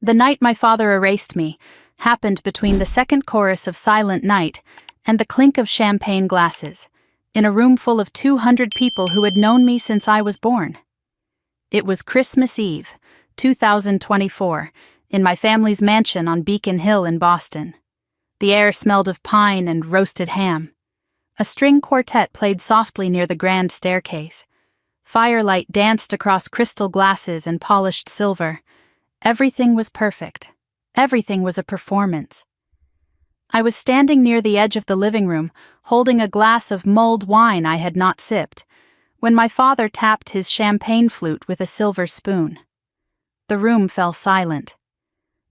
The night my father erased me happened between the second chorus of Silent Night and the clink of champagne glasses, in a room full of 200 people who had known me since I was born. It was Christmas Eve, 2024, in my family's mansion on Beacon Hill in Boston. The air smelled of pine and roasted ham. A string quartet played softly near the grand staircase. Firelight danced across crystal glasses and polished silver. Everything was perfect. Everything was a performance. I was standing near the edge of the living room, holding a glass of mulled wine I had not sipped, when my father tapped his champagne flute with a silver spoon. The room fell silent.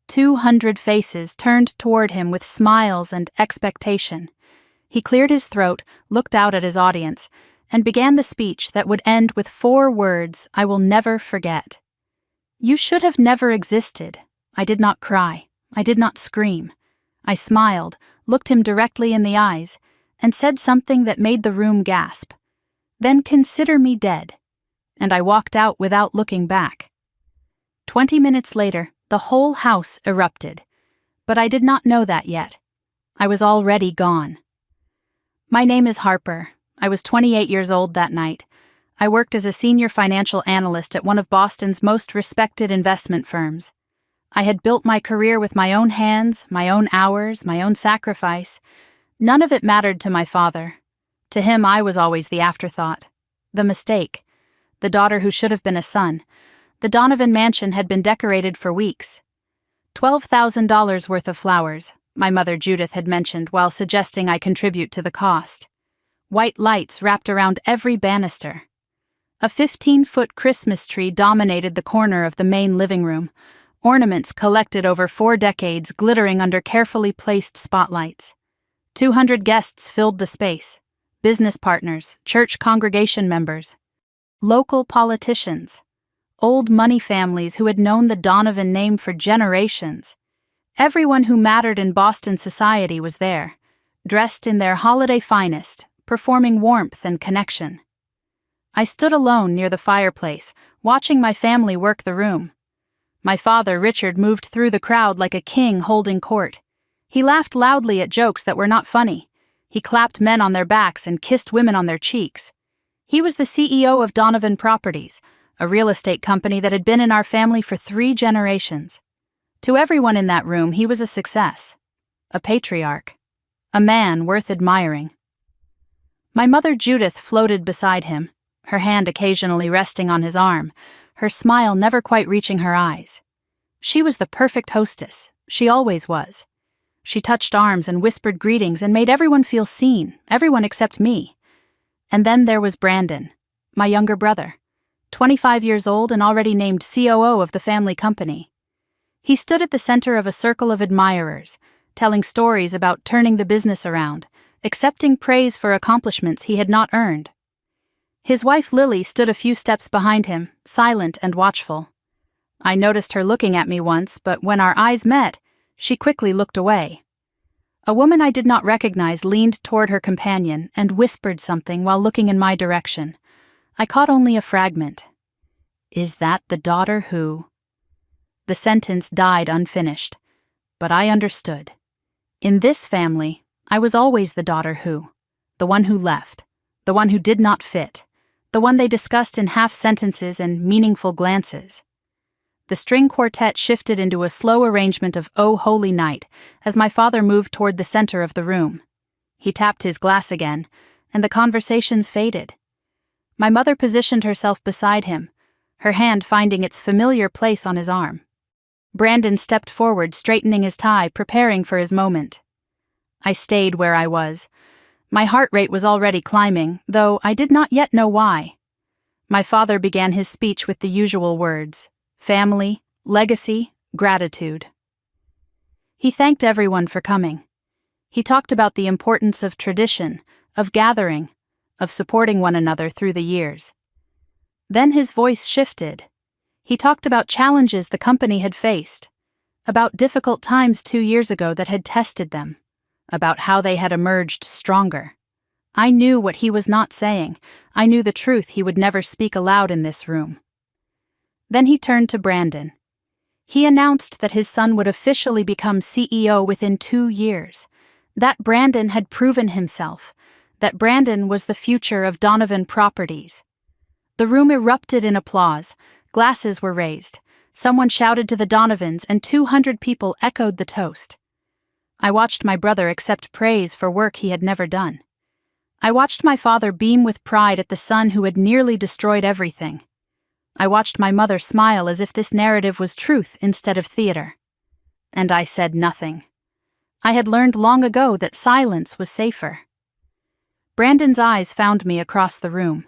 200 faces turned toward him with smiles and expectation. He cleared his throat, looked out at his audience, and began the speech that would end with 4 words I will never forget. You should have never existed. I did not cry. I did not scream. I smiled, looked him directly in the eyes, and said something that made the room gasp. Then consider me dead. And I walked out without looking back. 20 minutes later, the whole house erupted. But I did not know that yet. I was already gone. My name is Harper. I was 28 years old that night. I worked as a senior financial analyst at one of Boston's most respected investment firms. I had built my career with my own hands, my own hours, my own sacrifice. None of it mattered to my father. To him, I was always the afterthought, the mistake, the daughter who should have been a son. The Donovan mansion had been decorated for weeks. $12,000 worth of flowers, my mother Judith had mentioned while suggesting I contribute to the cost. White lights wrapped around every banister. A 15-foot Christmas tree dominated the corner of the main living room, ornaments collected over 4 decades glittering under carefully placed spotlights. 200 guests filled the space, business partners, church congregation members, local politicians, old money families who had known the Donovan name for generations. Everyone who mattered in Boston society was there, dressed in their holiday finest, performing warmth and connection. I stood alone near the fireplace, watching my family work the room. My father, Richard, moved through the crowd like a king holding court. He laughed loudly at jokes that were not funny. He clapped men on their backs and kissed women on their cheeks. He was the CEO of Donovan Properties, a real estate company that had been in our family for 3 generations. To everyone in that room, he was a success, a patriarch, a man worth admiring. My mother Judith floated beside him, her hand occasionally resting on his arm, her smile never quite reaching her eyes. She was the perfect hostess. She always was. She touched arms and whispered greetings and made everyone feel seen, everyone except me. And then there was Brandon, my younger brother, 25 years old and already named COO of the family company. He stood at the center of a circle of admirers, telling stories about turning the business around, accepting praise for accomplishments he had not earned. His wife Lily stood a few steps behind him, silent and watchful. I noticed her looking at me once, but when our eyes met, she quickly looked away. A woman I did not recognize leaned toward her companion and whispered something while looking in my direction. I caught only a fragment. Is that the daughter who... The sentence died unfinished, but I understood. In this family, I was always the daughter who, the one who left, the one who did not fit, the one they discussed in half-sentences and meaningful glances. The string quartet shifted into a slow arrangement of "O Holy Night" as my father moved toward the center of the room. He tapped his glass again, and the conversations faded. My mother positioned herself beside him, her hand finding its familiar place on his arm. Brandon stepped forward, straightening his tie, preparing for his moment. I stayed where I was. My heart rate was already climbing, though I did not yet know why. My father began his speech with the usual words: family, legacy, gratitude. He thanked everyone for coming. He talked about the importance of tradition, of gathering, of supporting one another through the years. Then his voice shifted. He talked about challenges the company had faced, about difficult times 2 years ago that had tested them, about how they had emerged stronger. I knew what he was not saying. I knew the truth he would never speak aloud in this room. Then he turned to Brandon. He announced that his son would officially become CEO within 2 years. That Brandon had proven himself. That Brandon was the future of Donovan Properties. The room erupted in applause. Glasses were raised. Someone shouted to the Donovans, and 200 people echoed the toast. I watched my brother accept praise for work he had never done. I watched my father beam with pride at the son who had nearly destroyed everything. I watched my mother smile as if this narrative was truth instead of theater. And I said nothing. I had learned long ago that silence was safer. Brandon's eyes found me across the room.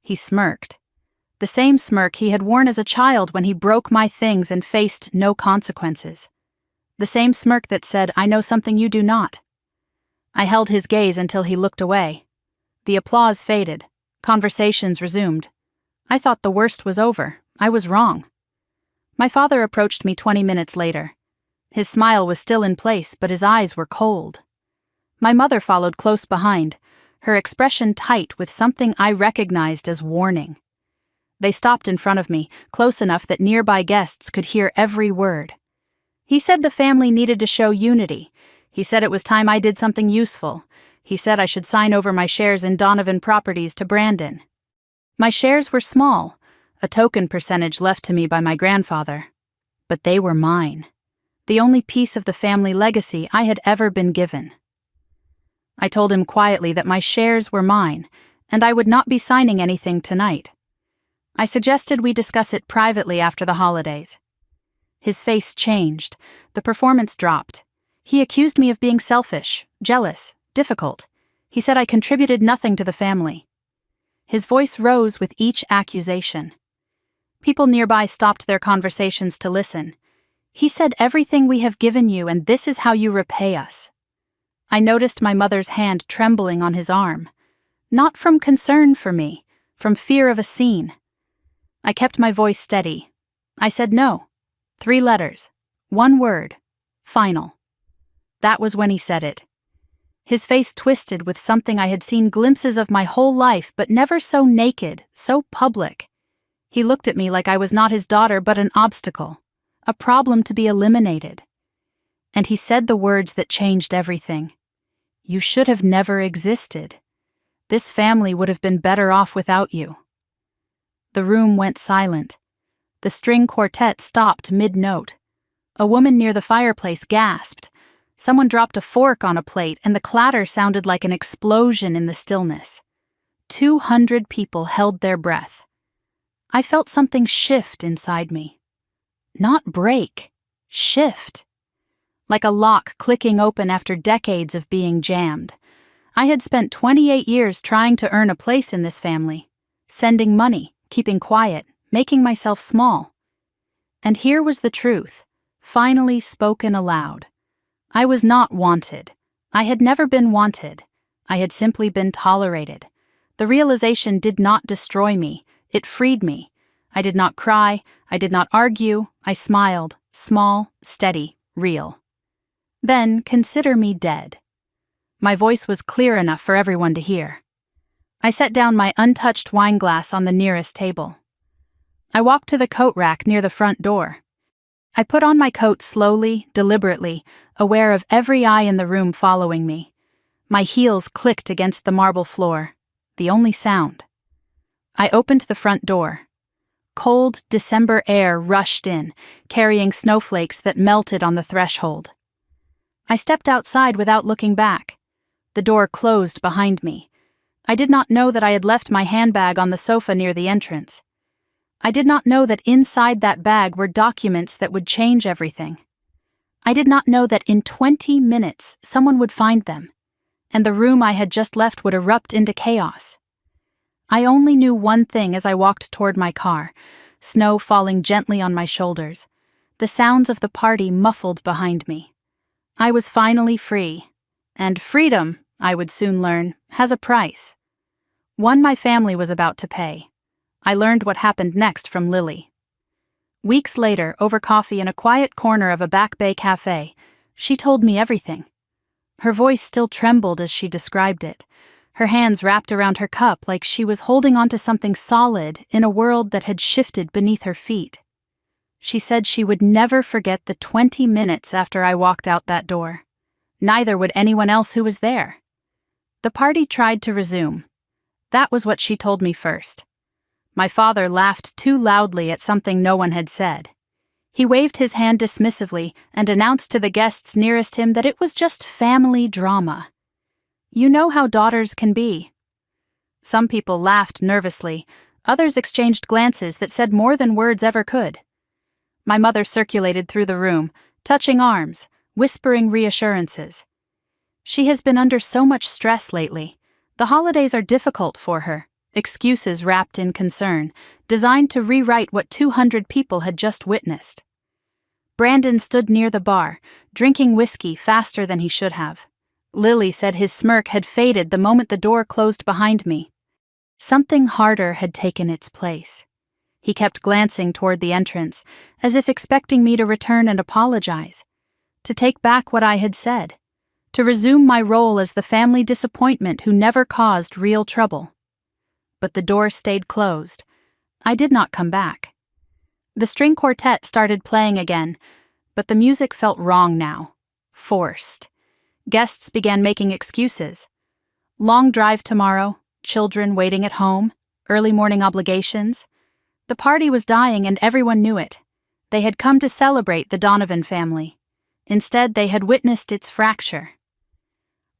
He smirked. The same smirk he had worn as a child when he broke my things and faced no consequences. The same smirk that said, "I know something you do not." I held his gaze until he looked away. The applause faded. Conversations resumed. I thought the worst was over. I was wrong. My father approached me 20 minutes later. His smile was still in place, but his eyes were cold. My mother followed close behind, her expression tight with something I recognized as warning. They stopped in front of me, close enough that nearby guests could hear every word. He said the family needed to show unity. He said it was time I did something useful. He said I should sign over my shares in Donovan Properties to Brandon. My shares were small, a token percentage left to me by my grandfather. But they were mine. The only piece of the family legacy I had ever been given. I told him quietly that my shares were mine, and I would not be signing anything tonight. I suggested we discuss it privately after the holidays. His face changed. The performance dropped. He accused me of being selfish, jealous, difficult. He said I contributed nothing to the family. His voice rose with each accusation. People nearby stopped their conversations to listen. He said, "Everything we have given you, and this is how you repay us." I noticed my mother's hand trembling on his arm. Not from concern for me, from fear of a scene. I kept my voice steady. I said no. 3 letters. 1 word. Final. That was when he said it. His face twisted with something I had seen glimpses of my whole life, but never so naked, so public. He looked at me like I was not his daughter but an obstacle, a problem to be eliminated. And he said the words that changed everything. "You should have never existed. This family would have been better off without you." The room went silent. The string quartet stopped mid-note. A woman near the fireplace gasped. Someone dropped a fork on a plate, and the clatter sounded like an explosion in the stillness. 200 people held their breath. I felt something shift inside me. Not break, shift. Like a lock clicking open after decades of being jammed. I had spent 28 years trying to earn a place in this family, sending money, keeping quiet, making myself small. And here was the truth, finally spoken aloud. I was not wanted. I had never been wanted. I had simply been tolerated. The realization did not destroy me. It freed me. I did not cry. I did not argue. I smiled, small, steady, real. Then consider me dead. My voice was clear enough for everyone to hear. I set down my untouched wine glass on the nearest table. I walked to the coat rack near the front door. I put on my coat slowly, deliberately, aware of every eye in the room following me. My heels clicked against the marble floor, the only sound. I opened the front door. Cold December air rushed in, carrying snowflakes that melted on the threshold. I stepped outside without looking back. The door closed behind me. I did not know that I had left my handbag on the sofa near the entrance. I did not know that inside that bag were documents that would change everything. I did not know that in 20 minutes someone would find them, and the room I had just left would erupt into chaos. I only knew one thing as I walked toward my car, snow falling gently on my shoulders, the sounds of the party muffled behind me. I was finally free, and freedom, I would soon learn, has a price. One my family was about to pay. I learned what happened next from Lily. Weeks later, over coffee in a quiet corner of a Back Bay cafe, she told me everything. Her voice still trembled as she described it, her hands wrapped around her cup like she was holding onto something solid in a world that had shifted beneath her feet. She said she would never forget the 20 minutes after I walked out that door. Neither would anyone else who was there. The party tried to resume. That was what she told me first. My father laughed too loudly at something no one had said. He waved his hand dismissively and announced to the guests nearest him that it was just family drama. You know how daughters can be. Some people laughed nervously, others exchanged glances that said more than words ever could. My mother circulated through the room, touching arms, whispering reassurances. She has been under so much stress lately. The holidays are difficult for her, excuses wrapped in concern, designed to rewrite what 200 people had just witnessed. Brandon stood near the bar, drinking whiskey faster than he should have. Lily said his smirk had faded the moment the door closed behind me. Something harder had taken its place. He kept glancing toward the entrance, as if expecting me to return and apologize, to take back what I had said, to resume my role as the family disappointment who never caused real trouble. But the door stayed closed. I did not come back. The string quartet started playing again, but the music felt wrong now, forced. Guests began making excuses. Long drive tomorrow, children waiting at home, early morning obligations. The party was dying and everyone knew it. They had come to celebrate the Donovan family. Instead, they had witnessed its fracture.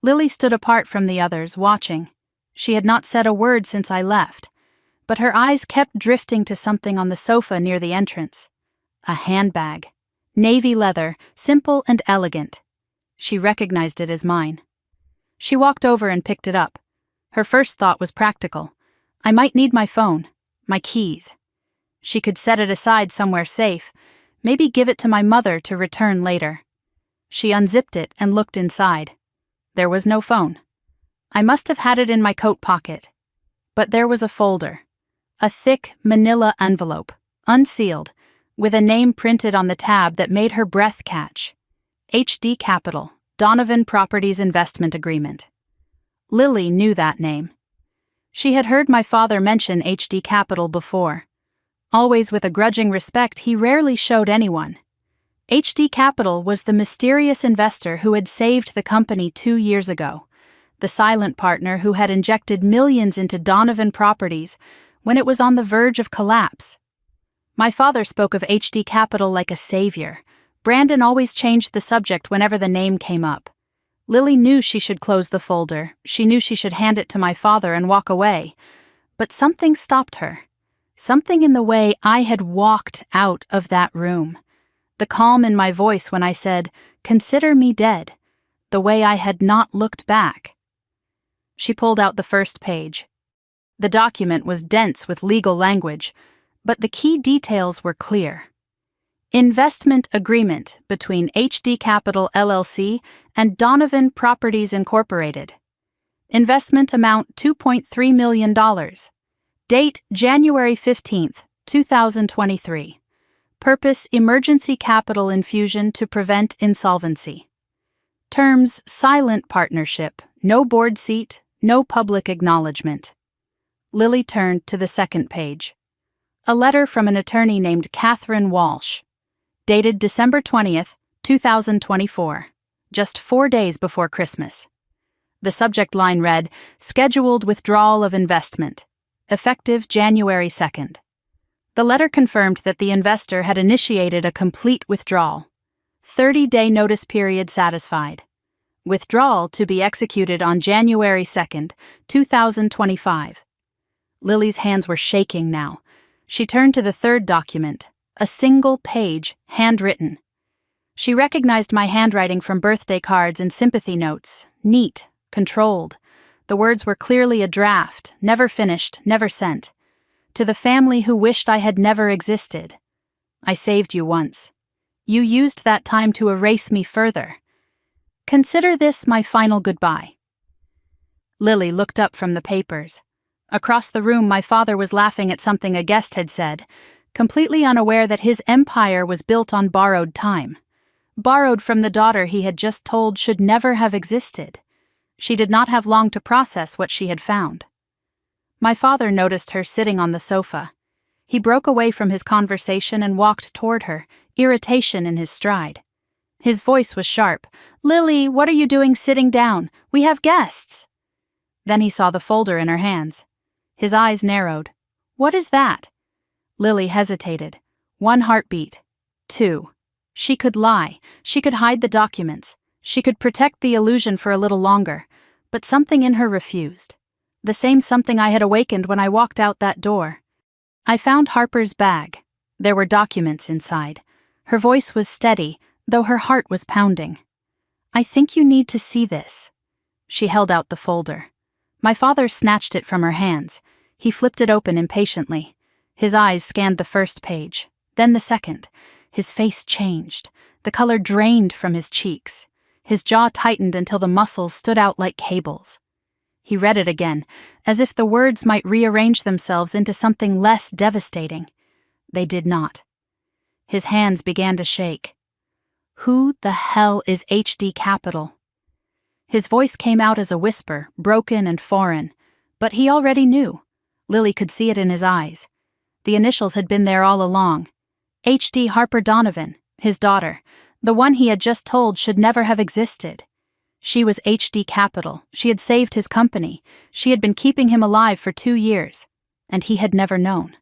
Lily stood apart from the others, watching. She had not said a word since I left, but her eyes kept drifting to something on the sofa near the entrance. A handbag. Navy leather, simple and elegant. She recognized it as mine. She walked over and picked it up. Her first thought was practical. I might need my phone, my keys. She could set it aside somewhere safe, maybe give it to my mother to return later. She unzipped it and looked inside. There was no phone. I must have had it in my coat pocket. But there was a folder. A thick manila envelope, unsealed, with a name printed on the tab that made her breath catch. HD Capital, Donovan Properties Investment Agreement. Lily knew that name. She had heard my father mention HD Capital before. Always with a grudging respect he rarely showed anyone. HD Capital was the mysterious investor who had saved the company 2 years ago, the silent partner who had injected millions into Donovan Properties when it was on the verge of collapse. My father spoke of HD Capital like a savior. Brandon always changed the subject whenever the name came up. Lily knew she should close the folder. She knew she should hand it to my father and walk away. But something stopped her. Something in the way I had walked out of that room. The calm in my voice when I said, "Consider me dead." The way I had not looked back. She pulled out the first page. The document was dense with legal language, but the key details were clear. Investment agreement between HD Capital LLC and Donovan Properties Incorporated. Investment amount $2.3 million. Date January 15, 2023. Purpose emergency capital infusion to prevent insolvency. Terms silent partnership, no board seat, no public acknowledgement. Lily turned to the second page. A letter from an attorney named Catherine Walsh. Dated December 20th, 2024, just 4 days before Christmas. The subject line read, "Scheduled withdrawal of investment, effective January 2nd. The letter confirmed that the investor had initiated a complete withdrawal. 30-day notice period satisfied. Withdrawal to be executed on January 2nd, 2025. Lily's hands were shaking now. She turned to the third document, a single page, handwritten. She recognized my handwriting from birthday cards and sympathy notes, neat, controlled. The words were clearly a draft, never finished, never sent. To the family who wished I had never existed. I saved you once. You used that time to erase me further. Consider this my final goodbye." Lily looked up from the papers. Across the room, my father was laughing at something a guest had said, completely unaware that his empire was built on borrowed time. Borrowed from the daughter he had just told should never have existed. She did not have long to process what she had found. My father noticed her sitting on the sofa. He broke away from his conversation and walked toward her, irritation in his stride. His voice was sharp. "Lily, what are you doing sitting down? We have guests." Then he saw the folder in her hands. His eyes narrowed. "What is that?" Lily hesitated. 1 heartbeat. 2. She could lie. She could hide the documents. She could protect the illusion for a little longer. But something in her refused. The same something I had awakened when I walked out that door. I found Harper's bag. There were documents inside. Her voice was steady, though her heart was pounding. "I think you need to see this." She held out the folder. My father snatched it from her hands. He flipped it open impatiently. His eyes scanned the first page, then the second. His face changed. The color drained from his cheeks. His jaw tightened until the muscles stood out like cables. He read it again, as if the words might rearrange themselves into something less devastating. They did not. His hands began to shake. "Who the hell is HD Capital?" His voice came out as a whisper, broken and foreign. But he already knew. Lily could see it in his eyes. The initials had been there all along. H.D. Harper Donovan, his daughter, the one he had just told should never have existed. She was H.D. Capital. She had saved his company. She had been keeping him alive for 2 years. And he had never known.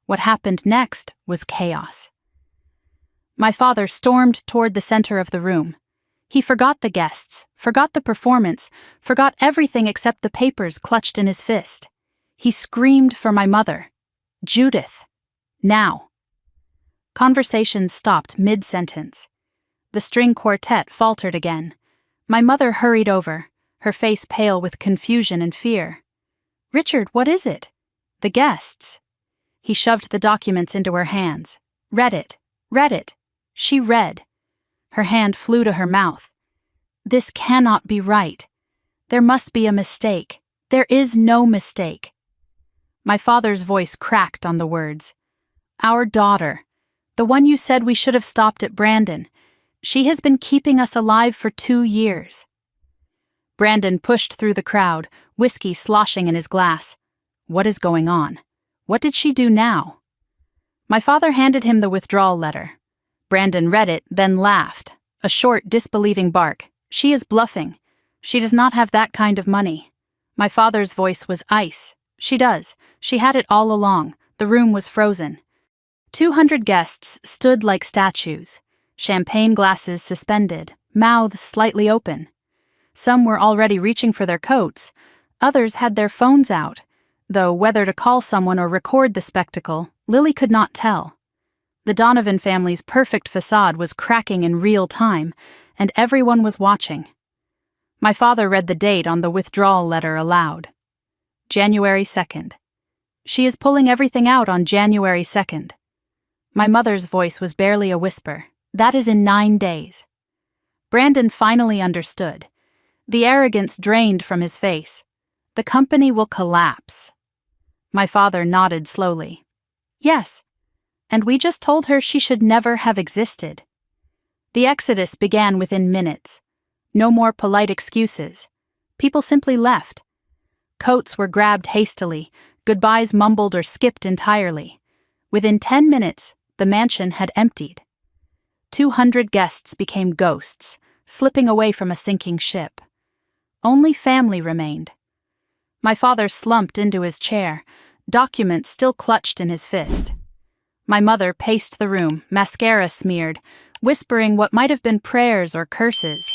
What happened next was chaos. My father stormed toward the center of the room. He forgot the guests, forgot the performance, forgot everything except the papers clutched in his fist. He screamed for my mother. "Judith! Now!" Conversations stopped mid-sentence. The string quartet faltered again. My mother hurried over, her face pale with confusion and fear. "Richard, what is it?" "The guests." He shoved the documents into her hands. Read it. She read. Her hand flew to her mouth. "This cannot be right. There must be a mistake. There is no mistake." My father's voice cracked on the words. "Our daughter, the one you said we should have stopped at Brandon. She has been keeping us alive for 2 years." Brandon pushed through the crowd, whiskey sloshing in his glass. "What is going on? What did she do now?" My father handed him the withdrawal letter. Brandon read it, then laughed. A short, disbelieving bark. "She is bluffing. She does not have that kind of money." My father's voice was ice. "She does. She had it all along. The room was frozen." 200 guests stood like statues. Champagne glasses suspended, mouths slightly open. Some were already reaching for their coats. Others had their phones out, though whether to call someone or record the spectacle, Lily could not tell. The Donovan family's perfect facade was cracking in real time, and everyone was watching. My father read the date on the withdrawal letter aloud. January 2nd. "She is pulling everything out on January 2nd. My mother's voice was barely a whisper. "That is in 9 days." Brandon finally understood. The arrogance drained from his face. "The company will collapse." My father nodded slowly. "Yes. And we just told her she should never have existed." The exodus began within minutes. No more polite excuses. People simply left. Coats were grabbed hastily, goodbyes mumbled or skipped entirely. Within 10 minutes, the mansion had emptied. 200 guests became ghosts, slipping away from a sinking ship. Only family remained. My father slumped into his chair, documents still clutched in his fist. My mother paced the room, mascara smeared, whispering what might have been prayers or curses.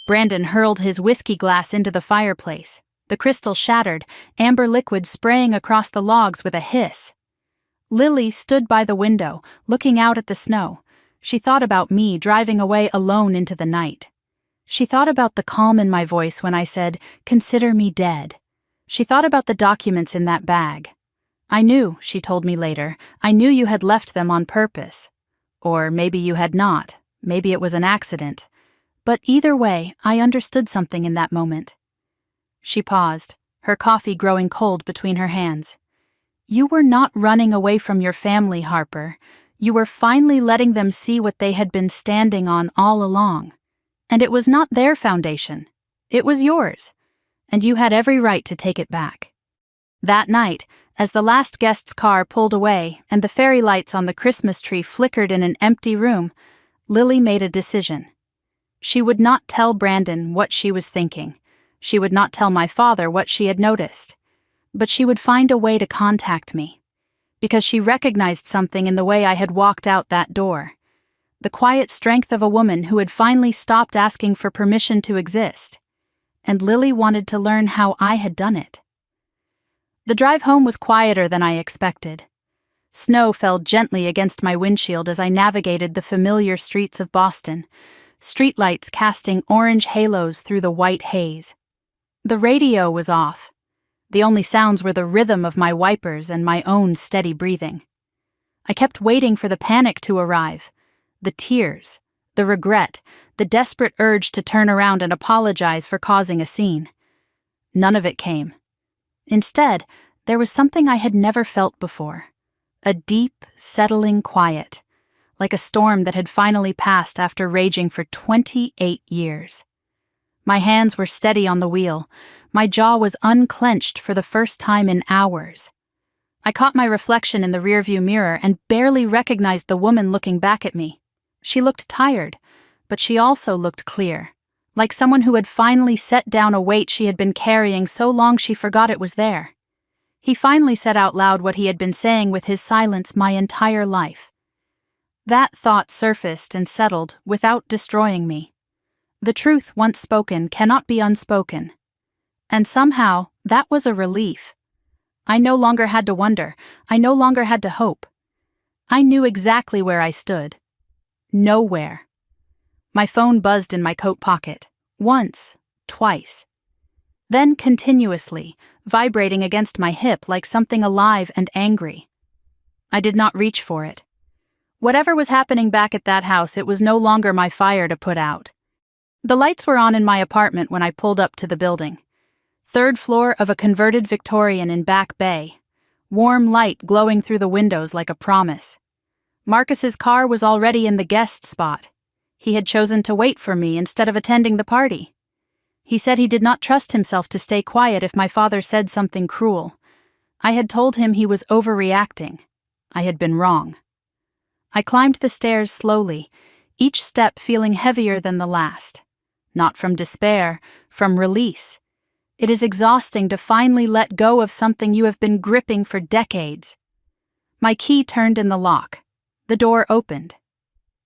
Brandon hurled his whiskey glass into the fireplace. The crystal shattered, amber liquid spraying across the logs with a hiss. Lily stood by the window, looking out at the snow. She thought about me driving away alone into the night. She thought about the calm in my voice when I said, "Consider me dead." She thought about the documents in that bag. "I knew," she told me later, "I knew you had left them on purpose. Or maybe you had not. Maybe it was an accident. But either way, I understood something in that moment." She paused, her coffee growing cold between her hands. "You were not running away from your family, Harper. You were finally letting them see what they had been standing on all along. And it was not their foundation. It was yours. And you had every right to take it back." That night, As the last guest's car pulled away and the fairy lights on the Christmas tree flickered in an empty room, Lily made a decision. She would not tell Brandon what she was thinking. She would not tell my father what she had noticed. But she would find a way to contact me. Because she recognized something in the way I had walked out that door. The quiet strength of a woman who had finally stopped asking for permission to exist. And Lily wanted to learn how I had done it. The drive home was quieter than I expected. Snow fell gently against my windshield as I navigated the familiar streets of Boston, streetlights casting orange halos through the white haze. The radio was off. The only sounds were the rhythm of my wipers and my own steady breathing. I kept waiting for the panic to arrive, the tears, the regret, the desperate urge to turn around and apologize for causing a scene. None of it came. Instead, there was something I had never felt before. A deep, settling quiet, like a storm that had finally passed after raging for 28 years. My hands were steady on the wheel. My jaw was unclenched for the first time in hours. I caught my reflection in the rearview mirror and barely recognized the woman looking back at me. She looked tired, but she also looked clear, like someone who had finally set down a weight she had been carrying so long she forgot it was there. He finally said out loud what he had been saying with his silence my entire life. That thought surfaced and settled without destroying me. The truth once spoken cannot be unspoken. And somehow, that was a relief. I no longer had to wonder. I no longer had to hope. I knew exactly where I stood. Nowhere. My phone buzzed in my coat pocket. Once, twice. Then continuously, vibrating against my hip like something alive and angry. I did not reach for it. Whatever was happening back at that house, it was no longer my fire to put out. The lights were on in my apartment when I pulled up to the building. Third floor of a converted Victorian in Back Bay. Warm light glowing through the windows like a promise. Marcus's car was already in the guest spot. He had chosen to wait for me instead of attending the party. He said he did not trust himself to stay quiet if my father said something cruel. I had told him he was overreacting. I had been wrong. I climbed the stairs slowly, each step feeling heavier than the last. Not from despair, from release. It is exhausting to finally let go of something you have been gripping for decades. My key turned in the lock. The door opened.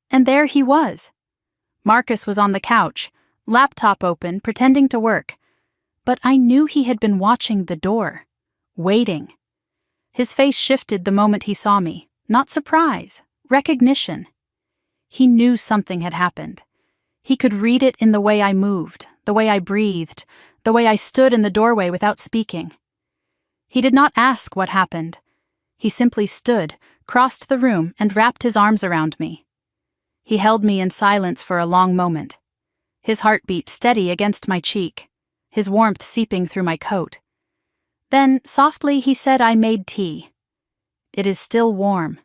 And there he was. Marcus was on the couch, laptop open, pretending to work. But I knew he had been watching the door, waiting. His face shifted the moment he saw me. Not surprise, recognition. He knew something had happened. He could read it in the way I moved, the way I breathed, the way I stood in the doorway without speaking. He did not ask what happened. He simply stood, crossed the room, and wrapped his arms around me. He held me in silence for a long moment, his heartbeat steady against my cheek, his warmth seeping through my coat. Then, softly, he said I made tea. It is still warm.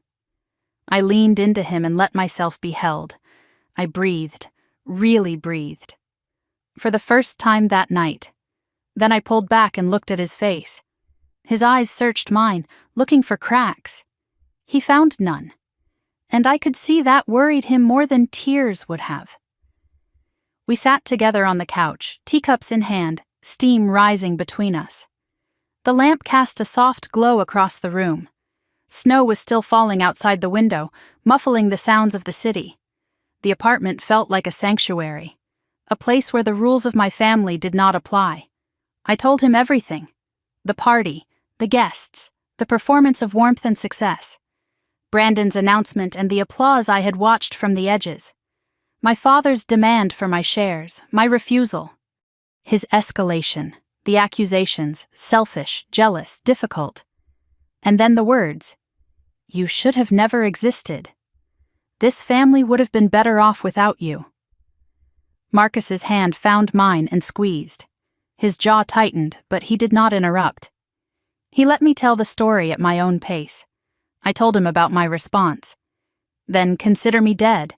I leaned into him and let myself be held. I breathed, really breathed. For the first time that night. Then I pulled back and looked at his face. His eyes searched mine, looking for cracks. He found none. And I could see that worried him more than tears would have. We sat together on the couch, teacups in hand, steam rising between us. The lamp cast a soft glow across the room. Snow was still falling outside the window, muffling the sounds of the city. The apartment felt like a sanctuary, a place where the rules of my family did not apply. I told him everything. The party, the guests, the performance of warmth and success. Brandon's announcement and the applause I had watched from the edges. My father's demand for my shares, my refusal. His escalation, the accusations, selfish, jealous, difficult. And then the words, "You should have never existed. This family would have been better off without you." Marcus's hand found mine and squeezed. His jaw tightened, but he did not interrupt. He let me tell the story at my own pace. I told him about my response. Then consider me dead.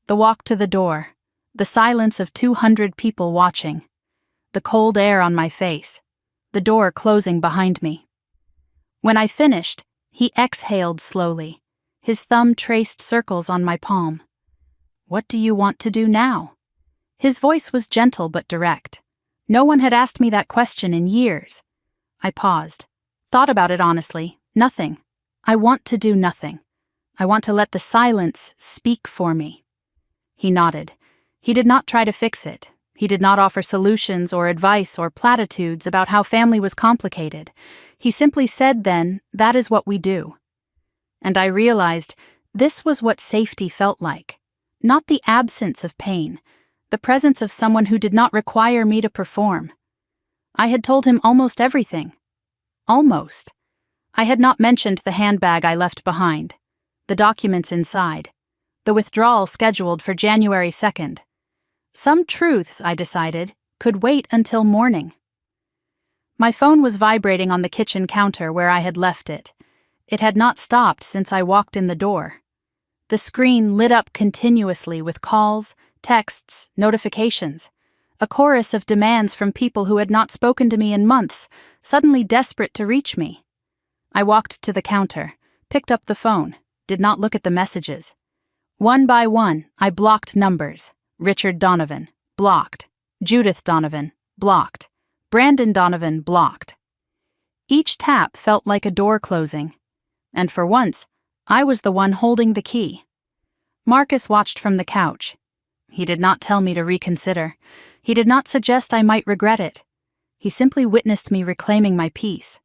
The walk to the door, the silence of 200 people watching, the cold air on my face, the door closing behind me. When I finished, he exhaled slowly. His thumb traced circles on my palm. "What do you want to do now?" His voice was gentle but direct. No one had asked me that question in years. I paused. Thought about it honestly. Nothing. I want to do nothing. I want to let the silence speak for me. He nodded. He did not try to fix it. He did not offer solutions or advice or platitudes about how family was complicated. He simply said then, "That is what we do." And I realized this was what safety felt like. Not the absence of pain, the presence of someone who did not require me to perform. I had told him almost everything. Almost. I had not mentioned the handbag I left behind, the documents inside, the withdrawal scheduled for January 2nd. Some truths, I decided, could wait until morning. My phone was vibrating on the kitchen counter where I had left it. It had not stopped since I walked in the door. The screen lit up continuously with calls, texts, notifications, a chorus of demands from people who had not spoken to me in months, suddenly desperate to reach me. I walked to the counter, picked up the phone, did not look at the messages. One by one, I blocked numbers. Richard Donovan, blocked. Judith Donovan, blocked. Brandon Donovan, blocked. Each tap felt like a door closing. And for once, I was the one holding the key. Marcus watched from the couch. He did not tell me to reconsider. He did not suggest I might regret it. He simply witnessed me reclaiming my peace.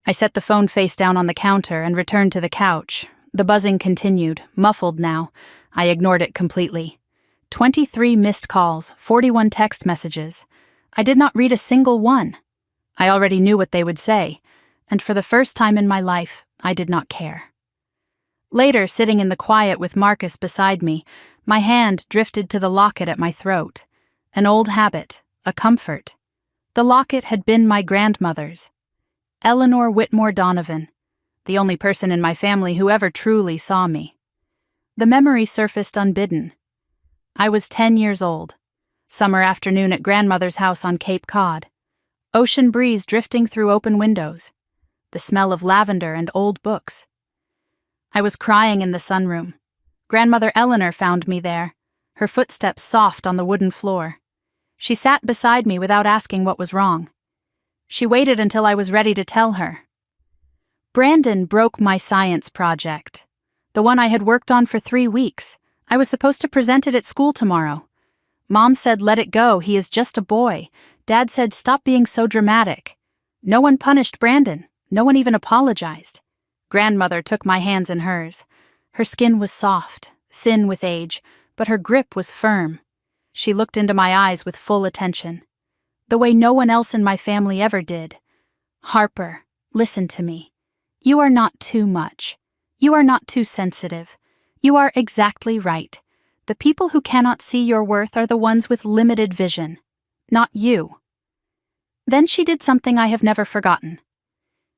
I set the phone face down on the counter and returned to the couch. The buzzing continued, muffled now. I ignored it completely. 23 missed calls, 41 text messages. I did not read a single one. I already knew what they would say, and for the first time in my life, I did not care. Later, sitting in the quiet with Marcus beside me, my hand drifted to the locket at my throat. An old habit, a comfort. The locket had been my grandmother's. Eleanor Whitmore Donovan, the only person in my family who ever truly saw me. The memory surfaced unbidden. I was 10 years old. Summer afternoon at grandmother's house on Cape Cod. Ocean breeze drifting through open windows. The smell of lavender and old books. I was crying in the sunroom. Grandmother Eleanor found me there, her footsteps soft on the wooden floor. She sat beside me without asking what was wrong. She waited until I was ready to tell her. Brandon broke my science project, the one I had worked on for 3 weeks. I was supposed to present it at school tomorrow. Mom said, "Let it go, he is just a boy." Dad said, "Stop being so dramatic." No one punished Brandon. No one even apologized. Grandmother took my hands in hers. Her skin was soft, thin with age, but her grip was firm. She looked into my eyes with full attention, the way no one else in my family ever did. "Harper, listen to me. You are not too much. You are not too sensitive. You are exactly right. The people who cannot see your worth are the ones with limited vision, not you." Then she did something I have never forgotten.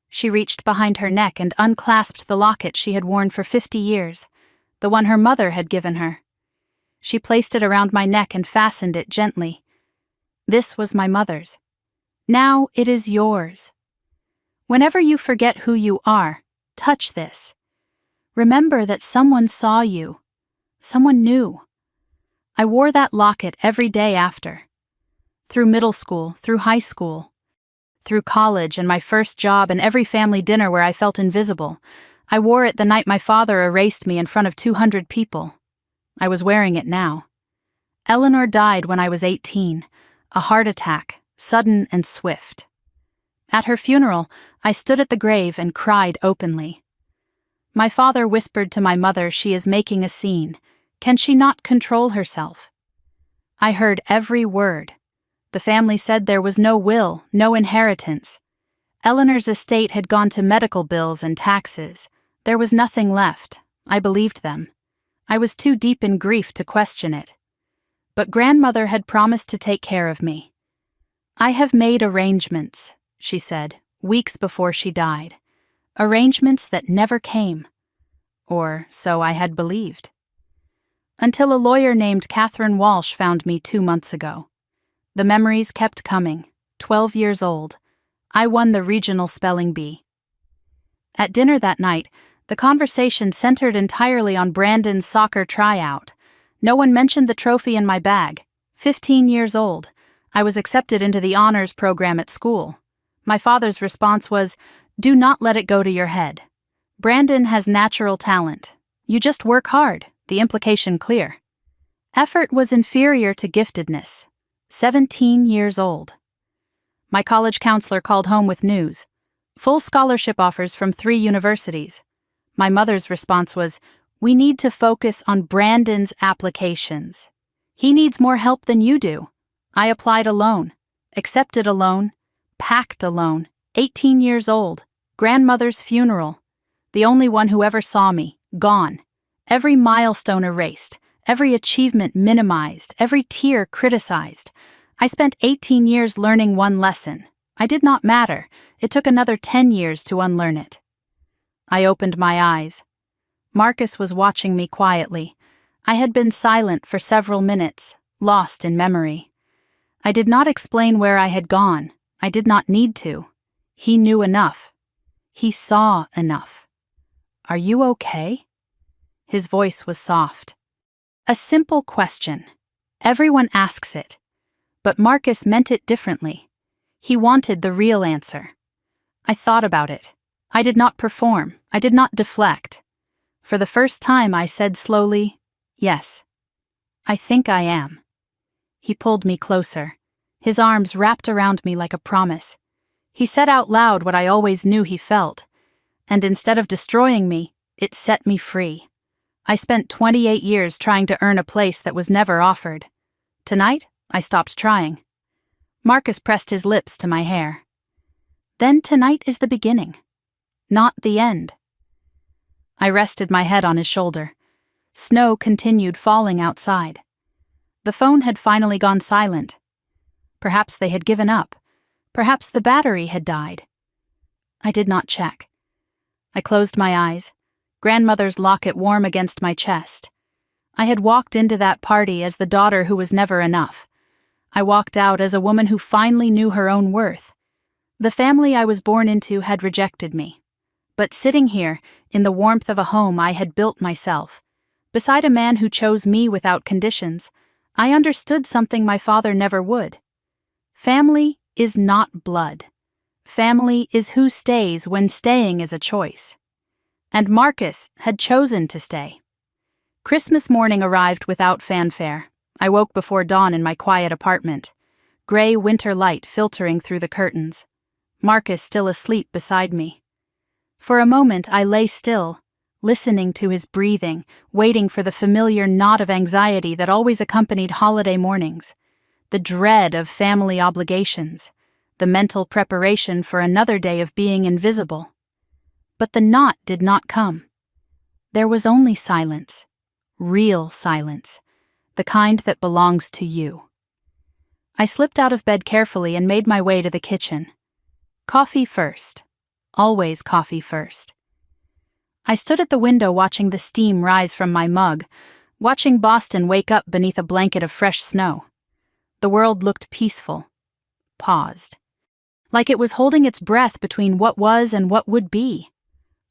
She reached behind her neck and unclasped the locket she had worn for 50 years, the one her mother had given her. She placed it around my neck and fastened it gently. This was my mother's. Now it is yours. Whenever you forget who you are, touch this. Remember that someone saw you. Someone knew. I wore that locket every day after. Through middle school, through high school, through college and my first job and every family dinner where I felt invisible. I wore it the night my father erased me in front of 200 people. I was wearing it now. Eleanor died when I was 18, a heart attack, sudden and swift. At her funeral, I stood at the grave and cried openly. My father whispered to my mother, "She is making a scene. Can she not control herself?" I heard every word. The family said there was no will, no inheritance. Eleanor's estate had gone to medical bills and taxes. There was nothing left. I believed them. I was too deep in grief to question it. But grandmother had promised to take care of me. "I have made arrangements," she said, weeks before she died. Arrangements that never came. Or so I had believed. Until a lawyer named Catherine Walsh found me 2 months ago. The memories kept coming. 12 years old. I won the regional spelling bee. At dinner that night, the conversation centered entirely on Brandon's soccer tryout. No one mentioned the trophy in my bag. 15 years old. I was accepted into the honors program at school. My father's response was, "Do not let it go to your head. Brandon has natural talent. You just work hard," the implication clear. Effort was inferior to giftedness. 17 years old. My college counselor called home with news. Full scholarship offers from 3 universities. My mother's response was, "We need to focus on Brandon's applications. He needs more help than you do." I applied alone, accepted alone, packed alone, 18 years old, grandmother's funeral. The only one who ever saw me, gone. Every milestone erased, every achievement minimized, every tear criticized. I spent 18 years learning one lesson. I did not matter. It took another 10 years to unlearn it. I opened my eyes. Marcus was watching me quietly. I had been silent for several minutes, lost in memory. I did not explain where I had gone. I did not need to. He knew enough. He saw enough. "Are you okay?" His voice was soft. A simple question. Everyone asks it. But Marcus meant it differently. He wanted the real answer. I thought about it. I did not perform. I did not deflect. For the first time, I said slowly, "Yes, I think I am." He pulled me closer. His arms wrapped around me like a promise. He said out loud what I always knew he felt. And instead of destroying me, it set me free. I spent 28 years trying to earn a place that was never offered. Tonight, I stopped trying. Marcus pressed his lips to my hair. Then tonight is the beginning, not the end. I rested my head on his shoulder. Snow continued falling outside. The phone had finally gone silent. Perhaps they had given up. Perhaps the battery had died. I did not check. I closed my eyes, grandmother's locket warm against my chest. I had walked into that party as the daughter who was never enough. I walked out as a woman who finally knew her own worth. The family I was born into had rejected me. But sitting here, in the warmth of a home I had built myself, beside a man who chose me without conditions, I understood something my father never would. Family is not blood. Family is who stays when staying is a choice. And Marcus had chosen to stay. Christmas morning arrived without fanfare. I woke before dawn in my quiet apartment. Gray winter light filtering through the curtains. Marcus still asleep beside me. For a moment I lay still, listening to his breathing, waiting for the familiar knot of anxiety that always accompanied holiday mornings. The dread of family obligations. The mental preparation for another day of being invisible. But the knot did not come. There was only silence. Real silence. The kind that belongs to you. I slipped out of bed carefully and made my way to the kitchen. Coffee first. Always coffee first. I stood at the window watching the steam rise from my mug, watching Boston wake up beneath a blanket of fresh snow. The world looked peaceful. Paused. Like it was holding its breath between what was and what would be.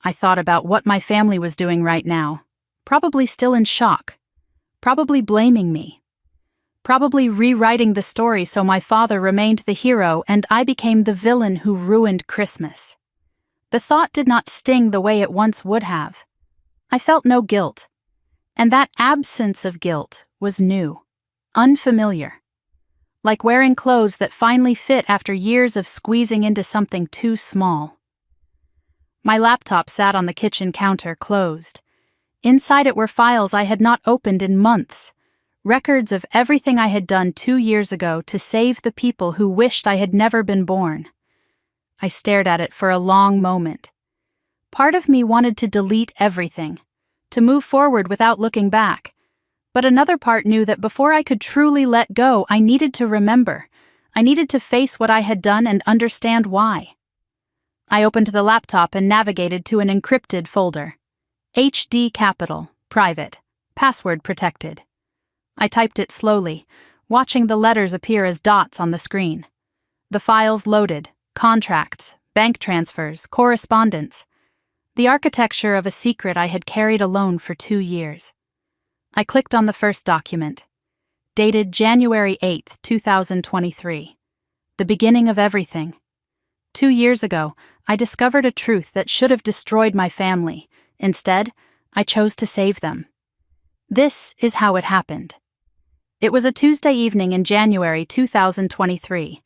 I thought about what my family was doing right now, probably still in shock, probably blaming me, probably rewriting the story so my father remained the hero and I became the villain who ruined Christmas. The thought did not sting the way it once would have. I felt no guilt, and that absence of guilt was new, unfamiliar. Like wearing clothes that finally fit after years of squeezing into something too small. My laptop sat on the kitchen counter, closed. Inside it were files I had not opened in months, records of everything I had done 2 years ago to save the people who wished I had never been born. I stared at it for a long moment. Part of me wanted to delete everything, to move forward without looking back. But another part knew that before I could truly let go, I needed to remember. I needed to face what I had done and understand why. I opened the laptop and navigated to an encrypted folder. HD Capital, private, password protected. I typed it slowly, watching the letters appear as dots on the screen. The files loaded, contracts, bank transfers, correspondence. The architecture of a secret I had carried alone for 2 years. I clicked on the first document, dated January 8, 2023. The beginning of everything. 2 years ago, I discovered a truth that should have destroyed my family. Instead, I chose to save them. This is how it happened. It was a Tuesday evening in January 2023.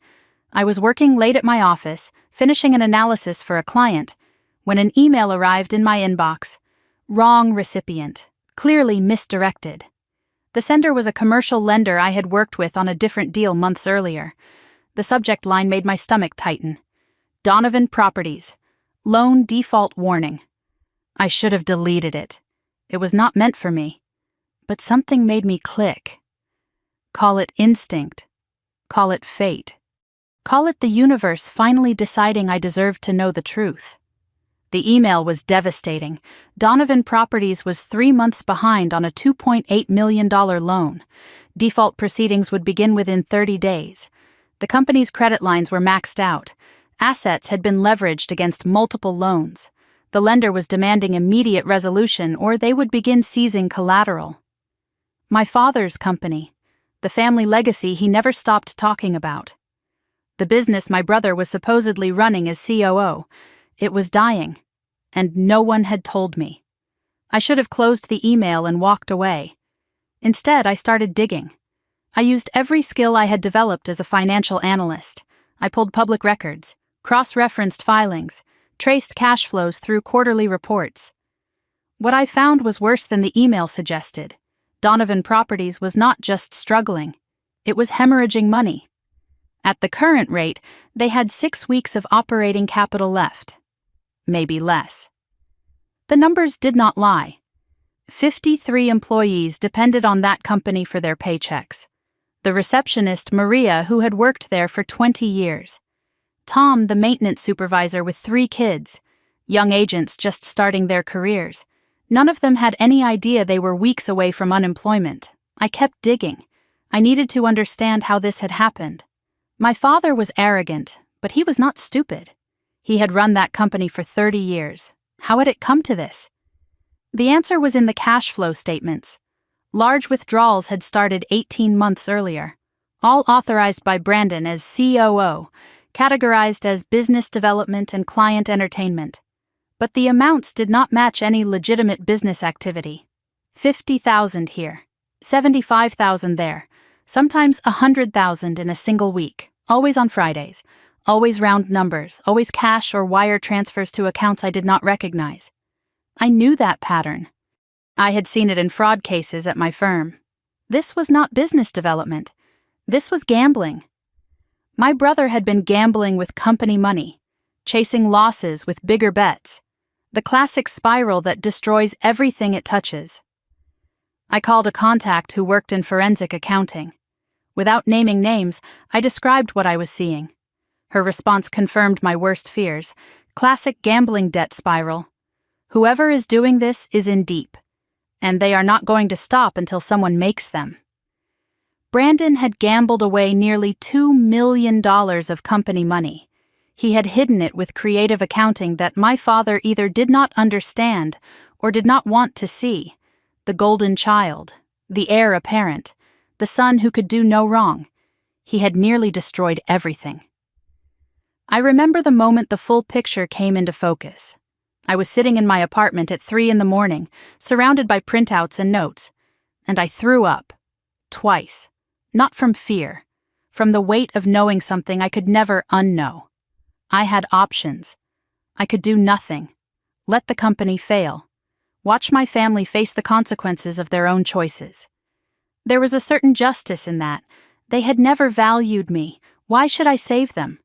I was working late at my office, finishing an analysis for a client, when an email arrived in my inbox. Wrong recipient. Clearly misdirected. The sender was a commercial lender I had worked with on a different deal months earlier. The subject line made my stomach tighten. Donovan Properties. Loan default warning. I should have deleted it. It was not meant for me. But something made me click. Call it instinct. Call it fate. Call it the universe finally deciding I deserved to know the truth. The email was devastating. Donovan Properties was 3 months behind on a $2.8 million loan. Default proceedings would begin within 30 days. The company's credit lines were maxed out. Assets had been leveraged against multiple loans. The lender was demanding immediate resolution or they would begin seizing collateral. My father's company. The family legacy he never stopped talking about. The business my brother was supposedly running as COO. It was dying, and no one had told me. I should have closed the email and walked away. Instead, I started digging. I used every skill I had developed as a financial analyst. I pulled public records, cross-referenced filings, traced cash flows through quarterly reports. What I found was worse than the email suggested. Donovan Properties was not just struggling, it was hemorrhaging money. At the current rate, they had 6 weeks of operating capital left. Maybe less. The numbers did not lie. 53 employees depended on that company for their paychecks. The receptionist, Maria, who had worked there for 20 years. Tom, the maintenance supervisor with 3 kids. Young agents just starting their careers. None of them had any idea they were weeks away from unemployment. I kept digging. I needed to understand how this had happened. My father was arrogant, but he was not stupid. He had run that company for 30 years. How had it come to this? The answer was in the cash flow statements. Large withdrawals had started 18 months earlier, all authorized by Brandon as COO, categorized as business development and client entertainment. But the amounts did not match any legitimate business activity. $50,000 here, $75,000 there, sometimes $100,000 in a single week, always on Fridays. Always round numbers, always cash or wire transfers to accounts I did not recognize. I knew that pattern. I had seen it in fraud cases at my firm. This was not business development. This was gambling. My brother had been gambling with company money, chasing losses with bigger bets, the classic spiral that destroys everything it touches. I called a contact who worked in forensic accounting. Without naming names, I described what I was seeing. Her response confirmed my worst fears. Classic gambling debt spiral. Whoever is doing this is in deep, and they are not going to stop until someone makes them. Brandon had gambled away nearly $2 million of company money. He had hidden it with creative accounting that my father either did not understand or did not want to see. The golden child, the heir apparent, the son who could do no wrong. He had nearly destroyed everything. I remember the moment the full picture came into focus. I was sitting in my apartment at 3 a.m, surrounded by printouts and notes, and I threw up. Twice. Not from fear. From the weight of knowing something I could never unknow. I had options. I could do nothing. Let the company fail. Watch my family face the consequences of their own choices. There was a certain justice in that. They had never valued me. Why should I save them?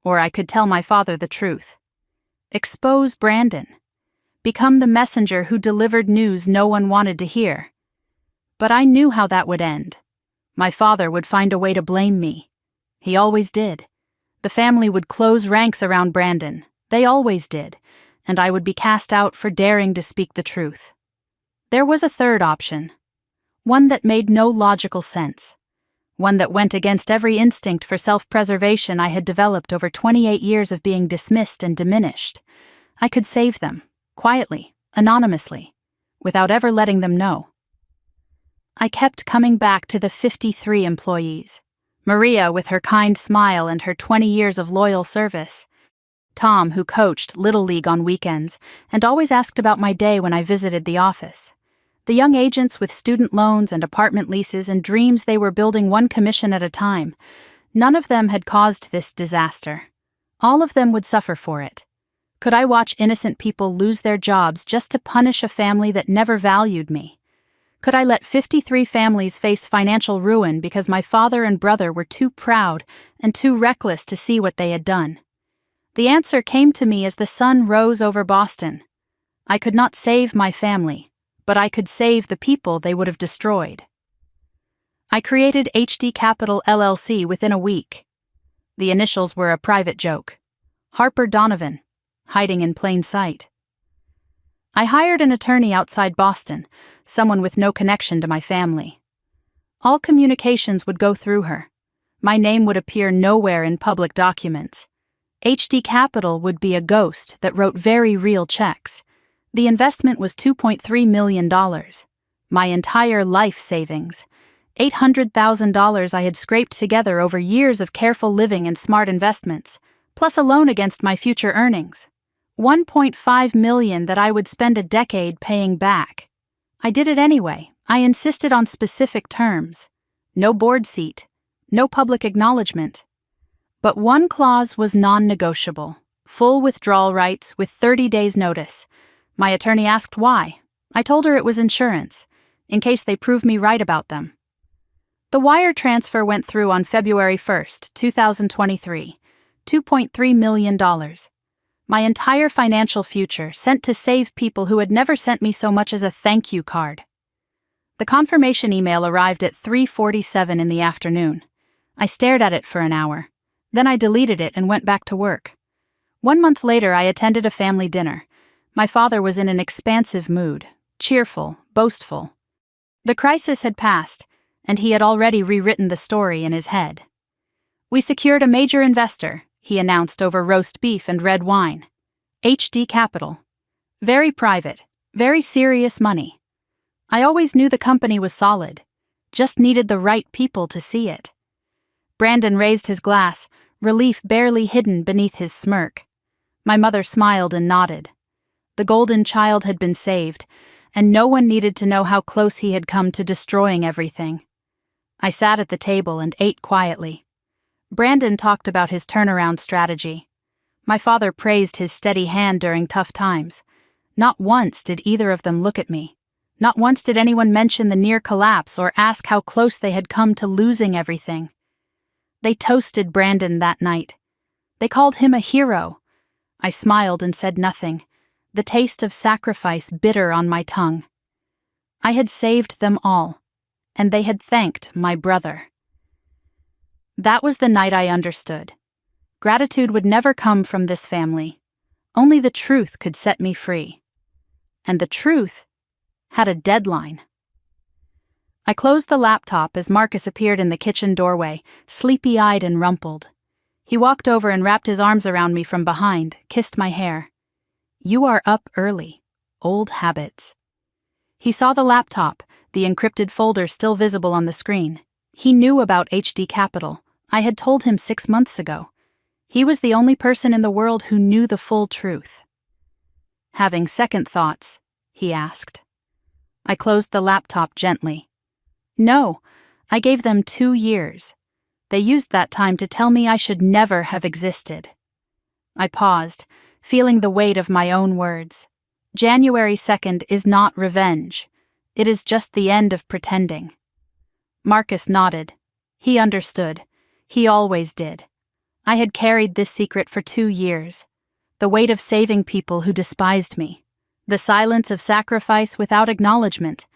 Or I could tell my father the truth. Expose Brandon. Become the messenger who delivered news no one wanted to hear. But I knew how that would end. My father would find a way to blame me. He always did. The family would close ranks around Brandon. They always did. And I would be cast out for daring to speak the truth. There was a third option. One that made no logical sense. One that went against every instinct for self-preservation I had developed over 28 years of being dismissed and diminished. I could save them. quietly, anonymously, without ever letting them know. I kept coming back to the 53 employees. Maria with her kind smile and her 20 years of loyal service. Tom, who coached Little League on weekends and always asked about my day when I visited the office. The young agents with student loans and apartment leases and dreams they were building one commission at a time. None of them had caused this disaster. All of them would suffer for it. Could I watch innocent people lose their jobs just to punish a family that never valued me? Could I let 53 families face financial ruin because my father and brother were too proud and too reckless to see what they had done? The answer came to me as the sun rose over Boston. I could not save my family, but I could save the people they would have destroyed. I created HD Capital LLC within a week. The initials were a private joke. Harper Donovan, hiding in plain sight. I hired an attorney outside Boston, someone with no connection to my family. All communications would go through her. My name would appear nowhere in public documents. HD Capital would be a ghost that wrote very real checks. The investment was $2.3 million. My entire life savings. $800,000 I had scraped together over years of careful living and smart investments, plus a loan against my future earnings. $1.5 million that I would spend a decade paying back. I did it anyway. I insisted on specific terms. No board seat. No public acknowledgement. But one clause was non-negotiable. Full withdrawal rights with 30 days' notice. My attorney asked why. I told her it was insurance, in case they proved me right about them. The wire transfer went through on February 1st, 2023. $2.3 million. My entire financial future sent to save people who had never sent me so much as a thank you card. The confirmation email arrived at 3:47 in the afternoon. I stared at it for an hour. Then I deleted it and went back to work. 1 month later, I attended a family dinner. My father was in an expansive mood, cheerful, boastful. The crisis had passed, and he had already rewritten the story in his head. We secured a major investor, he announced over roast beef and red wine. HD Capital. Very private, very serious money. I always knew the company was solid, just needed the right people to see it. Brandon raised his glass, relief barely hidden beneath his smirk. My mother smiled and nodded. The golden child had been saved, and no one needed to know how close he had come to destroying everything. I sat at the table and ate quietly. Brandon talked about his turnaround strategy. My father praised his steady hand during tough times. Not once did either of them look at me. Not once did anyone mention the near collapse or ask how close they had come to losing everything. They toasted Brandon that night. They called him a hero. I smiled and said nothing, the taste of sacrifice bitter on my tongue. I had saved them all, and they had thanked my brother. That was the night I understood. Gratitude would never come from this family. Only the truth could set me free. And the truth had a deadline. I closed the laptop as Marcus appeared in the kitchen doorway, sleepy-eyed and rumpled. He walked over and wrapped his arms around me from behind, kissed my hair. You are up early. Old habits. He saw the laptop, the encrypted folder still visible on the screen. He knew about HD Capital. I had told him 6 months ago. He was the only person in the world who knew the full truth. Having second thoughts, he asked. I closed the laptop gently. No, I gave them 2 years. They used that time to tell me I should never have existed. I paused, feeling the weight of my own words. January 2nd is not revenge. It is just the end of pretending. Marcus nodded. He understood. He always did. I had carried this secret for 2 years. The weight of saving people who despised me. The silence of sacrifice without acknowledgement.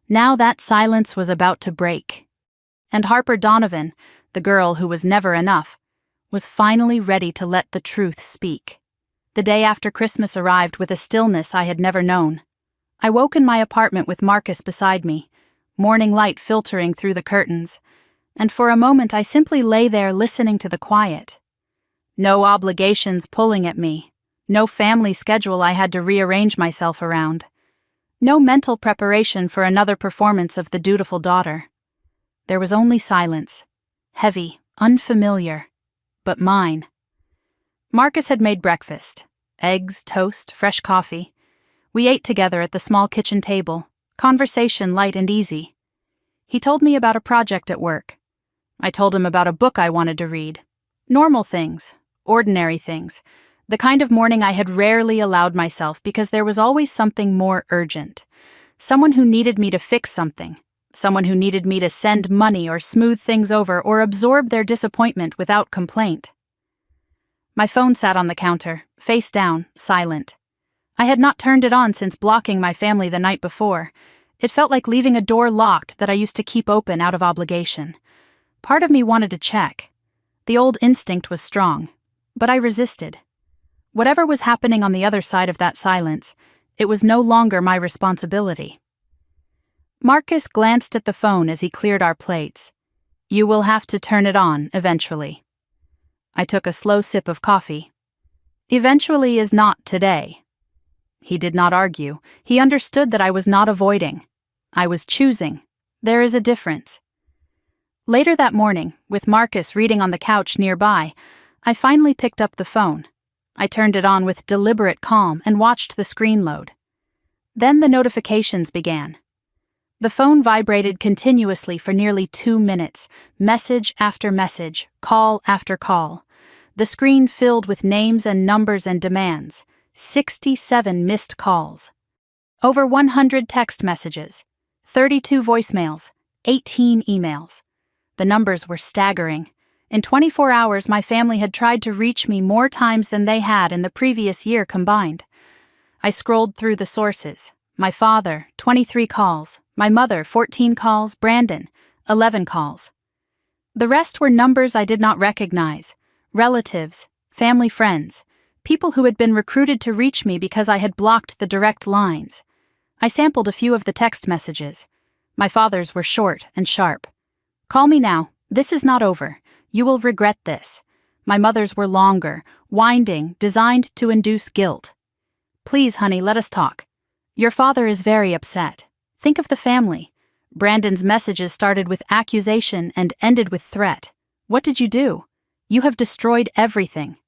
Now that silence was about to break. And Harper Donovan, the girl who was never enough, was finally ready to let the truth speak. The day after Christmas arrived with a stillness I had never known. I woke in my apartment with Marcus beside me, morning light filtering through the curtains, and for a moment I simply lay there listening to the quiet. No obligations pulling at me, No family schedule I had to rearrange myself around. No mental preparation for another performance of the dutiful daughter. There was only silence. Heavy, unfamiliar, but mine. Marcus had made breakfast. Eggs, toast, fresh coffee. We ate together at the small kitchen table, conversation light and easy. He told me about a project at work. I told him about a book I wanted to read. Normal things, ordinary things, the kind of morning I had rarely allowed myself because there was always something more urgent. Someone who needed me to fix something. Someone who needed me to send money or smooth things over or absorb their disappointment without complaint. My phone sat on the counter, face down, silent. I had not turned it on since blocking my family the night before. It felt like leaving a door locked that I used to keep open out of obligation. Part of me wanted to check. The old instinct was strong, but I resisted. Whatever was happening on the other side of that silence, it was no longer my responsibility. Marcus glanced at the phone as he cleared our plates. "You will have to turn it on, eventually." I took a slow sip of coffee. Eventually is not today. He did not argue. He understood that I was not avoiding. I was choosing. There is a difference. Later that morning, with Marcus reading on the couch nearby, I finally picked up the phone. I turned it on with deliberate calm and watched the screen load. Then the notifications began. The phone vibrated continuously for nearly 2 minutes, message after message, call after call. The screen filled with names and numbers and demands. 67 missed calls. Over 100 text messages. 32 voicemails. 18 emails. The numbers were staggering. In 24 hours, my family had tried to reach me more times than they had in the previous year combined. I scrolled through the sources. My father, 23 calls. My mother, 14 calls. Brandon, 11 calls. The rest were numbers I did not recognize. Relatives, family friends, people who had been recruited to reach me because I had blocked the direct lines. I sampled a few of the text messages. My father's were short and sharp. "Call me now. This is not over. You will regret this." My mother's were longer, winding, designed to induce guilt. "Please, honey, let us talk. Your father is very upset. Think of the family." Brandon's messages started with accusation and ended with threat. "What did you do? You have destroyed everything."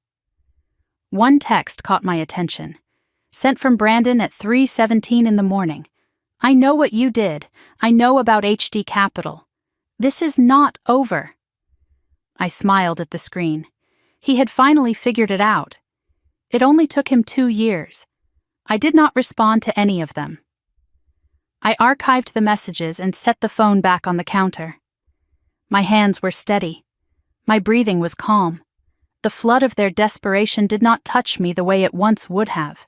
One text caught my attention. Sent from Brandon at 3:17 in the morning. "I know what you did. I know about HD Capital. This is not over." I smiled at the screen. He had finally figured it out. It only took him 2 years. I did not respond to any of them. I archived the messages and set the phone back on the counter. My hands were steady. My breathing was calm. The flood of their desperation did not touch me the way it once would have.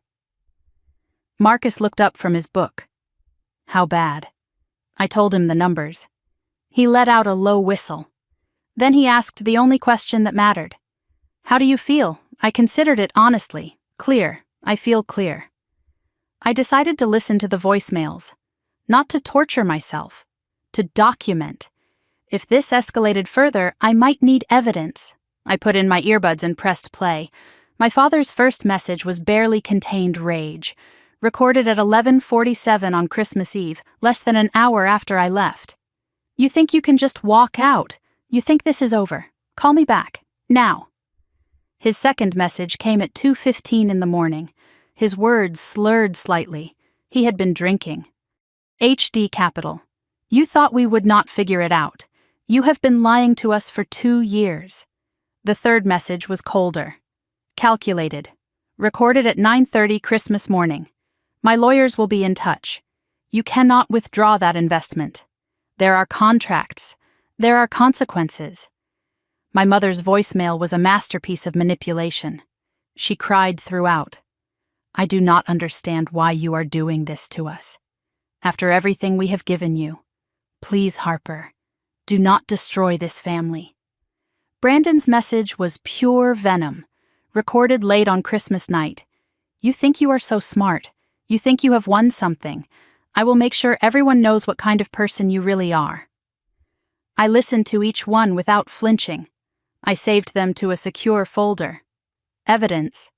Marcus looked up from his book. "How bad?" I told him the numbers. He let out a low whistle. Then he asked the only question that mattered. "How do you feel?" I considered it honestly. "Clear. I feel clear." I decided to listen to the voicemails. Not to torture myself. To document. If this escalated further, I might need evidence. I put in my earbuds and pressed play. My father's first message was barely contained rage. Recorded at 11:47 on Christmas Eve, less than an hour after I left. "You think you can just walk out? You think this is over? Call me back. Now." His second message came at 2:15 in the morning. His words slurred slightly. He had been drinking. "HD Capital. You thought we would not figure it out. You have been lying to us for 2 years. The third message was colder. Calculated. Recorded at 9:30 Christmas morning. My lawyers will be in touch. You cannot withdraw that investment. There are contracts. There are consequences. My mother's voicemail was a masterpiece of manipulation. She cried throughout. "I do not understand why you are doing this to us. After everything we have given you. Please, Harper, do not destroy this family." Brandon's message was pure venom, recorded late on Christmas night. "You think you are so smart. You think you have won something. I will make sure everyone knows what kind of person you really are." I listened to each one without flinching. I saved them to a secure folder. Evidence.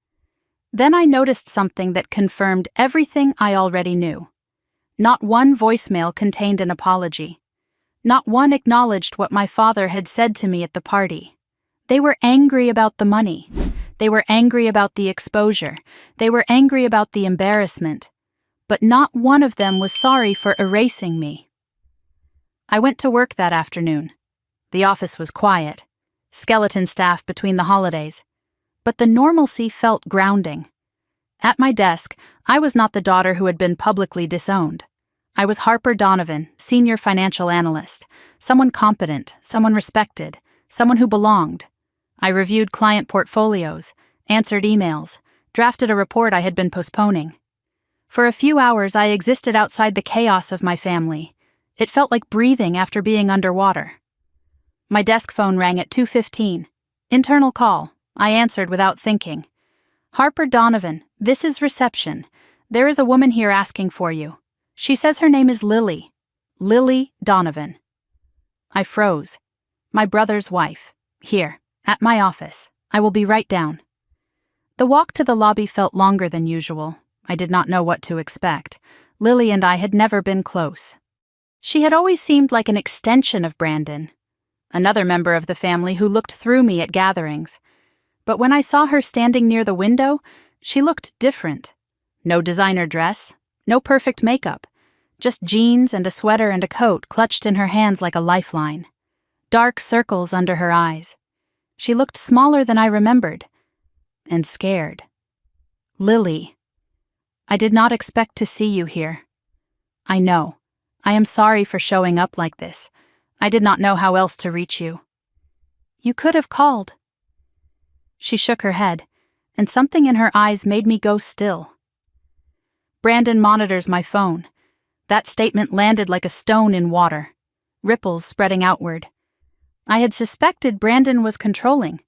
Then I noticed something that confirmed everything I already knew. Not one voicemail contained an apology. Not one acknowledged what my father had said to me at the party. They were angry about the money. They were angry about the exposure. They were angry about the embarrassment. But not one of them was sorry for erasing me. I went to work that afternoon. The office was quiet, skeleton staff between the holidays, but the normalcy felt grounding. At my desk, I was not the daughter who had been publicly disowned. I was Harper Donovan, senior financial analyst, someone competent, someone respected, someone who belonged. I reviewed client portfolios, answered emails, drafted a report I had been postponing. For a few hours, I existed outside the chaos of my family. It felt like breathing after being underwater. My desk phone rang at 2:15. Internal call. I answered without thinking. Harper Donovan, this is reception. There is a woman here asking for you. She says her name is Lily. Lily Donovan. I froze. My brother's wife. Here, at my office. I will be right down. The walk to the lobby felt longer than usual. I did not know what to expect. Lily and I had never been close. She had always seemed like an extension of Brandon, another member of the family who looked through me at gatherings. But when I saw her standing near the window, she looked different. No designer dress, no perfect makeup, just jeans and a sweater and a coat clutched in her hands like a lifeline. Dark circles under her eyes. She looked smaller than I remembered, and scared. Lily, I did not expect to see you here. I know. I am sorry for showing up like this. I did not know how else to reach you. You could have called. She shook her head, and something in her eyes made me go still. Brandon monitors my phone. That statement landed like a stone in water, ripples spreading outward. I had suspected Brandon was controlling,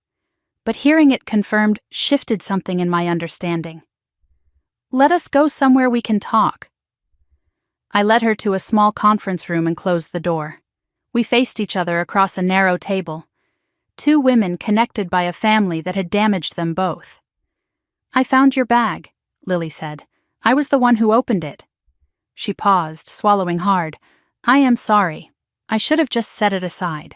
but hearing it confirmed shifted something in my understanding. Let us go somewhere we can talk. I led her to a small conference room and closed the door. We faced each other across a narrow table. Two women connected by a family that had damaged them both. I found your bag, Lily said. I was the one who opened it. She paused, swallowing hard. I am sorry. I should have just set it aside.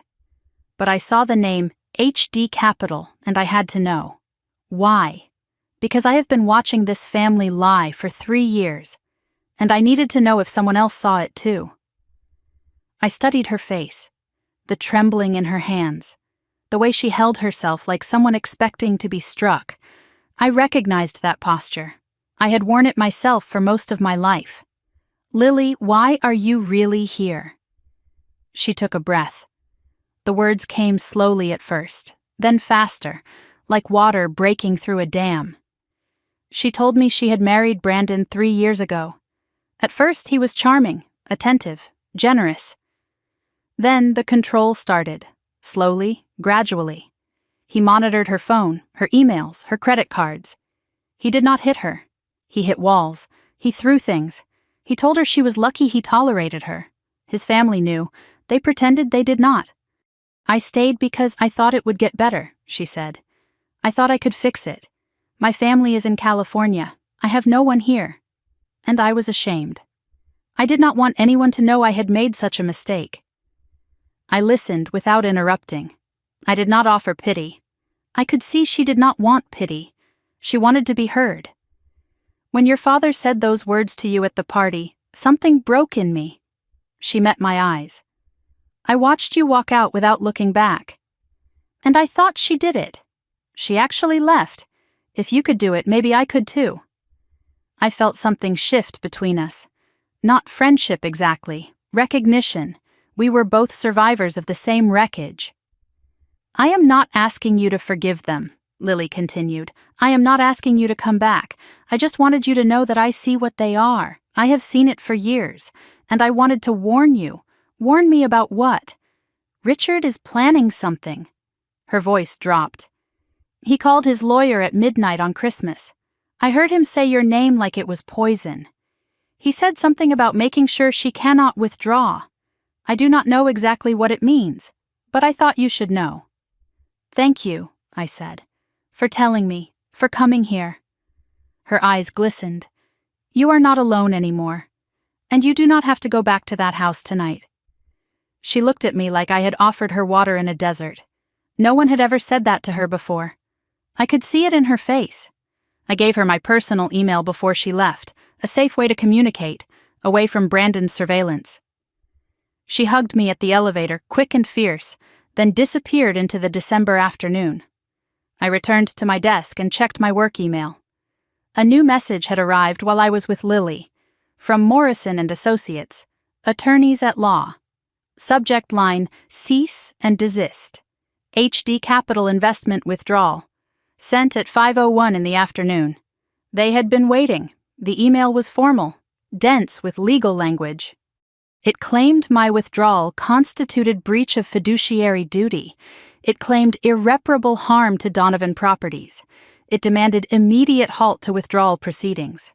But I saw the name HD Capital, and I had to know. Why? Because I have been watching this family lie for 3 years, and I needed to know if someone else saw it too. I studied her face, the trembling in her hands, the way she held herself like someone expecting to be struck. I recognized that posture. I had worn it myself for most of my life. Lily, why are you really here? She took a breath. The words came slowly at first, then faster, like water breaking through a dam. She told me she had married Brandon 3 years ago. At first, he was charming, attentive, generous. Then the control started, slowly, gradually. He monitored her phone, her emails, her credit cards. He did not hit her. He hit walls. He threw things. He told her she was lucky he tolerated her. His family knew. They pretended they did not. I stayed because I thought it would get better, she said. I thought I could fix it. My family is in California. I have no one here. And I was ashamed. I did not want anyone to know I had made such a mistake. I listened without interrupting. I did not offer pity. I could see she did not want pity. She wanted to be heard. When your father said those words to you at the party, something broke in me. She met my eyes. I watched you walk out without looking back. And I thought she did it. She actually left. If you could do it, maybe I could too. I felt something shift between us. Not friendship exactly, recognition. We were both survivors of the same wreckage. I am not asking you to forgive them, Lily continued. I am not asking you to come back. I just wanted you to know that I see what they are. I have seen it for years, and I wanted to warn you. Warn me about what? Richard is planning something. Her voice dropped. He called his lawyer at midnight on Christmas. I heard him say your name like it was poison. He said something about making sure she cannot withdraw. I do not know exactly what it means, but I thought you should know. Thank you, I said, for telling me, for coming here. Her eyes glistened. "You are not alone anymore. And you do not have to go back to that house tonight." She looked at me like I had offered her water in a desert. No one had ever said that to her before. I could see it in her face. I gave her my personal email before she left, a safe way to communicate, away from Brandon's surveillance. She hugged me at the elevator, quick and fierce, then disappeared into the December afternoon. I returned to my desk and checked my work email. A new message had arrived while I was with Lily, from Morrison and Associates, attorneys at law. Subject line, cease and desist. HD Capital Investment withdrawal. Sent at 5:01 in the afternoon. They had been waiting. The email was formal, dense with legal language. It claimed my withdrawal constituted breach of fiduciary duty. It claimed irreparable harm to Donovan Properties. It demanded immediate halt to withdrawal proceedings.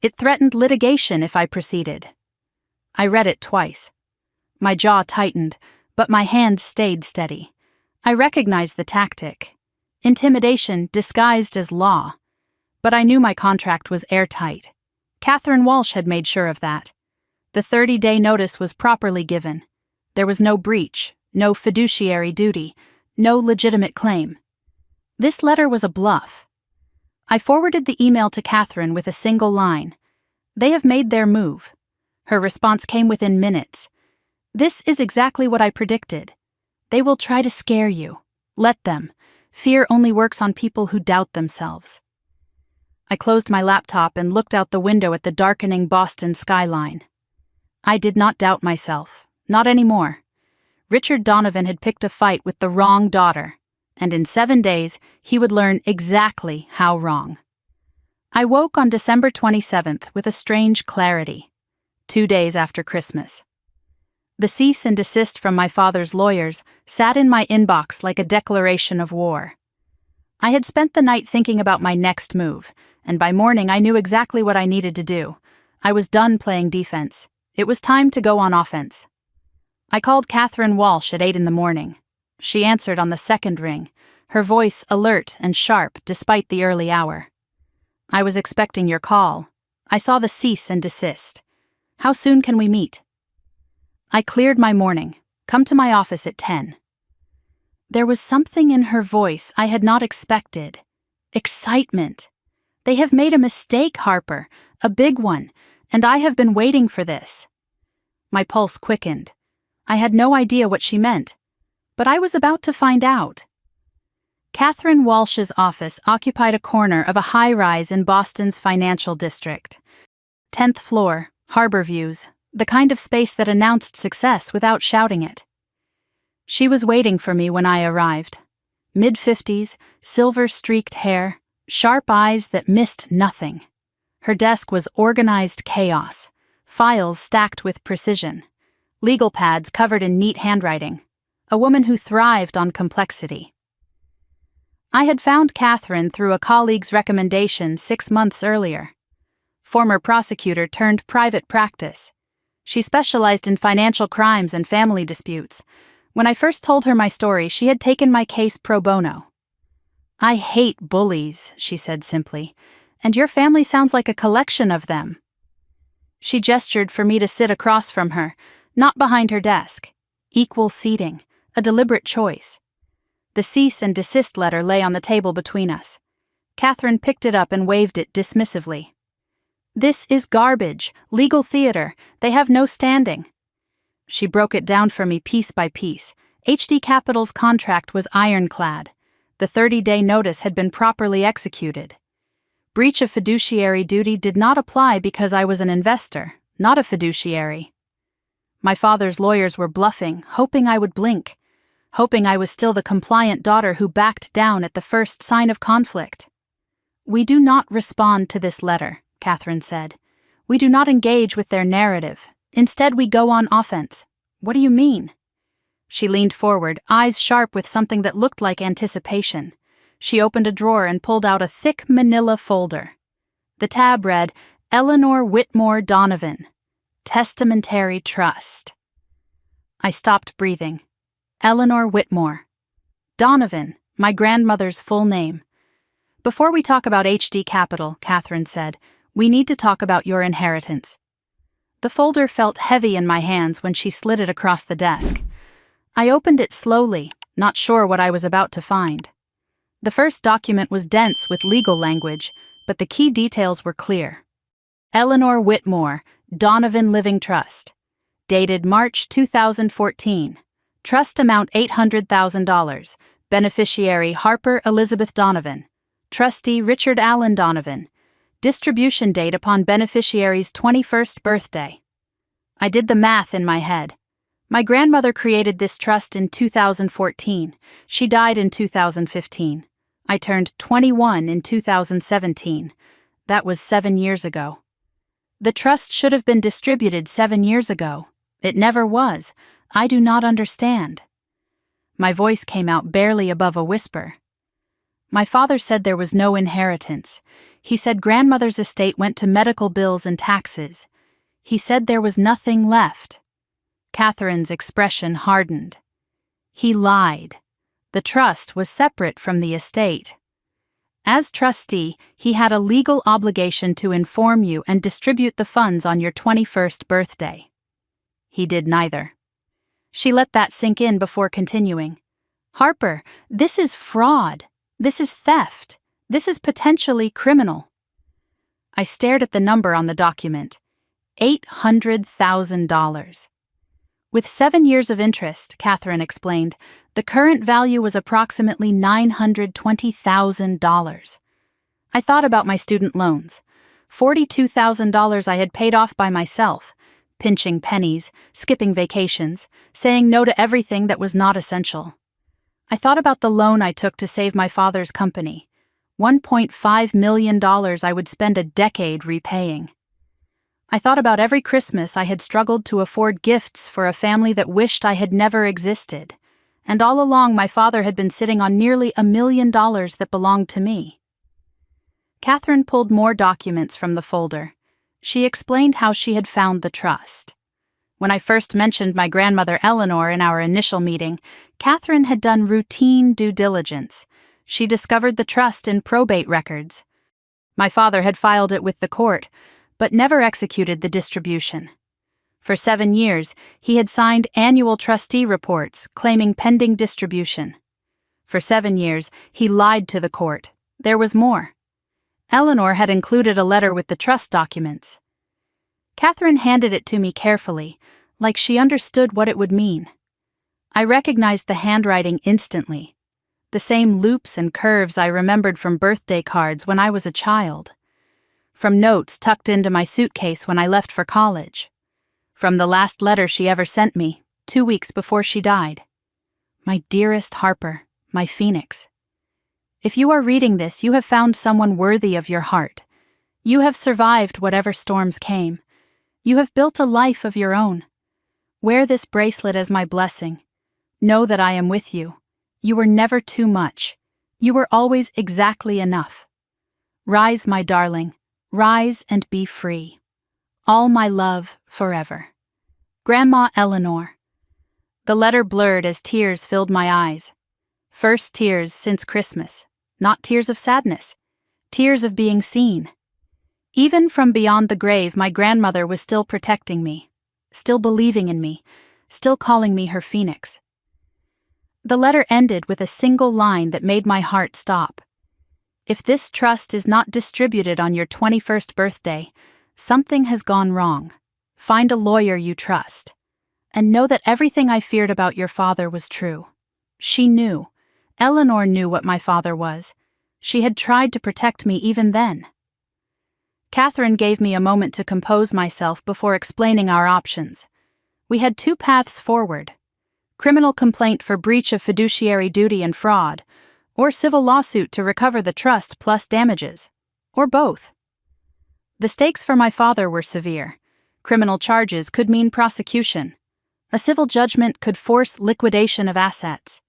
It threatened litigation if I proceeded. I read it twice. My jaw tightened, but my hand stayed steady. I recognized the tactic. Intimidation disguised as law. But I knew my contract was airtight. Catherine Walsh had made sure of that. The 30-day notice was properly given. There was no breach, no fiduciary duty, no legitimate claim. This letter was a bluff. I forwarded the email to Catherine with a single line. "They have made their move." Her response came within minutes. "This is exactly what I predicted. They will try to scare you. Let them. Fear only works on people who doubt themselves." I closed my laptop and looked out the window at the darkening Boston skyline. I did not doubt myself, not anymore. Richard Donovan had picked a fight with the wrong daughter, and in 7 days he would learn exactly how wrong. I woke on December 27th with a strange clarity, 2 days after Christmas. The cease and desist from my father's lawyers sat in my inbox like a declaration of war. I had spent the night thinking about my next move, and by morning I knew exactly what I needed to do. I was done playing defense. It was time to go on offense. I called Catherine Walsh at 8 in the morning. She answered on the second ring, her voice alert and sharp despite the early hour. "I was expecting your call. I saw the cease and desist. How soon can we meet?" I cleared my morning. "Come to my office at 10. There was something in her voice I had not expected. Excitement. "They have made a mistake, Harper, a big one, and I have been waiting for this." My pulse quickened. I had no idea what she meant, but I was about to find out. Catherine Walsh's office occupied a corner of a high-rise in Boston's financial district. 10th floor, harbor views, the kind of space that announced success without shouting it. She was waiting for me when I arrived. Mid-50s, silver-streaked hair, sharp eyes that missed nothing. Her desk was organized chaos, files stacked with precision, legal pads covered in neat handwriting, a woman who thrived on complexity. I had found Catherine through a colleague's recommendation 6 months earlier. Former prosecutor turned private practice. She specialized in financial crimes and family disputes. When I first told her my story, she had taken my case pro bono. "I hate bullies," she said simply, "and your family sounds like a collection of them." She gestured for me to sit across from her, not behind her desk. Equal seating, a deliberate choice. The cease and desist letter lay on the table between us. Catherine picked it up and waved it dismissively. "This is garbage, legal theater. They have no standing." She broke it down for me piece by piece. HD Capital's contract was ironclad. The 30-day notice had been properly executed. Breach of fiduciary duty did not apply because I was an investor, not a fiduciary. My father's lawyers were bluffing, hoping I would blink, hoping I was still the compliant daughter who backed down at the first sign of conflict. "We do not respond to this letter," Catherine said. "We do not engage with their narrative. Instead, we go on offense." "What do you mean?" She leaned forward, eyes sharp with something that looked like anticipation. She opened a drawer and pulled out a thick manila folder. The tab read, "Eleanor Whitmore Donovan. Testamentary Trust." I stopped breathing. Eleanor Whitmore. Donovan, my grandmother's full name. Before we talk about HD Capital, Catherine said, we need to talk about your inheritance. The folder felt heavy in my hands when she slid it across the desk. I opened it slowly, not sure what I was about to find. The first document was dense with legal language, but the key details were clear. Eleanor Whitmore, Donovan Living Trust. Dated March 2014. Trust amount $800,000. Beneficiary Harper Elizabeth Donovan. Trustee Richard Allen Donovan. Distribution date upon beneficiary's 21st birthday. I did the math in my head. My grandmother created this trust in 2014. She died in 2015. I turned 21 in 2017. That was 7 years ago. The trust should have been distributed 7 years ago. It never was. I do not understand. My voice came out barely above a whisper. My father said there was no inheritance. He said grandmother's estate went to medical bills and taxes. He said there was nothing left. Catherine's expression hardened. He lied. The trust was separate from the estate. As trustee, he had a legal obligation to inform you and distribute the funds on your 21st birthday. He did neither. She let that sink in before continuing. Harper, this is fraud. This is theft. This is potentially criminal. I stared at the number on the document. $800,000. With 7 years of interest, Catherine explained, the current value was approximately $920,000. I thought about my student loans. $42,000 I had paid off by myself, pinching pennies, skipping vacations, saying no to everything that was not essential. I thought about the loan I took to save my father's company. $1.5 million I would spend a decade repaying. I thought about every Christmas I had struggled to afford gifts for a family that wished I had never existed, and all along my father had been sitting on nearly $1 million that belonged to me. Catherine pulled more documents from the folder. She explained how she had found the trust. When I first mentioned my grandmother Eleanor in our initial meeting, Catherine had done routine due diligence. She discovered the trust in probate records. My father had filed it with the court, but never executed the distribution. For 7 years, he had signed annual trustee reports claiming pending distribution. For 7 years, he lied to the court. There was more. Eleanor had included a letter with the trust documents. Catherine handed it to me carefully, like she understood what it would mean. I recognized the handwriting instantly, the same loops and curves I remembered from birthday cards when I was a child, from notes tucked into my suitcase when I left for college, from the last letter she ever sent me, 2 weeks before she died. My dearest Harper, my phoenix. If you are reading this, you have found someone worthy of your heart. You have survived whatever storms came. You have built a life of your own. Wear this bracelet as my blessing. Know that I am with you. You were never too much. You were always exactly enough. Rise, my darling. Rise and be free. All my love forever. Grandma Eleanor. The letter blurred as tears filled my eyes. First tears since Christmas. Not tears of sadness. Tears of being seen. Even from beyond the grave, my grandmother was still protecting me, still believing in me, still calling me her phoenix. The letter ended with a single line that made my heart stop. If this trust is not distributed on your 21st birthday, something has gone wrong. Find a lawyer you trust. And know that everything I feared about your father was true. She knew. Eleanor knew what my father was. She had tried to protect me even then. Catherine gave me a moment to compose myself before explaining our options. We had 2 paths forward: criminal complaint for breach of fiduciary duty and fraud, or civil lawsuit to recover the trust plus damages, or both. The stakes for my father were severe. Criminal charges could mean prosecution. A civil judgment could force liquidation of assets.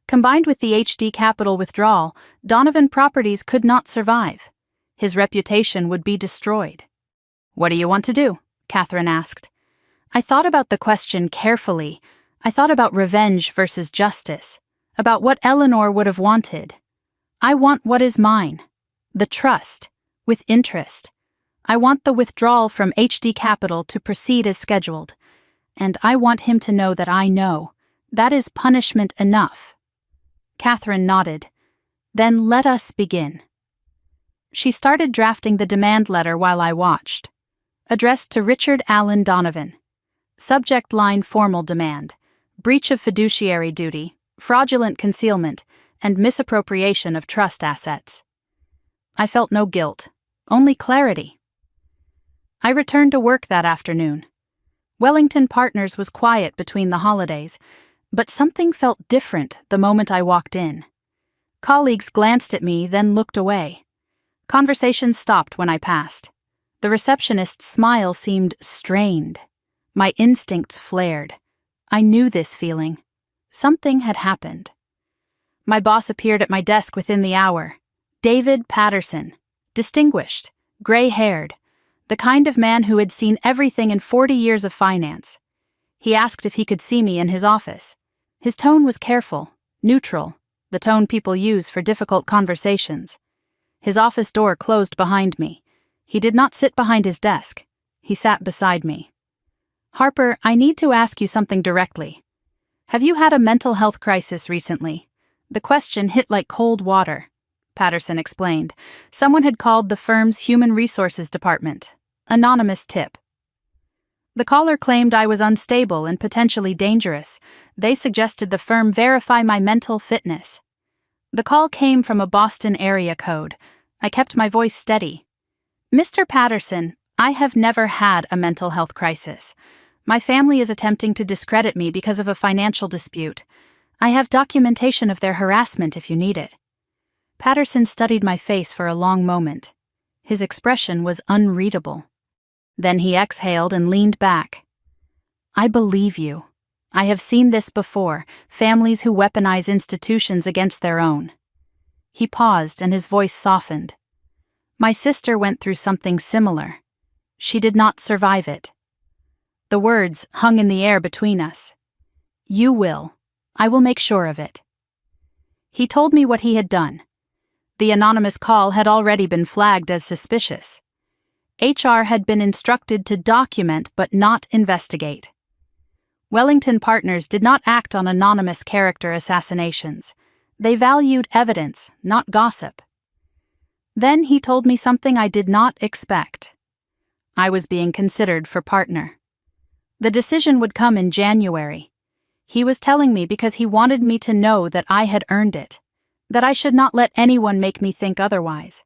Combined with the HD Capital withdrawal, Donovan Properties could not survive. His reputation would be destroyed. "What do you want to do?" Catherine asked. I thought about the question carefully. I thought about revenge versus justice, about what Eleanor would have wanted. I want what is mine. The trust, with interest. I want the withdrawal from HD Capital to proceed as scheduled, and I want him to know that I know. That is punishment enough. Catherine nodded. Then let us begin. She started drafting the demand letter while I watched. Addressed to Richard Allen Donovan. Subject line: formal demand. Breach of fiduciary duty, fraudulent concealment, and misappropriation of trust assets. I felt no guilt, only clarity. I returned to work that afternoon. Wellington Partners was quiet between the holidays, but something felt different the moment I walked in. Colleagues glanced at me, then looked away. Conversations stopped when I passed. The receptionist's smile seemed strained. My instincts flared. I knew this feeling. Something had happened. My boss appeared at my desk within the hour. David Patterson. Distinguished, gray-haired, the kind of man who had seen everything in 40 years of finance. He asked if he could see me in his office. His tone was careful, neutral, the tone people use for difficult conversations. His office door closed behind me. He did not sit behind his desk. He sat beside me. "Harper, I need to ask you something directly. Have you had a mental health crisis recently?" The question hit like cold water. Patterson explained. Someone had called the firm's human resources department. Anonymous tip. The caller claimed I was unstable and potentially dangerous. They suggested the firm verify my mental fitness. The call came from a Boston area code. I kept my voice steady. "Mr. Patterson, I have never had a mental health crisis. My family is attempting to discredit me because of a financial dispute. I have documentation of their harassment if you need it." Patterson studied my face for a long moment. His expression was unreadable. Then he exhaled and leaned back. "I believe you. I have seen this before, families who weaponize institutions against their own." He paused and his voice softened. "My sister went through something similar. She did not survive it." The words hung in the air between us. "You will. I will make sure of it." He told me what he had done. The anonymous call had already been flagged as suspicious. HR had been instructed to document but not investigate. Wellington Partners did not act on anonymous character assassinations. They valued evidence, not gossip. Then he told me something I did not expect. I was being considered for partner. The decision would come in January. He was telling me because he wanted me to know that I had earned it, that I should not let anyone make me think otherwise.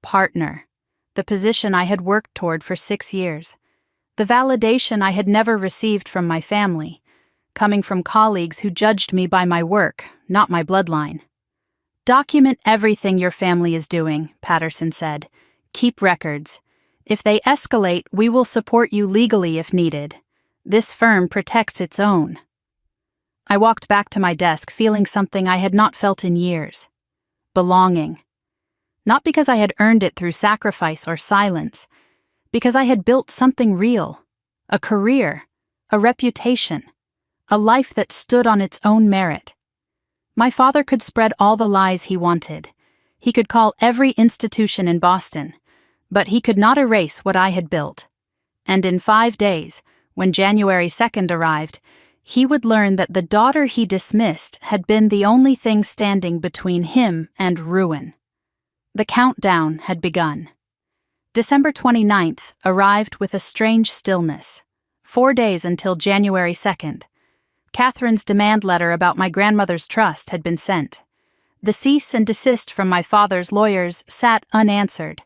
Partner, the position I had worked toward for 6 years, the validation I had never received from my family, coming from colleagues who judged me by my work, not my bloodline. "Document everything your family is doing," Patterson said. "Keep records. If they escalate, we will support you legally if needed. This firm protects its own." I walked back to my desk feeling something I had not felt in years. Belonging. Not because I had earned it through sacrifice or silence, because I had built something real, a career, a reputation, a life that stood on its own merit. My father could spread all the lies he wanted. He could call every institution in Boston, but he could not erase what I had built. And in 5 days, when January 2nd arrived, he would learn that the daughter he dismissed had been the only thing standing between him and ruin. The countdown had begun. December 29th arrived with a strange stillness. 4 days until January 2nd. Catherine's demand letter about my grandmother's trust had been sent. The cease and desist from my father's lawyers sat unanswered.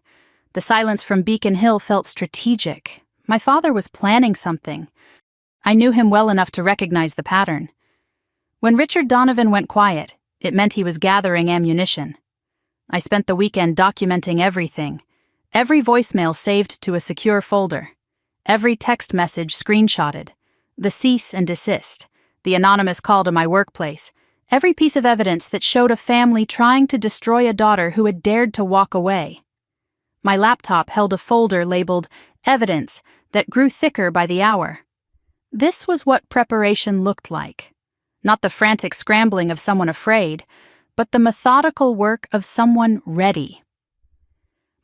The silence from Beacon Hill felt strategic. My father was planning something. I knew him well enough to recognize the pattern. When Richard Donovan went quiet, it meant he was gathering ammunition. I spent the weekend documenting everything. Every voicemail saved to a secure folder. Every text message screenshotted. The cease and desist. The anonymous call to my workplace. Every piece of evidence that showed a family trying to destroy a daughter who had dared to walk away. My laptop held a folder labeled Evidence that grew thicker by the hour. This was what preparation looked like. Not the frantic scrambling of someone afraid, but the methodical work of someone ready.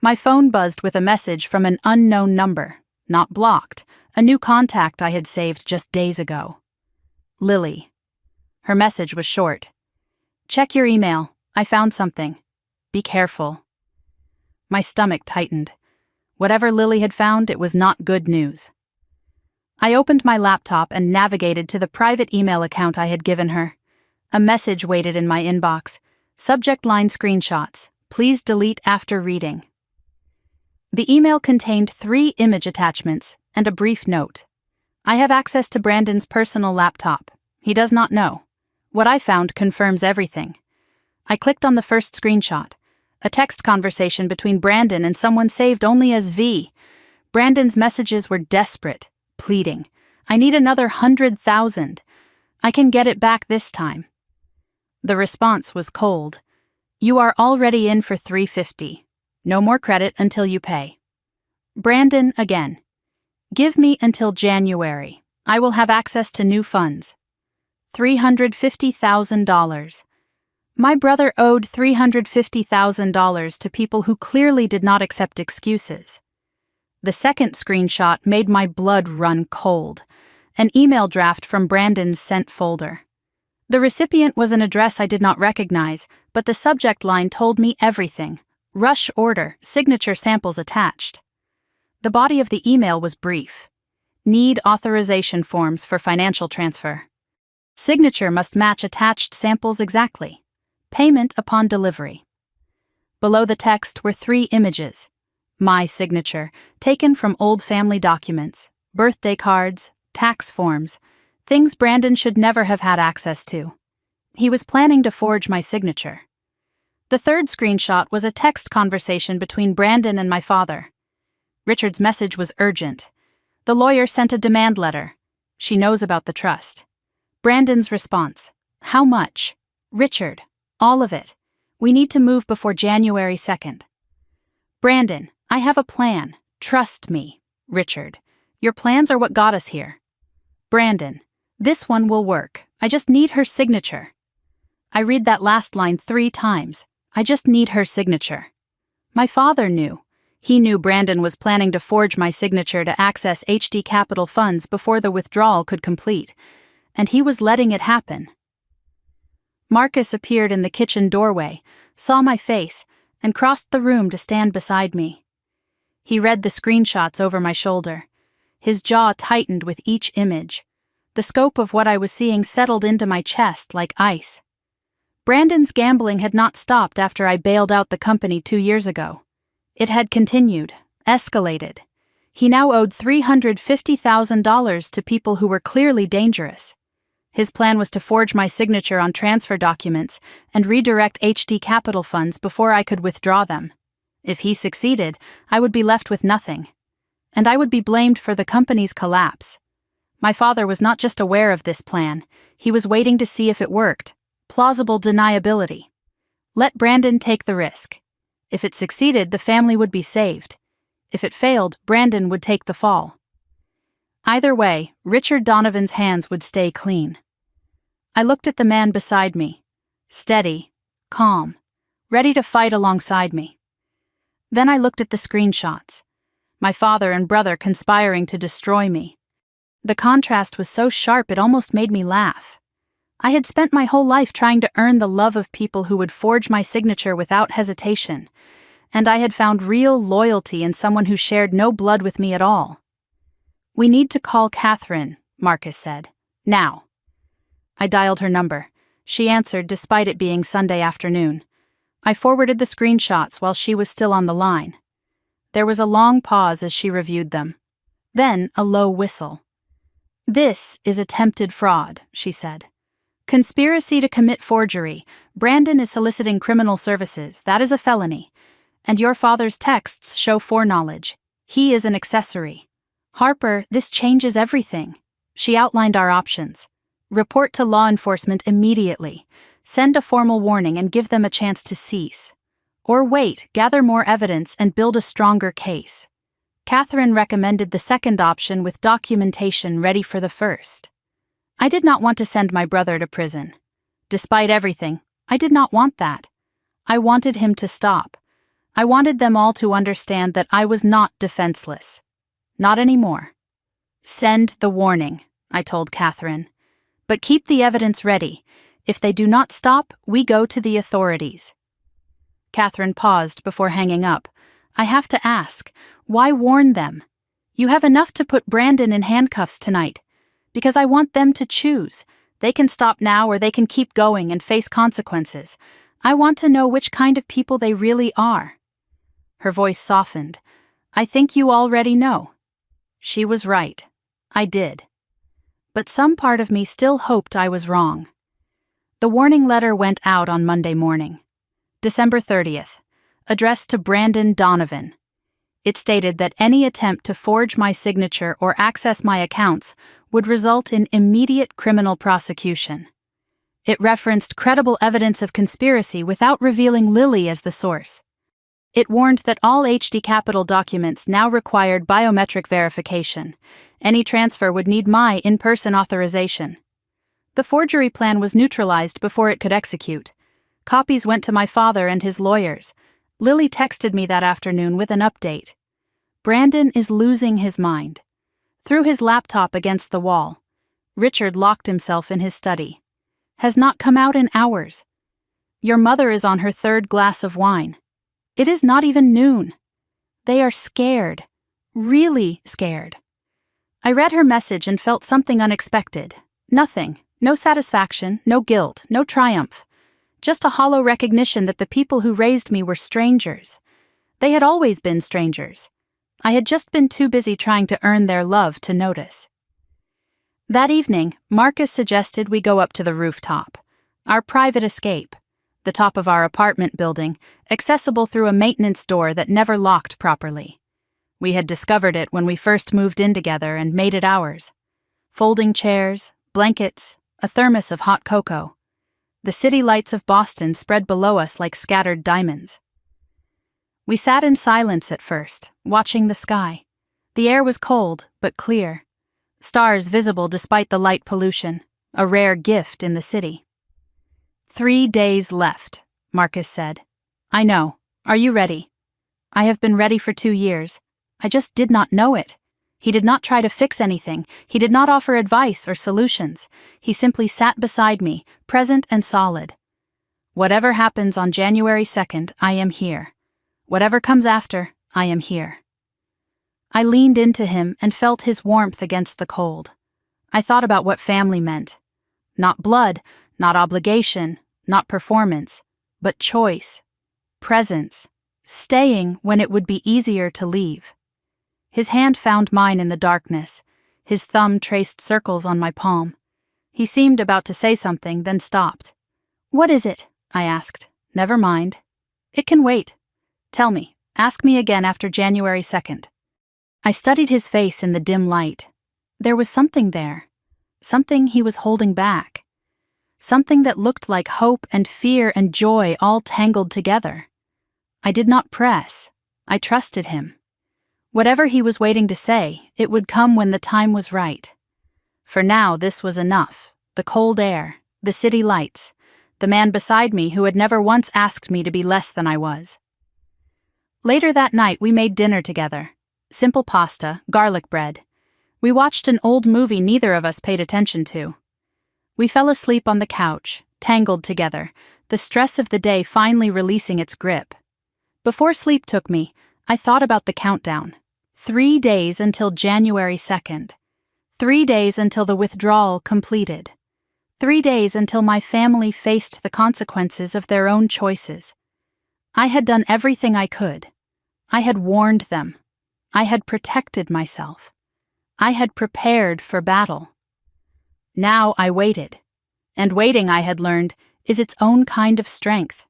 My phone buzzed with a message from an unknown number, not blocked, a new contact I had saved just days ago. Lily. Her message was short. Check your email. I found something. Be careful. My stomach tightened. Whatever Lily had found, it was not good news. I opened my laptop and navigated to the private email account I had given her. A message waited in my inbox. Subject line screenshots. Please delete after reading. The email contained 3 image attachments and a brief note. I have access to Brandon's personal laptop. He does not know. What I found confirms everything. I clicked on the first screenshot. A text conversation between Brandon and someone saved only as V. Brandon's messages were desperate, pleading. I need another 100,000. I can get it back this time. The response was cold. You are already in for $350. No more credit until you pay. Brandon again. Give me until January. I will have access to new funds. $350,000. My brother owed $350,000 to people who clearly did not accept excuses. The second screenshot made my blood run cold. An email draft from Brandon's sent folder. The recipient was an address I did not recognize, but the subject line told me everything. Rush order, signature samples attached. The body of the email was brief. Need authorization forms for financial transfer. Signature must match attached samples exactly. Payment upon delivery. Below the text were 3 images. My signature, taken from old family documents, birthday cards, tax forms, things Brandon should never have had access to. He was planning to forge my signature. The third screenshot was a text conversation between Brandon and my father. Richard's message was urgent. The lawyer sent a demand letter. She knows about the trust. Brandon's response. How much? Richard. All of it. We need to move before January 2nd. Brandon, I have a plan. Trust me. Richard. Your plans are what got us here. Brandon. This one will work. I just need her signature. I read that last line 3 times. I just need her signature. My father knew. He knew Brandon was planning to forge my signature to access HD Capital funds before the withdrawal could complete, and he was letting it happen. Marcus appeared in the kitchen doorway, saw my face, and crossed the room to stand beside me. He read the screenshots over my shoulder. His jaw tightened with each image. The scope of what I was seeing settled into my chest like ice. Brandon's gambling had not stopped after I bailed out the company 2 years ago. It had continued, escalated. He now owed $350,000 to people who were clearly dangerous. His plan was to forge my signature on transfer documents and redirect HD Capital funds before I could withdraw them. If he succeeded, I would be left with nothing. And I would be blamed for the company's collapse. My father was not just aware of this plan, he was waiting to see if it worked. Plausible deniability. Let Brandon take the risk. If it succeeded, the family would be saved. If it failed, Brandon would take the fall. Either way, Richard Donovan's hands would stay clean. I looked at the man beside me. Steady, calm, ready to fight alongside me. Then I looked at the screenshots. My father and brother conspiring to destroy me. The contrast was so sharp it almost made me laugh. I had spent my whole life trying to earn the love of people who would forge my signature without hesitation, and I had found real loyalty in someone who shared no blood with me at all. We need to call Catherine, Marcus said. Now. I dialed her number. She answered despite it being Sunday afternoon. I forwarded the screenshots while she was still on the line. There was a long pause as she reviewed them. Then a low whistle. This is attempted fraud, she said. Conspiracy to commit forgery. Brandon is soliciting criminal services. That is a felony. And your father's texts show foreknowledge. He is an accessory. Harper, this changes everything. She outlined our options. Report to law enforcement immediately. Send a formal warning and give them a chance to cease. Or wait, gather more evidence and build a stronger case. Catherine recommended the second option with documentation ready for the first. I did not want to send my brother to prison. Despite everything, I did not want that. I wanted him to stop. I wanted them all to understand that I was not defenseless. Not anymore. Send the warning, I told Catherine. But keep the evidence ready. If they do not stop, we go to the authorities. Catherine paused before hanging up. I have to ask, why warn them? You have enough to put Brandon in handcuffs tonight. Because I want them to choose. They can stop now or they can keep going and face consequences. I want to know which kind of people they really are. Her voice softened. I think you already know. She was right. I did. But some part of me still hoped I was wrong. The warning letter went out on Monday morning. December 30th. Addressed to Brandon Donovan. It stated that any attempt to forge my signature or access my accounts would result in immediate criminal prosecution. It referenced credible evidence of conspiracy without revealing Lily as the source. It warned that all HD Capital documents now required biometric verification. Any transfer would need my in-person authorization. The forgery plan was neutralized before it could execute. Copies went to my father and his lawyers. Lily texted me that afternoon with an update. Brandon is losing his mind. Threw his laptop against the wall. Richard locked himself in his study. Has not come out in hours. Your mother is on her third glass of wine. It is not even noon. They are scared. Really scared. I read her message and felt something unexpected. Nothing. No satisfaction, no guilt, no triumph. Just a hollow recognition that the people who raised me were strangers. They had always been strangers. I had just been too busy trying to earn their love to notice. That evening, Marcus suggested we go up to the rooftop. Our private escape. The top of our apartment building, accessible through a maintenance door that never locked properly. We had discovered it when we first moved in together and made it ours. Folding chairs, blankets, a thermos of hot cocoa. The city lights of Boston spread below us like scattered diamonds. We sat in silence at first, watching the sky. The air was cold, but clear. Stars visible despite the light pollution, a rare gift in the city. 3 days left, Marcus said. I know. Are you ready? I have been ready for 2 years. I just did not know it. He did not try to fix anything. He did not offer advice or solutions. He simply sat beside me, present and solid. Whatever happens on January 2nd, I am here. Whatever comes after, I am here. I leaned into him and felt his warmth against the cold. I thought about what family meant. Not blood, not obligation, not performance, but choice, presence, staying when it would be easier to leave. His hand found mine in the darkness. His thumb traced circles on my palm. He seemed about to say something, then stopped. What is it? I asked. Never mind. It can wait. Tell me. Ask me again after January 2nd. I studied his face in the dim light. There was something there. Something he was holding back. Something that looked like hope and fear and joy all tangled together. I did not press. I trusted him. Whatever he was waiting to say, it would come when the time was right. For now, this was enough. The cold air, the city lights, the man beside me who had never once asked me to be less than I was. Later that night, we made dinner together. Simple pasta, garlic bread. We watched an old movie neither of us paid attention to. We fell asleep on the couch, tangled together, the stress of the day finally releasing its grip. Before sleep took me, I thought about the countdown. 3 days until January 2nd. 3 days until the withdrawal completed. 3 days until my family faced the consequences of their own choices. I had done everything I could. I had warned them. I had protected myself. I had prepared for battle. Now I waited. And waiting, I had learned, is its own kind of strength.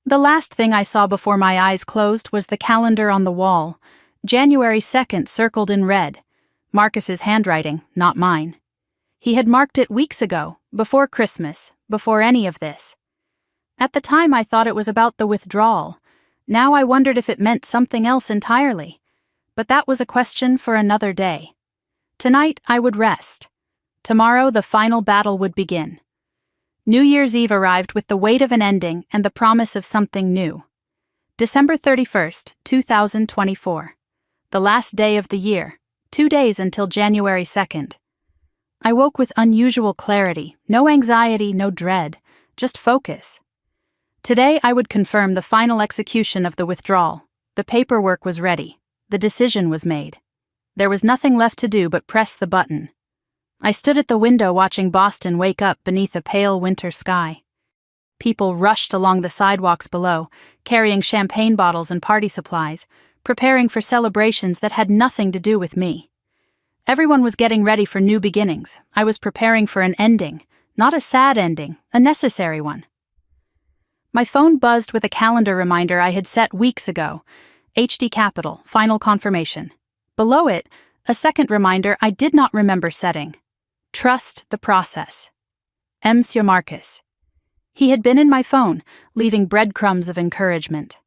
The last thing I saw before my eyes closed was the calendar on the wall, January 2nd circled in red, Marcus's handwriting, not mine. He had marked it weeks ago, before Christmas, before any of this. At the time I thought it was about the withdrawal. Now I wondered if it meant something else entirely. But that was a question for another day. Tonight I would rest. Tomorrow the final battle would begin. New Year's Eve arrived with the weight of an ending and the promise of something new. December 31st, 2024. The last day of the year, 2 days until January 2nd. I woke with unusual clarity, no anxiety, no dread, just focus. Today I would confirm the final execution of the withdrawal. The paperwork was ready. The decision was made. There was nothing left to do but press the button. I stood at the window watching Boston wake up beneath a pale winter sky. People rushed along the sidewalks below, carrying champagne bottles and party supplies, preparing for celebrations that had nothing to do with me. Everyone was getting ready for new beginnings. I was preparing for an ending, not a sad ending, a necessary one. My phone buzzed with a calendar reminder I had set weeks ago. HD Capital, final confirmation. Below it, a second reminder I did not remember setting. Trust the process. Monsieur Marcus. He had been in my phone, leaving breadcrumbs of encouragement.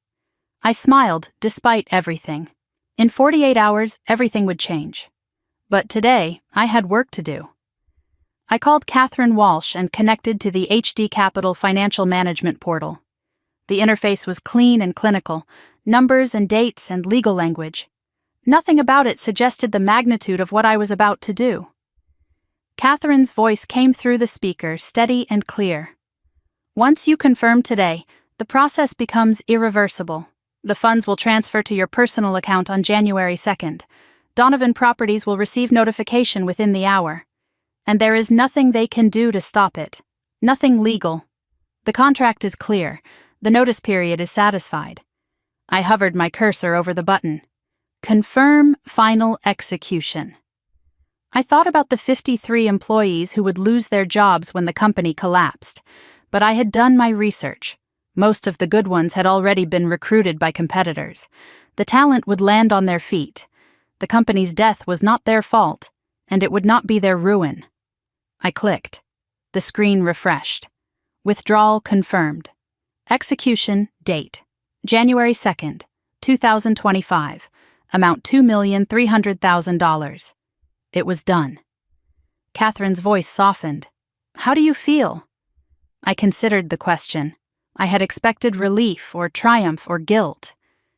I smiled, despite everything. In 48 hours, everything would change. But today, I had work to do. I called Catherine Walsh and connected to the HD Capital Financial Management Portal. The interface was clean and clinical, numbers and dates and legal language. Nothing about it suggested the magnitude of what I was about to do. Catherine's voice came through the speaker, steady and clear. Once you confirm today, the process becomes irreversible. The funds will transfer to your personal account on January 2nd. Donovan Properties will receive notification within the hour. And there is nothing they can do to stop it. Nothing legal. The contract is clear. The notice period is satisfied. I hovered my cursor over the button. Confirm final execution. I thought about the 53 employees who would lose their jobs when the company collapsed. But I had done my research. Most of the good ones had already been recruited by competitors. The talent would land on their feet. The company's death was not their fault, and it would not be their ruin. I clicked. The screen refreshed. Withdrawal confirmed. Execution date. January 2nd, 2025. Amount $2,300,000. It was done. Catherine's voice softened. How do you feel? I considered the question. I had expected relief or triumph or guilt.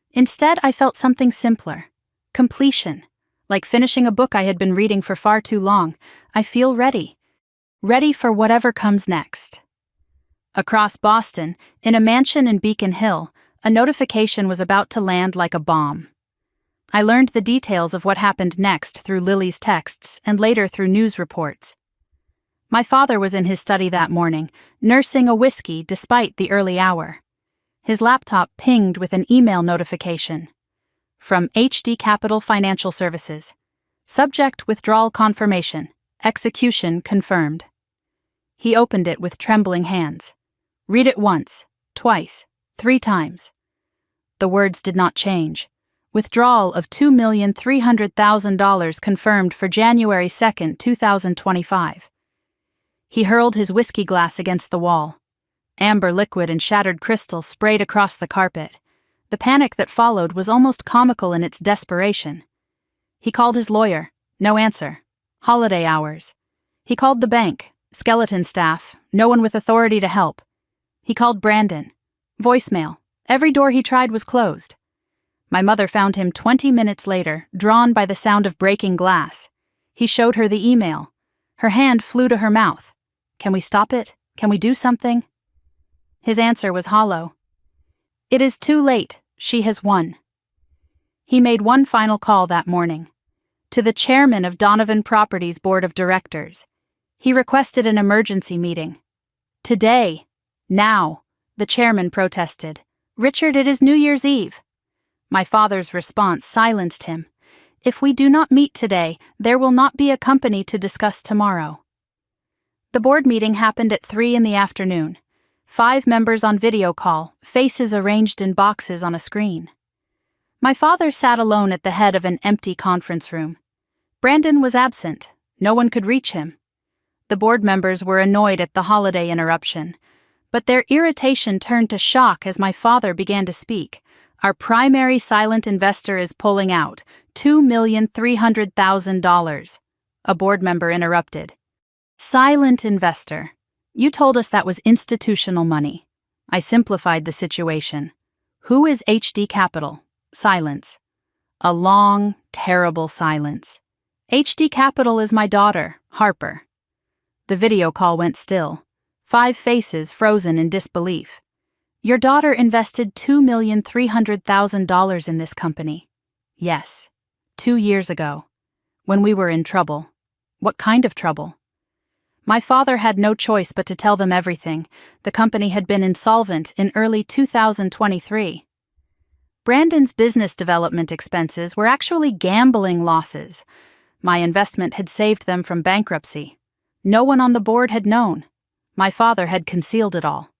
Instead, I felt something simpler. Completion. Like finishing a book I had been reading for far too long. I feel ready. Ready for whatever comes next. Across Boston, in a mansion in Beacon Hill, a notification was about to land like a bomb. I learned the details of what happened next through Lily's texts and later through news reports. My father was in his study that morning, nursing a whiskey despite the early hour. His laptop pinged with an email notification. From HD Capital Financial Services. Subject withdrawal confirmation. Execution confirmed. He opened it with trembling hands. Read it once, twice, 3 times. The words did not change. Withdrawal of $2,300,000 confirmed for January 2nd, 2025. He hurled his whiskey glass against the wall. Amber liquid and shattered crystal sprayed across the carpet. The panic that followed was almost comical in its desperation. He called his lawyer. No answer. Holiday hours. He called the bank. Skeleton staff. No one with authority to help. He called Brandon. Voicemail. Every door he tried was closed. My mother found him 20 minutes later, drawn by the sound of breaking glass. He showed her the email. Her hand flew to her mouth. Can we stop it? Can we do something? His answer was hollow. It is too late. She has won. He made one final call that morning. To the chairman of Donovan Properties Board of Directors. He requested an emergency meeting. Today. Now. The chairman protested. Richard, it is New Year's Eve. My father's response silenced him. If we do not meet today, there will not be a company to discuss tomorrow. The board meeting happened at 3 in the afternoon. 5 members on video call, faces arranged in boxes on a screen. My father sat alone at the head of an empty conference room. Brandon was absent. No one could reach him. The board members were annoyed at the holiday interruption, but their irritation turned to shock as my father began to speak. Our primary silent investor is pulling out, $2,300,000. A board member interrupted. Silent investor. You told us that was institutional money. I simplified the situation. Who is HD Capital? Silence. A long, terrible silence. HD Capital is my daughter, Harper. The video call went still. 5 faces frozen in disbelief. Your daughter invested $2,300,000 in this company. Yes. 2 years ago. When we were in trouble. What kind of trouble? My father had no choice but to tell them everything. The company had been insolvent in early 2023. Brandon's business development expenses were actually gambling losses. My investment had saved them from bankruptcy. No one on the board had known. My father had concealed it all.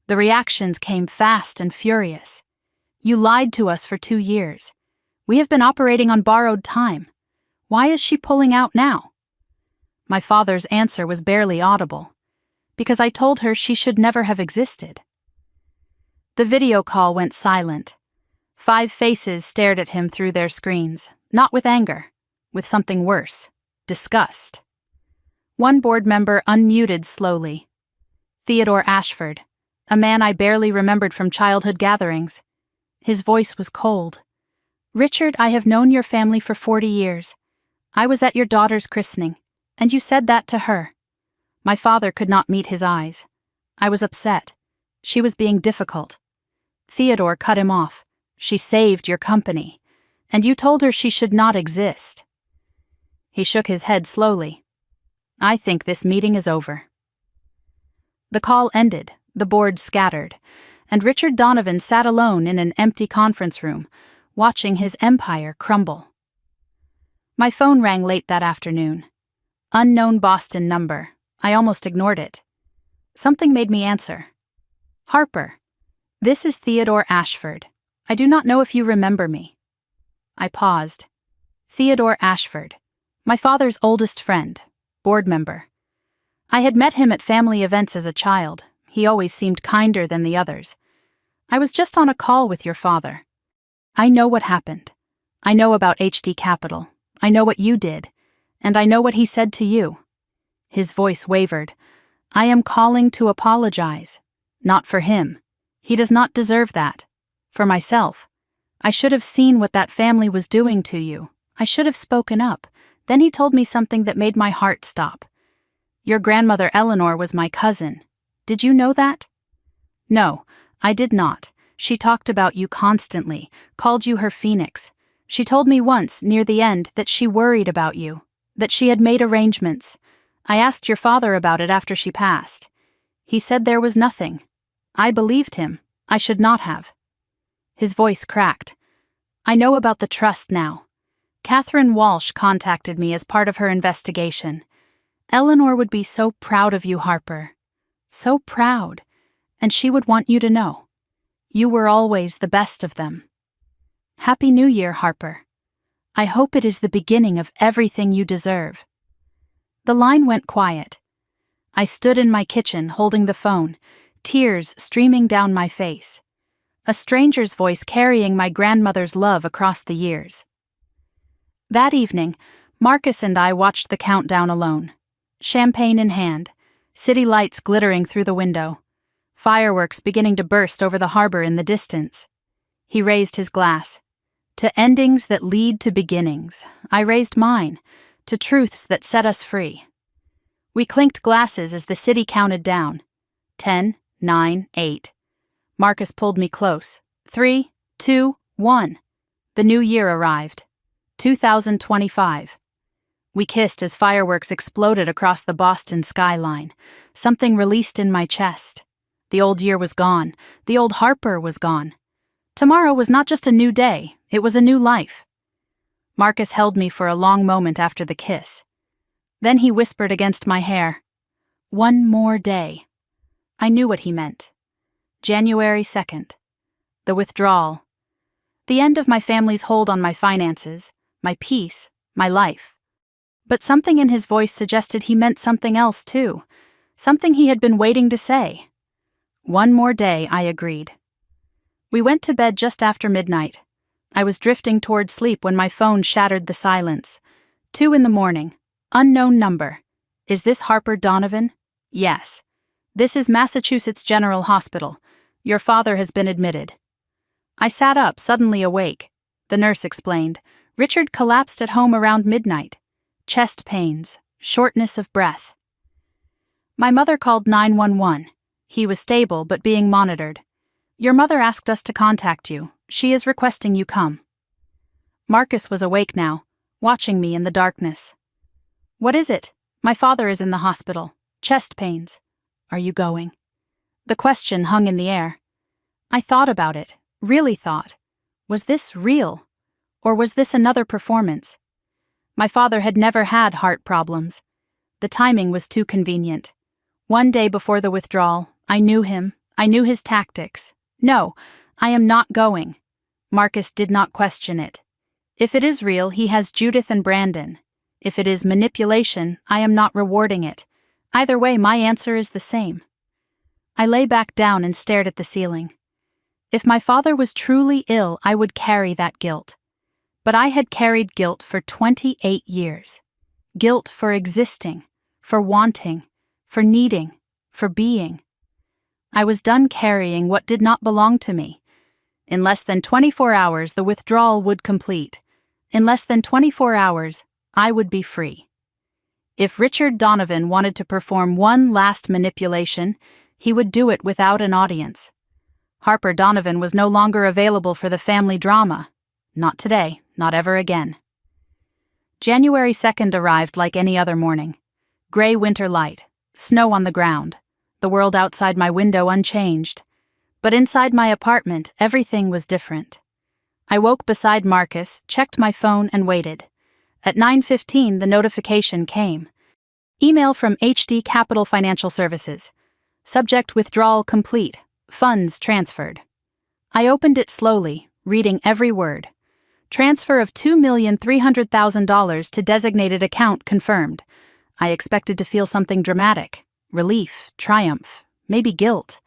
The reactions came fast and furious. You lied to us for 2 years. We have been operating on borrowed time. Why is she pulling out now? My father's answer was barely audible. Because I told her she should never have existed. The video call went silent. 5 faces stared at him through their screens, not with anger, with something worse, disgust. One board member unmuted slowly. Theodore Ashford, a man I barely remembered from childhood gatherings. His voice was cold. Richard, I have known your family for 40 years. I was at your daughter's christening, and you said that to her. My father could not meet his eyes. I was upset. She was being difficult. Theodore cut him off. She saved your company, and you told her she should not exist. He shook his head slowly. I think this meeting is over. The call ended, the board scattered, and Richard Donovan sat alone in an empty conference room, watching his empire crumble. My phone rang late that afternoon. Unknown Boston number. I almost ignored it. Something made me answer. Harper, this is Theodore Ashford. I do not know if you remember me. I paused. Theodore Ashford, my father's oldest friend, board member. I had met him at family events as a child. He always seemed kinder than the others. I was just on a call with your father. I know what happened. I know about HD Capital. I know what you did. And I know what he said to you. His voice wavered. I am calling to apologize. Not for him. He does not deserve that. For myself. I should have seen what that family was doing to you. I should have spoken up. Then he told me something that made my heart stop. Your grandmother Eleanor was my cousin. Did you know that? No, I did not. She talked about you constantly, called you her phoenix. She told me once, near the end, that she worried about you, that she had made arrangements. I asked your father about it after she passed. He said there was nothing. I believed him. I should not have. His voice cracked. I know about the trust now. Catherine Walsh contacted me as part of her investigation. Eleanor would be so proud of you, Harper. So proud. And she would want you to know. You were always the best of them. Happy New Year, Harper. I hope it is the beginning of everything you deserve. The line went quiet. I stood in my kitchen holding the phone, tears streaming down my face. A stranger's voice carrying my grandmother's love across the years. That evening, Marcus and I watched the countdown alone. Champagne in hand, city lights glittering through the window, fireworks beginning to burst over the harbor in the distance. He raised his glass. To endings that lead to beginnings. I raised mine. To truths that set us free. We clinked glasses as the city counted down. 10, 9, 8. Marcus pulled me close. 3, 2, 1. The new year arrived. 2025. We kissed as fireworks exploded across the Boston skyline. Something released in my chest. The old year was gone. The old Harper was gone. Tomorrow was not just a new day, it was a new life. Marcus held me for a long moment after the kiss. Then he whispered against my hair. 1 more day. I knew what he meant. January 2nd. The withdrawal. The end of my family's hold on my finances, my peace, my life. But something in his voice suggested he meant something else too. Something he had been waiting to say. 1 more day, I agreed. We went to bed just after midnight. I was drifting toward sleep when my phone shattered the silence. 2 a.m. Unknown number. Is this Harper Donovan? Yes. This is Massachusetts General Hospital. Your father has been admitted. I sat up, suddenly awake. The nurse explained. Richard collapsed at home around midnight. Chest pains, shortness of breath. My mother called 911. He was stable but being monitored. Your mother asked us to contact you. She is requesting you come. Marcus was awake now, watching me in the darkness. What is it? My father is in the hospital. Chest pains. Are you going? The question hung in the air. I thought about it, really thought. Was this real? Or was this another performance? My father had never had heart problems. The timing was too convenient. One day before the withdrawal, I knew him. I knew his tactics. No, I am not going. Marcus did not question it. If it is real, he has Judith and Brandon. If it is manipulation, I am not rewarding it. Either way, my answer is the same. I lay back down and stared at the ceiling. If my father was truly ill, I would carry that guilt. But I had carried guilt for 28 years. Guilt for existing, for wanting, for needing, for being. I was done carrying what did not belong to me. In less than 24 hours, the withdrawal would complete. In less than 24 hours, I would be free. If Richard Donovan wanted to perform one last manipulation, he would do it without an audience. Harper Donovan was no longer available for the family drama. Not today, not ever again. January 2nd arrived like any other morning. Gray winter light, snow on the ground, the world outside my window unchanged. But inside my apartment, everything was different. I woke beside Marcus, checked my phone, and waited. At 9:15, the notification came. Email from HD Capital Financial Services. Subject: withdrawal complete. Funds transferred. I opened it slowly, reading every word. Transfer of $2,300,000 to designated account confirmed. I expected to feel something dramatic. Relief, triumph, maybe guilt.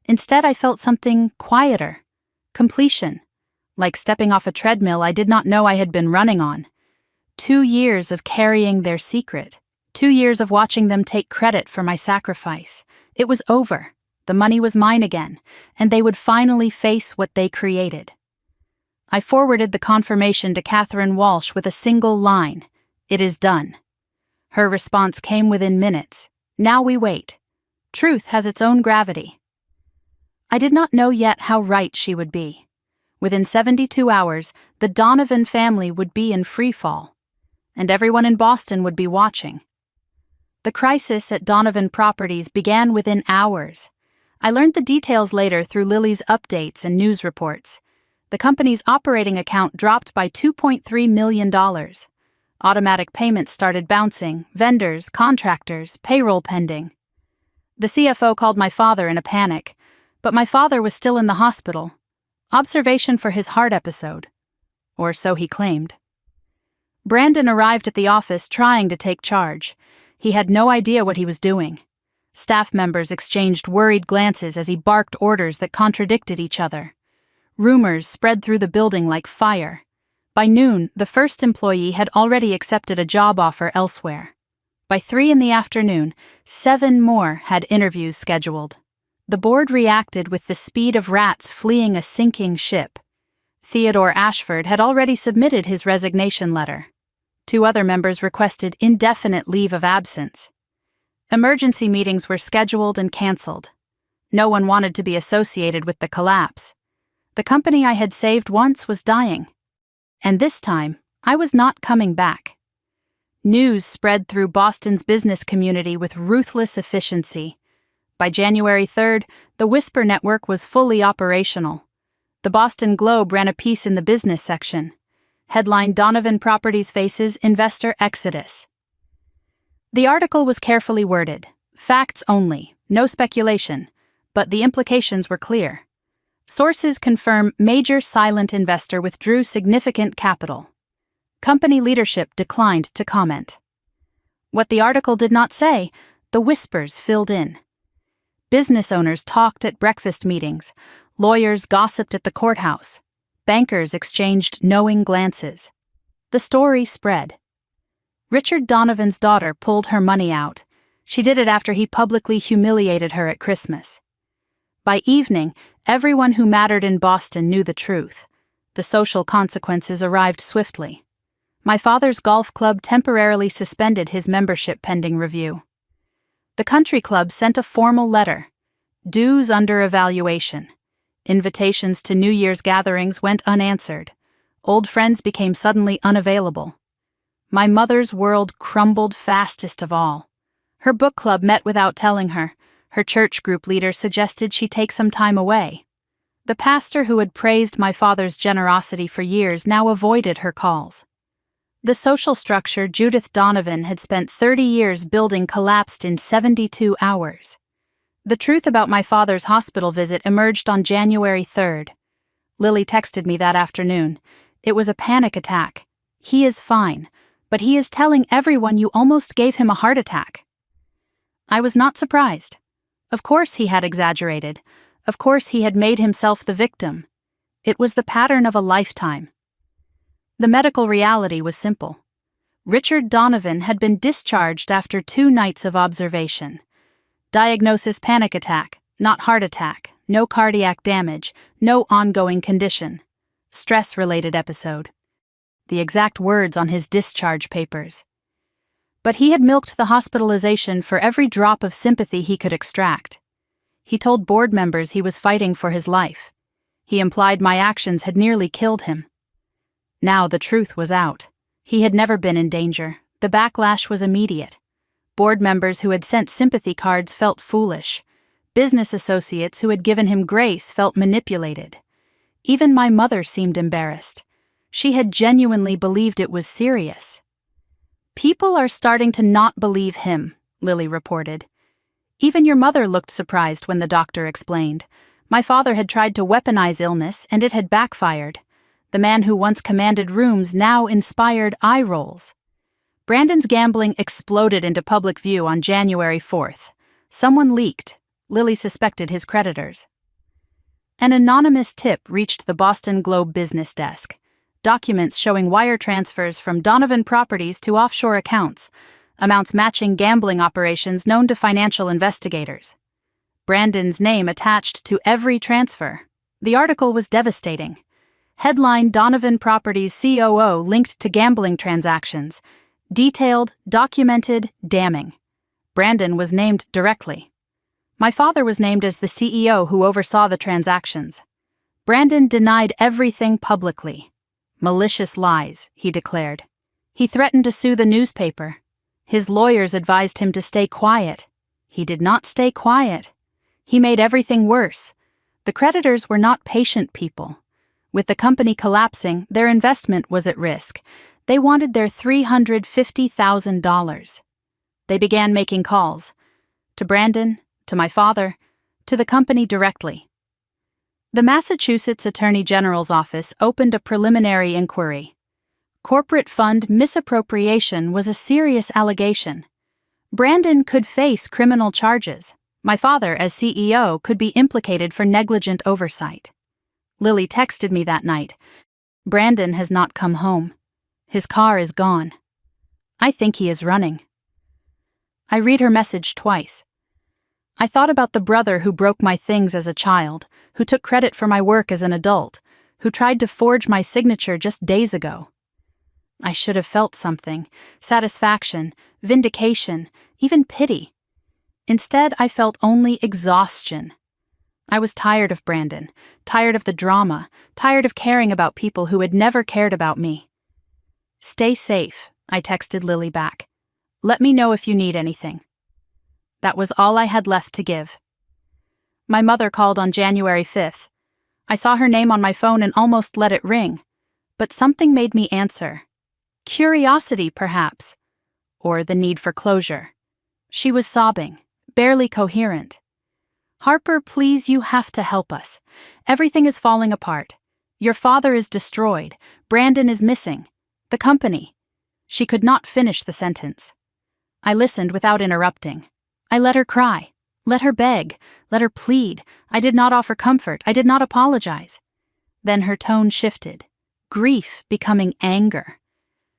Instead, I felt something quieter. Completion. Like stepping off a treadmill I did not know I had been running on. 2 years of carrying their secret. 2 years of watching them take credit for my sacrifice. It was over. The money was mine again, and they would finally face what they created. I forwarded the confirmation to Catherine Walsh with a single line. It is done. Her response came within minutes. Now we wait. Truth has its own gravity. I did not know yet how right she would be. Within 72 hours, the Donovan family would be in free fall, and everyone in Boston would be watching. The crisis at Donovan Properties began within hours. I learned the details later through Lily's updates and news reports. The company's operating account dropped by $2.3 million. Automatic payments started bouncing, vendors, contractors, payroll pending. The CFO called my father in a panic, but my father was still in the hospital. Observation for his heart episode. Or so he claimed. Brandon arrived at the office trying to take charge. He had no idea what he was doing. Staff members exchanged worried glances as he barked orders that contradicted each other. Rumors spread through the building like fire. By noon, the first employee had already accepted a job offer elsewhere. By 3 p.m, 7 more had interviews scheduled. The board reacted with the speed of rats fleeing a sinking ship. Theodore Ashford had already submitted his resignation letter. 2 other members requested indefinite leave of absence. Emergency meetings were scheduled and canceled. No one wanted to be associated with the collapse. The company I had saved once was dying. And this time, I was not coming back. News spread through Boston's business community with ruthless efficiency. By January 3rd, the Whisper Network was fully operational. The Boston Globe ran a piece in the business section. Headline: Donovan Properties faces investor exodus. The article was carefully worded. Facts only, no speculation, but the implications were clear. Sources confirm major silent investor withdrew significant capital. Company leadership declined to comment. What the article did not say, the whispers filled in. Business owners talked at breakfast meetings. Lawyers gossiped at the courthouse. Bankers exchanged knowing glances. The story spread. Richard Donovan's daughter pulled her money out. She did it after he publicly humiliated her at Christmas. By evening, Everyone who mattered in Boston knew the truth. The social consequences arrived swiftly. My father's golf club temporarily suspended his membership pending review. The country club sent a formal letter. Dues under evaluation. Invitations to New Year's gatherings went unanswered. Old friends became suddenly unavailable. My mother's world crumbled fastest of all. Her book club met without telling her. Her church group leader suggested she take some time away. The pastor who had praised my father's generosity for years now avoided her calls. The social structure Judith Donovan had spent 30 years building collapsed in 72 hours. The truth about my father's hospital visit emerged on January 3rd. Lily texted me that afternoon. It was a panic attack. He is fine, but he is telling everyone you almost gave him a heart attack. I was not surprised. Of course he had exaggerated. Of course he had made himself the victim. It was the pattern of a lifetime. The medical reality was simple. Richard Donovan had been discharged after 2 nights of observation. Diagnosis: panic attack, not heart attack, no cardiac damage, no ongoing condition. Stress-related episode. The exact words on his discharge papers. But he had milked the hospitalization for every drop of sympathy he could extract. He told board members he was fighting for his life. He implied my actions had nearly killed him. Now the truth was out. He had never been in danger. The backlash was immediate. Board members who had sent sympathy cards felt foolish. Business associates who had given him grace felt manipulated. Even my mother seemed embarrassed. She had genuinely believed it was serious. "People are starting to not believe him," Lily reported. Even your mother looked surprised when the doctor explained. My father had tried to weaponize illness, and it had backfired. The man who once commanded rooms now inspired eye rolls. Brandon's gambling exploded into public view on January 4th. Someone leaked. Lily suspected his creditors. An anonymous tip reached the Boston Globe business desk. Documents showing wire transfers from Donovan Properties to offshore accounts, amounts matching gambling operations known to financial investigators. Brandon's name attached to every transfer. The article was devastating. Headline: Donovan Properties COO linked to gambling transactions. Detailed, documented, damning. Brandon was named directly. My father was named as the CEO who oversaw the transactions. Brandon denied everything publicly. Malicious lies, he declared. He threatened to sue the newspaper. His lawyers advised him to stay quiet. He did not stay quiet. He made everything worse. The creditors were not patient people. With the company collapsing, their investment was at risk. They wanted their $350,000. They began making calls. To Brandon, to my father, to the company directly. The Massachusetts Attorney General's office opened a preliminary inquiry. Corporate fund misappropriation was a serious allegation. Brandon could face criminal charges. My father, as CEO, could be implicated for negligent oversight. Lily texted me that night. "Brandon has not come home. His car is gone. I think he is running." I read her message twice. I thought about the brother who broke my things as a child, who took credit for my work as an adult, who tried to forge my signature just days ago. I should have felt something: satisfaction, vindication, even pity. Instead, I felt only exhaustion. I was tired of Brandon, tired of the drama, tired of caring about people who had never cared about me. "Stay safe," I texted Lily back. "Let me know if you need anything." That was all I had left to give. My mother called on January 5th. I saw her name on my phone and almost let it ring. But something made me answer. Curiosity, perhaps. Or the need for closure. She was sobbing, barely coherent. "Harper, please, you have to help us. Everything is falling apart. Your father is destroyed. Brandon is missing. The company." She could not finish the sentence. I listened without interrupting. I let her cry, let her beg, let her plead. I did not offer comfort. I did not apologize. Then her tone shifted, grief becoming anger.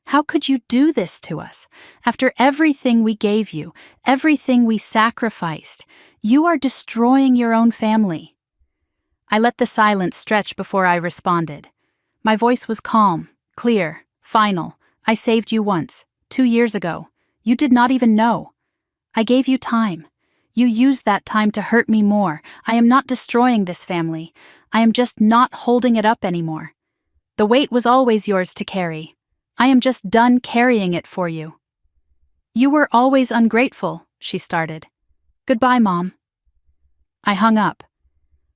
"How could you do this to us? After everything we gave you, everything we sacrificed, you are destroying your own family." I let the silence stretch before I responded. My voice was calm, clear, final. I saved you once, 2 years ago. You did not even know. I gave you time. You used that time to hurt me more. I am not destroying this family. I am just not holding it up anymore. The weight was always yours to carry. I am just done carrying it for you. You were always ungrateful, she started. Goodbye, Mom. I hung up.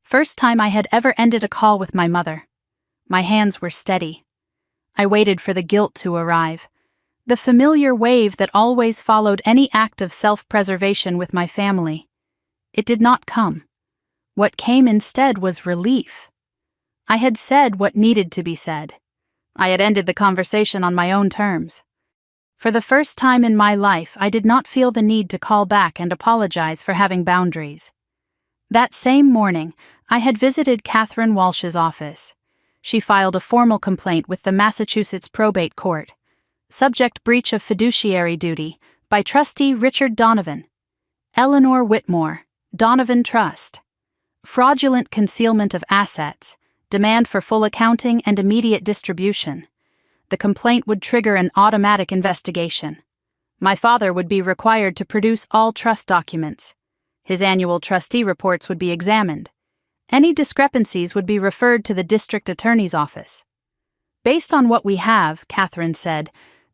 First time I had ever ended a call with my mother. My hands were steady. I waited for the guilt to arrive. The familiar wave that always followed any act of self-preservation with my family. It did not come. What came instead was relief. I had said what needed to be said. I had ended the conversation on my own terms. For the first time in my life, I did not feel the need to call back and apologize for having boundaries. That same morning, I had visited Catherine Walsh's office. She filed a formal complaint with the Massachusetts Probate Court. Subject breach of fiduciary duty by Trustee Richard Donovan. Eleanor Whitmore, Donovan Trust. Fraudulent concealment of assets, demand for full accounting and immediate distribution. The complaint would trigger an automatic investigation. My father would be required to produce all trust documents. His annual trustee reports would be examined. Any discrepancies would be referred to the district attorney's office. Based on what we have, Catherine said,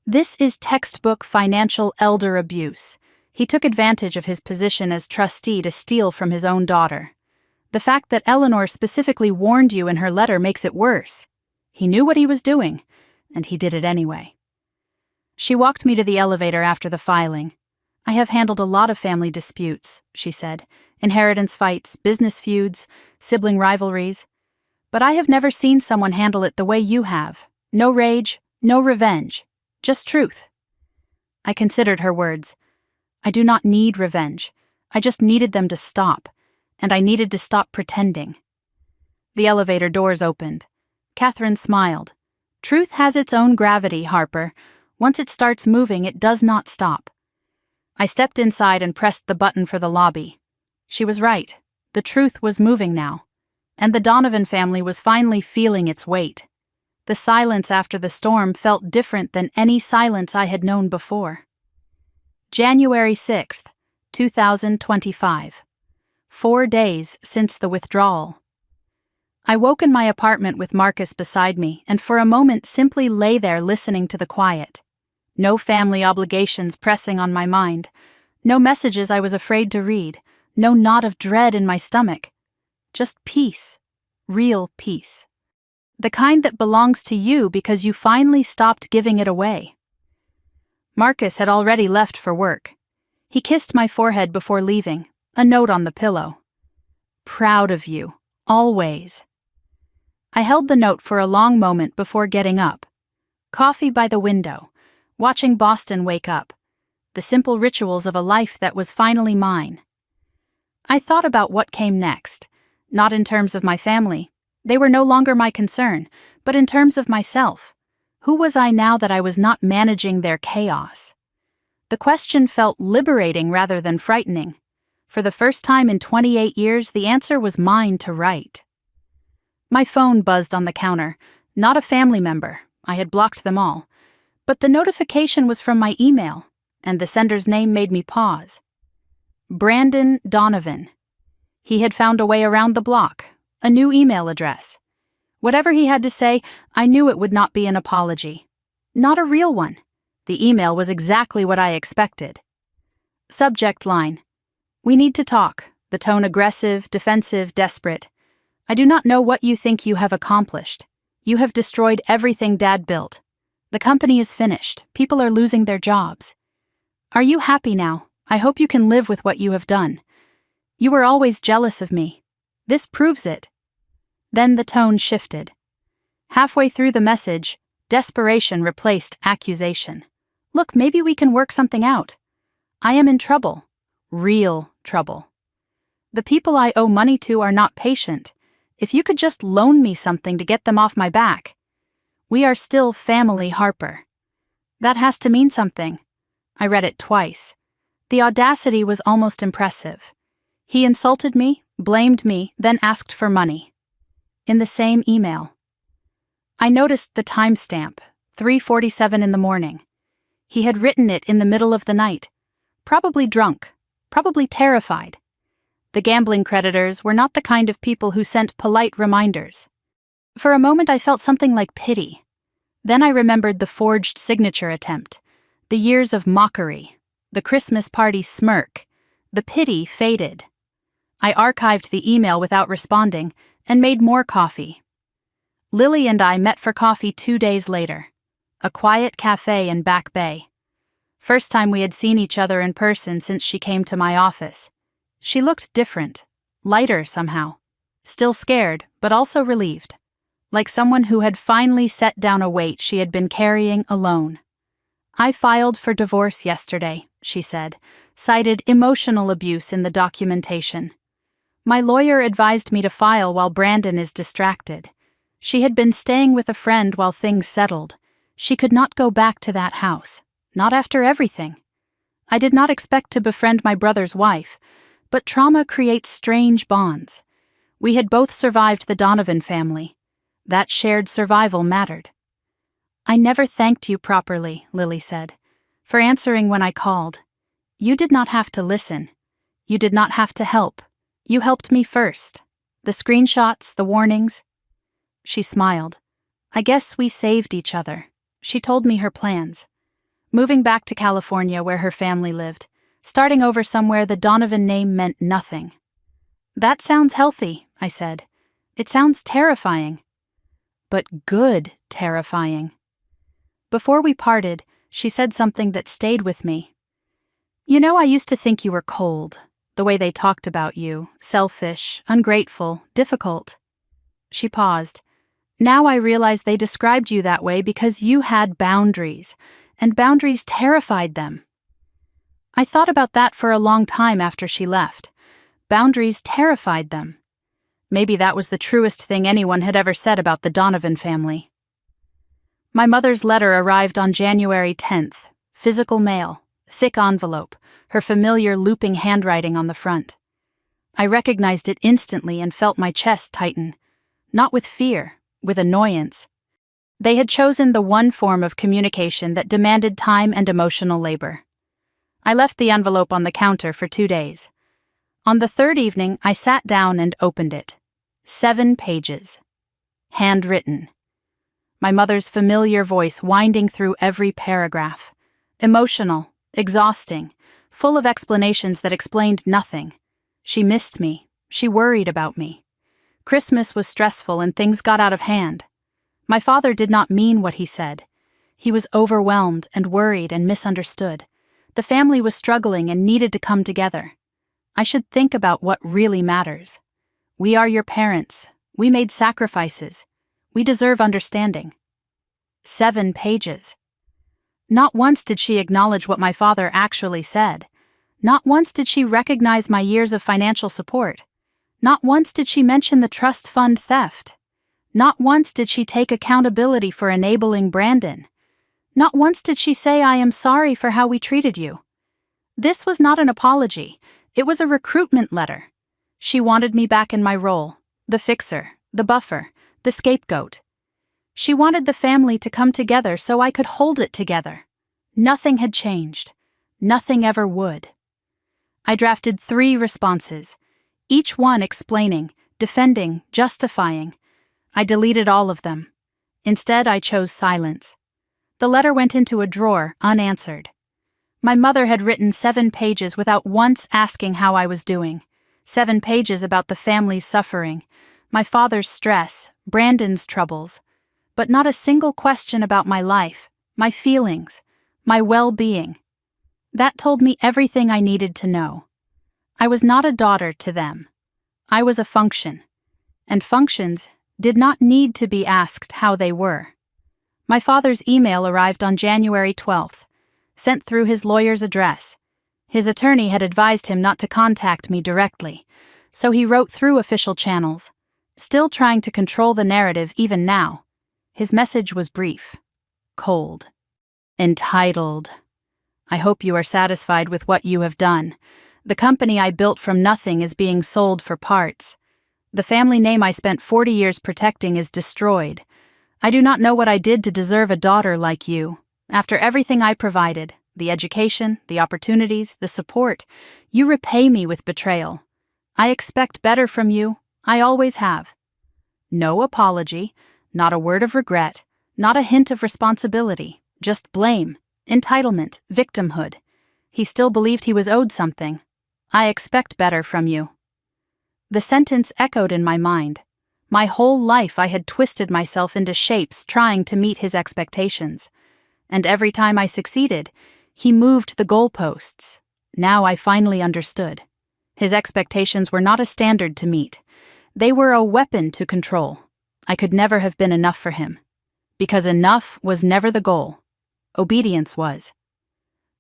this is textbook financial elder abuse. He took advantage of his position as trustee to steal from his own daughter. The fact that Eleanor specifically warned you in her letter makes it worse. He knew what he was doing, and he did it anyway. She walked me to the elevator after the filing. I have handled a lot of family disputes, she said. Inheritance fights, business feuds, sibling rivalries. But I have never seen someone handle it the way you have. No rage, no revenge. Just truth. I considered her words. I do not need revenge. I just needed them to stop, and I needed to stop pretending. The elevator doors opened. Catherine smiled. Truth has its own gravity, Harper. Once it starts moving, it does not stop. I stepped inside and pressed the button for the lobby. She was right. The truth was moving now, and the Donovan family was finally feeling its weight. The silence after the storm felt different than any silence I had known before. January 6th, 2025. 4 days since the withdrawal. I woke in my apartment with Marcus beside me and for a moment simply lay there listening to the quiet. No family obligations pressing on my mind. No messages I was afraid to read. No knot of dread in my stomach. Just peace. Real peace. The kind that belongs to you because you finally stopped giving it away. Marcus had already left for work. He kissed my forehead before leaving, a note on the pillow. Proud of you, always. I held the note for a long moment before getting up. Coffee by the window, watching Boston wake up. The simple rituals of a life that was finally mine. I thought about what came next, not in terms of my family. They were no longer my concern, but in terms of myself. Who was I now that I was not managing their chaos? The question felt liberating rather than frightening. For the first time in 28 years, the answer was mine to write. My phone buzzed on the counter. Not a family member. I had blocked them all. But the notification was from my email, and the sender's name made me pause. Brandon Donovan. He had found a way around the block. A new email address. Whatever he had to say, I knew it would not be an apology. Not a real one. The email was exactly what I expected. Subject line. We need to talk. The tone aggressive, defensive, desperate. I do not know what you think you have accomplished. You have destroyed everything Dad built. The company is finished. People are losing their jobs. Are you happy now? I hope you can live with what you have done. You were always jealous of me. This proves it. Then the tone shifted. Halfway through the message, desperation replaced accusation. Look, maybe we can work something out. I am in trouble. Real trouble. The people I owe money to are not patient. If you could just loan me something to get them off my back. We are still family, Harper. That has to mean something. I read it twice. The audacity was almost impressive. He insulted me, blamed me, then asked for money. in the same email. I noticed the timestamp, 3:47 in the morning. He had written it in the middle of the night. Probably drunk, probably terrified. The gambling creditors were not the kind of people who sent polite reminders. For a moment I felt something like pity. Then I remembered the forged signature attempt, the years of mockery, the Christmas party smirk. The pity faded. I archived the email without responding and made more coffee. Lily and I met for coffee 2 days later. A quiet cafe in Back Bay. First time we had seen each other in person since she came to my office. She looked different, lighter somehow. Still scared, but also relieved. Like someone who had finally set down a weight she had been carrying alone. "I filed for divorce yesterday," she said, cited emotional abuse in the documentation. "My lawyer advised me to file while Brandon is distracted. She had been staying with a friend while things settled. She could not go back to that house, not after everything. I did not expect to befriend my brother's wife, but trauma creates strange bonds. We had both survived the Donovan family. That shared survival mattered." "I never thanked you properly," Lily said, "for answering when I called. You did not have to listen. You did not have to help. You helped me first. The screenshots, the warnings." She smiled. "I guess we saved each other." She told me her plans. Moving back to California where her family lived, starting over somewhere the Donovan name meant nothing. "That sounds healthy," I said. "It sounds terrifying." But good terrifying. Before we parted, she said something that stayed with me. "You know, I used to think you were cold, the way they talked about you, selfish, ungrateful, difficult." She paused. "Now I realize they described you that way because you had boundaries, and boundaries terrified them." I thought about that for a long time after she left. Boundaries terrified them. Maybe that was the truest thing anyone had ever said about the Donovan family. My mother's letter arrived on January 10th, physical mail, thick envelope, her familiar looping handwriting on the front. I recognized it instantly and felt my chest tighten, not with fear, with annoyance. They had chosen the one form of communication that demanded time and emotional labor. I left the envelope on the counter for 2 days. On the third evening, I sat down and opened it. 7 pages. Handwritten. My mother's familiar voice winding through every paragraph. Emotional, exhausting, full of explanations that explained nothing. She missed me. She worried about me. Christmas was stressful and things got out of hand. My father did not mean what he said. He was overwhelmed and worried and misunderstood. The family was struggling and needed to come together. I should think about what really matters. We are your parents. We made sacrifices. We deserve understanding. 7 pages. Not once did she acknowledge what my father actually said. Not once did she recognize my years of financial support. Not once did she mention the trust fund theft. Not once did she take accountability for enabling Brandon. Not once did she say, "I am sorry for how we treated you." This was not an apology. It was a recruitment letter. She wanted me back in my role, the fixer, the buffer, the scapegoat. She wanted the family to come together so I could hold it together. Nothing had changed. Nothing ever would. I drafted 3 responses, each one explaining, defending, justifying. I deleted all of them. Instead, I chose silence. The letter went into a drawer, unanswered. My mother had written 7 pages without once asking how I was doing. 7 pages about the family's suffering, my father's stress, Brandon's troubles, but not a single question about my life, my feelings, my well-being. That told me everything I needed to know. I was not a daughter to them. I was a function, and functions did not need to be asked how they were. My father's email arrived on January 12th, sent through his lawyer's address. His attorney had advised him not to contact me directly, so he wrote through official channels, still trying to control the narrative even now. His message was brief, cold, entitled. "I hope you are satisfied with what you have done. The company I built from nothing is being sold for parts. The family name I spent 40 years protecting is destroyed. I do not know what I did to deserve a daughter like you. After everything I provided, the education, the opportunities, the support, you repay me with betrayal. I expect better from you. I always have. No apology, not a word of regret, not a hint of responsibility, just blame, entitlement, victimhood. He still believed he was owed something. I expect better from you. The sentence echoed in my mind. My whole life I had twisted myself into shapes trying to meet his expectations. And every time I succeeded, he moved the goalposts. Now I finally understood. His expectations were not a standard to meet. They were a weapon to control. I could never have been enough for him. Because enough was never the goal. Obedience was.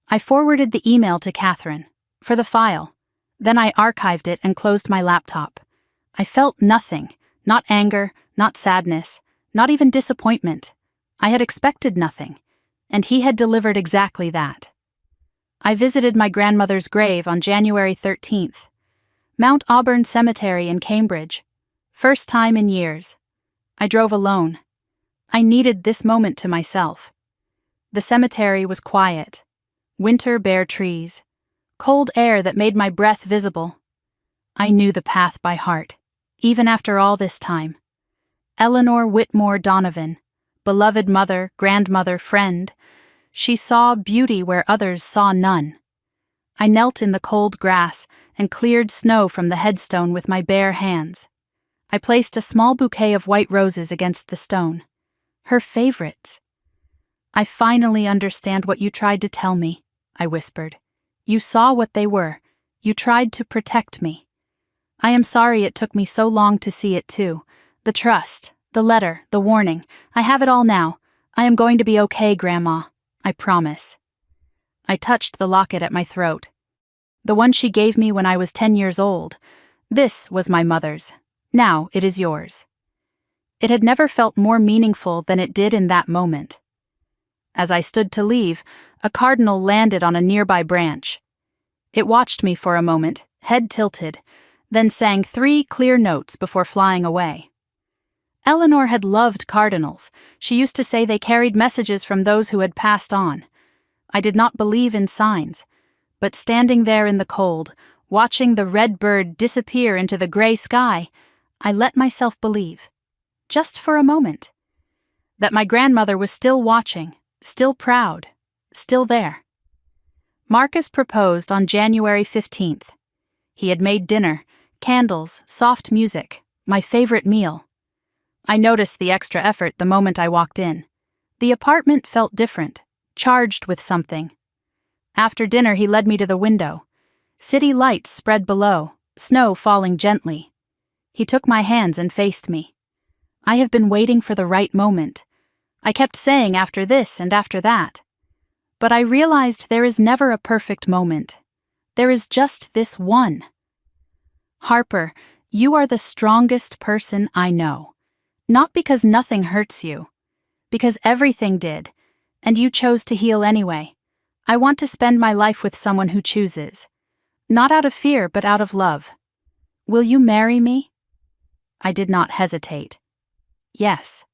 I forwarded the email to Catherine, for the file. Then I archived it and closed my laptop. I felt nothing, not anger, not sadness, not even disappointment. I had expected nothing, and he had delivered exactly that. I visited my grandmother's grave on January 13th. Mount Auburn Cemetery in Cambridge. First time in years. I drove alone. I needed this moment to myself. The cemetery was quiet. Winter bare trees. Cold air that made my breath visible. I knew the path by heart, even after all this time. Eleanor Whitmore Donovan, beloved mother, grandmother, friend. She saw beauty where others saw none. I knelt in the cold grass and cleared snow from the headstone with my bare hands. I placed a small bouquet of white roses against the stone. Her favorites. I finally understand what you tried to tell me, I whispered. You saw what they were. You tried to protect me. I am sorry it took me so long to see it too. The trust, the letter, the warning. I have it all now. I am going to be okay, Grandma. I promise. I touched the locket at my throat. The one she gave me when I was 10 years old. This was my mother's. Now it is yours. It had never felt more meaningful than it did in that moment. As I stood to leave, a cardinal landed on a nearby branch. It watched me for a moment, head tilted, then sang 3 clear notes before flying away. Eleanor had loved cardinals. She used to say they carried messages from those who had passed on. I did not believe in signs, but standing there in the cold, watching the red bird disappear into the gray sky, I let myself believe, just for a moment, that my grandmother was still watching, still proud, still there. Marcus proposed on January 15th. He had made dinner, candles, soft music, my favorite meal. I noticed the extra effort the moment I walked in. The apartment felt different, charged with something. After dinner, he led me to the window. City lights spread below, snow falling gently. He took my hands and faced me. I have been waiting for the right moment. I kept saying after this and after that. But I realized there is never a perfect moment. There is just this one. Harper, you are the strongest person I know. Not because nothing hurts you. Because everything did, and you chose to heal anyway. I want to spend my life with someone who chooses. Not out of fear, but out of love. Will you marry me? I did not hesitate. Yes.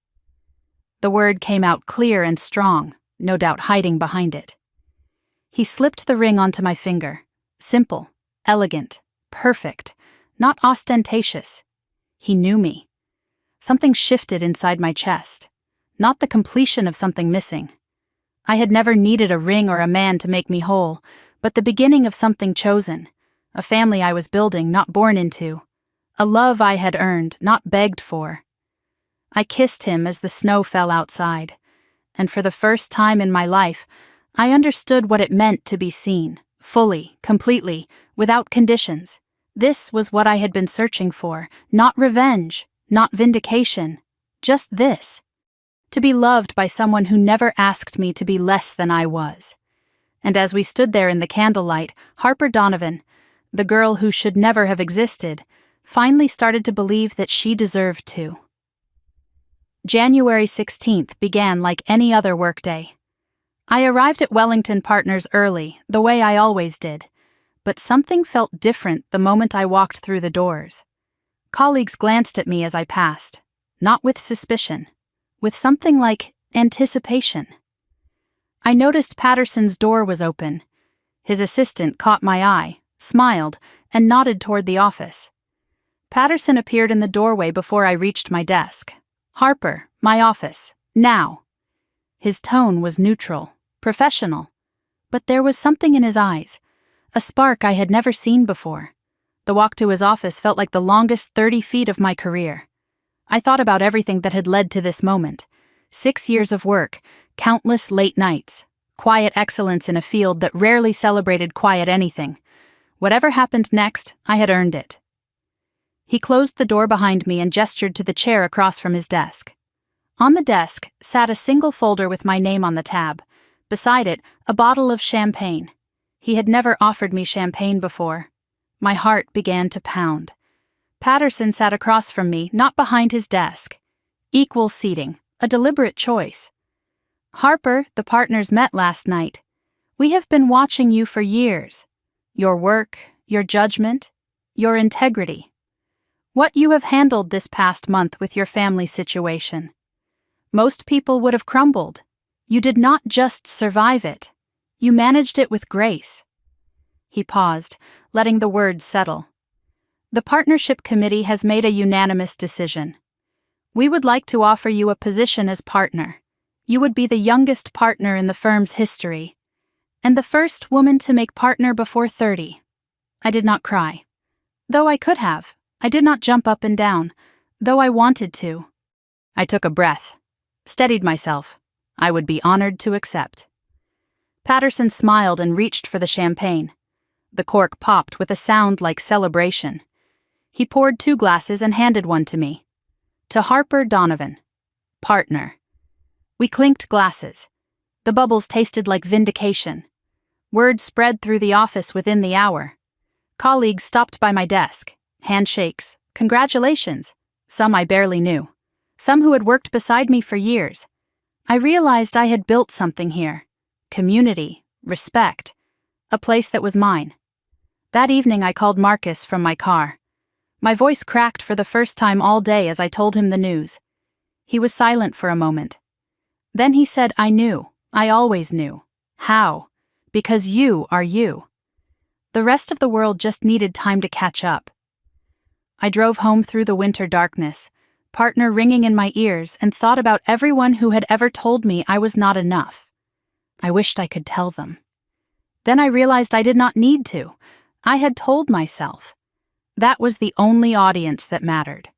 The word came out clear and strong, no doubt hiding behind it. He slipped the ring onto my finger. Simple, elegant, perfect, not ostentatious. He knew me. Something shifted inside my chest, not the completion of something missing. I had never needed a ring or a man to make me whole, but the beginning of something chosen, a family I was building, not born into, a love I had earned, not begged for. I kissed him as the snow fell outside, and for the first time in my life, I understood what it meant to be seen, fully, completely, without conditions. This was what I had been searching for, not revenge, not vindication, just this. To be loved by someone who never asked me to be less than I was. And as we stood there in the candlelight, Harper Donovan, the girl who should never have existed, finally started to believe that she deserved to. January 16th began like any other workday. I arrived at Wellington Partners early, the way I always did, but something felt different the moment I walked through the doors. Colleagues glanced at me as I passed, not with suspicion, with something like anticipation. I noticed Patterson's door was open. His assistant caught my eye, smiled, and nodded toward the office. Patterson appeared in the doorway before I reached my desk. "Harper, my office, now." His tone was neutral, professional, but there was something in his eyes, a spark I had never seen before. The walk to his office felt like the longest 30 feet of my career. I thought about everything that had led to this moment. 6 years of work, countless late nights, quiet excellence in a field that rarely celebrated quiet anything. Whatever happened next, I had earned it. He closed the door behind me and gestured to the chair across from his desk. On the desk sat a single folder with my name on the tab. Beside it, a bottle of champagne. He had never offered me champagne before. My heart began to pound. Patterson sat across from me, not behind his desk. Equal seating, a deliberate choice. "Harper, the partners met last night. We have been watching you for years. Your work, your judgment, your integrity. What you have handled this past month with your family situation. Most people would have crumbled. You did not just survive it. You managed it with grace." He paused, letting the words settle. "The partnership committee has made a unanimous decision. We would like to offer you a position as partner. You would be the youngest partner in the firm's history, and the first woman to make partner before 30. I did not cry. Though I could have. I did not jump up and down, though I wanted to. I took a breath, steadied myself. I would be honored to accept. Patterson smiled and reached for the champagne. The cork popped with a sound like celebration. He poured 2 glasses and handed one to me. "To Harper Donovan, partner." We clinked glasses. The bubbles tasted like vindication. Word spread through the office within the hour. Colleagues stopped by my desk. Handshakes, congratulations. Some I barely knew. Some who had worked beside me for years. I realized I had built something here. Community, respect, a place that was mine. That evening I called Marcus from my car. My voice cracked for the first time all day as I told him the news. He was silent for a moment. Then he said, "I knew. I always knew." "How?" "Because you are you." The rest of the world just needed time to catch up. I drove home through the winter darkness, partner ringing in my ears, and thought about everyone who had ever told me I was not enough. I wished I could tell them. Then I realized I did not need to. I had told myself. That was the only audience that mattered.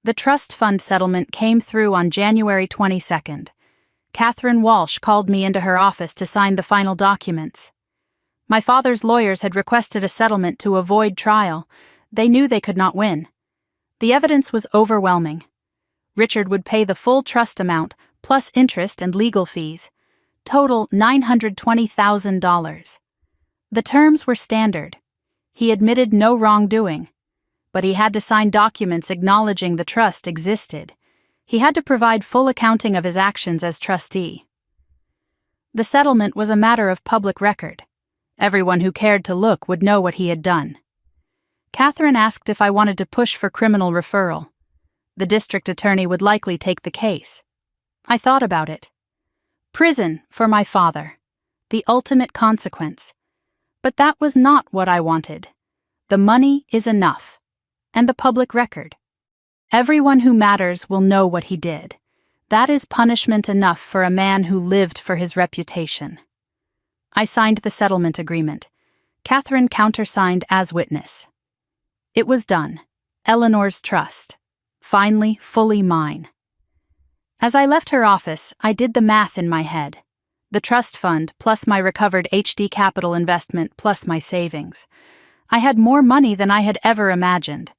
The trust fund settlement came through on January 22nd. Catherine Walsh called me into her office to sign the final documents. My father's lawyers had requested a settlement to avoid trial. They knew they could not win. The evidence was overwhelming. Richard would pay the full trust amount, plus interest and legal fees. Total $920,000. The terms were standard. He admitted no wrongdoing, but he had to sign documents acknowledging the trust existed. He had to provide full accounting of his actions as trustee. The settlement was a matter of public record. Everyone who cared to look would know what he had done. Catherine asked if I wanted to push for criminal referral. The district attorney would likely take the case. I thought about it. Prison for my father. The ultimate consequence. But that was not what I wanted. The money is enough. And the public record. Everyone who matters will know what he did. That is punishment enough for a man who lived for his reputation. I signed the settlement agreement. Catherine countersigned as witness. It was done. Eleanor's trust. Finally, fully mine. As I left her office, I did the math in my head. The trust fund plus my recovered HD capital investment plus my savings. I had more money than I had ever imagined.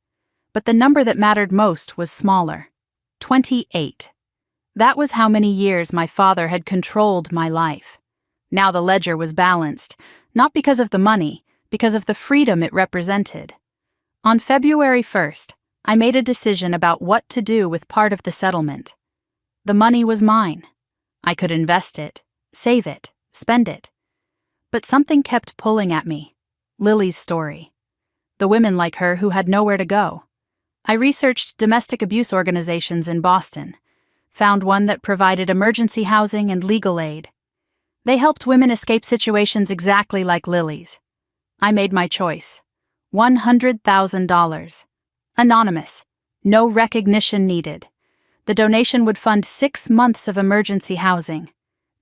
But the number that mattered most was smaller. 28. That was how many years my father had controlled my life. Now the ledger was balanced, not because of the money, because of the freedom it represented. On February 1st, I made a decision about what to do with part of the settlement. The money was mine. I could invest it, save it, spend it. But something kept pulling at me. Lily's story. The women like her who had nowhere to go. I researched domestic abuse organizations in Boston, found one that provided emergency housing and legal aid. They helped women escape situations exactly like Lily's. I made my choice. $100,000. Anonymous. No recognition needed. The donation would fund 6 months of emergency housing.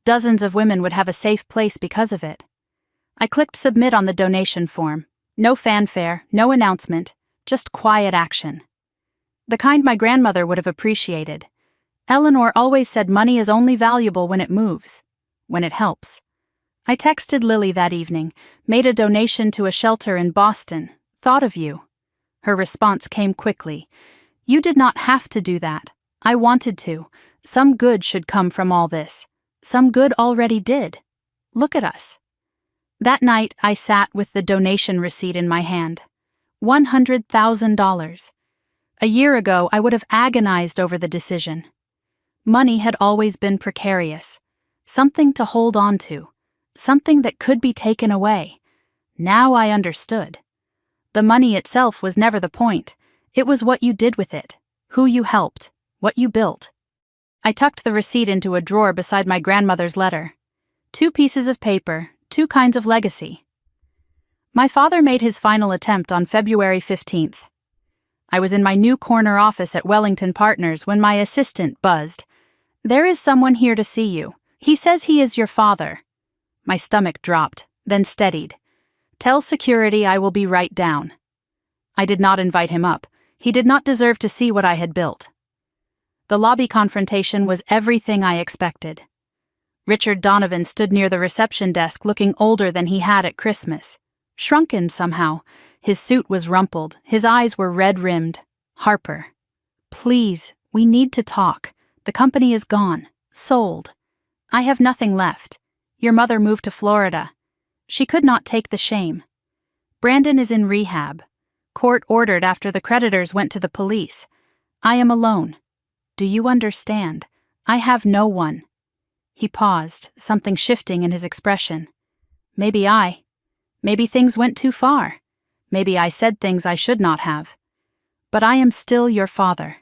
Dozens of women would have a safe place because of it. I clicked submit on the donation form. No fanfare, no announcement, just quiet action. The kind my grandmother would have appreciated. Eleanor always said money is only valuable when it moves, when it helps. I texted Lily that evening, made a donation to a shelter in Boston, thought of you. Her response came quickly. You did not have to do that. I wanted to. Some good should come from all this. Some good already did. Look at us. That night, I sat with the donation receipt in my hand. $100,000. A year ago, I would have agonized over the decision. Money had always been precarious. Something to hold on to. Something that could be taken away. Now I understood. The money itself was never the point. It was what you did with it, who you helped, what you built. I tucked the receipt into a drawer beside my grandmother's letter. 2 pieces of paper, 2 kinds of legacy. My father made his final attempt on February 15th. I was in my new corner office at Wellington Partners when my assistant buzzed. There is someone here to see you. He says he is your father. My stomach dropped, then steadied. Tell security I will be right down. I did not invite him up. He did not deserve to see what I had built. The lobby confrontation was everything I expected. Richard Donovan stood near the reception desk looking older than he had at Christmas. Shrunken somehow. His suit was rumpled. His eyes were red-rimmed. Harper. Please, we need to talk. The company is gone. Sold. I have nothing left. Your mother moved to Florida. She could not take the shame. Brandon is in rehab. Court ordered after the creditors went to the police. I am alone. Do you understand? I have no one. He paused, something shifting in his expression. Maybe things went too far. Maybe I said things I should not have. But I am still your father.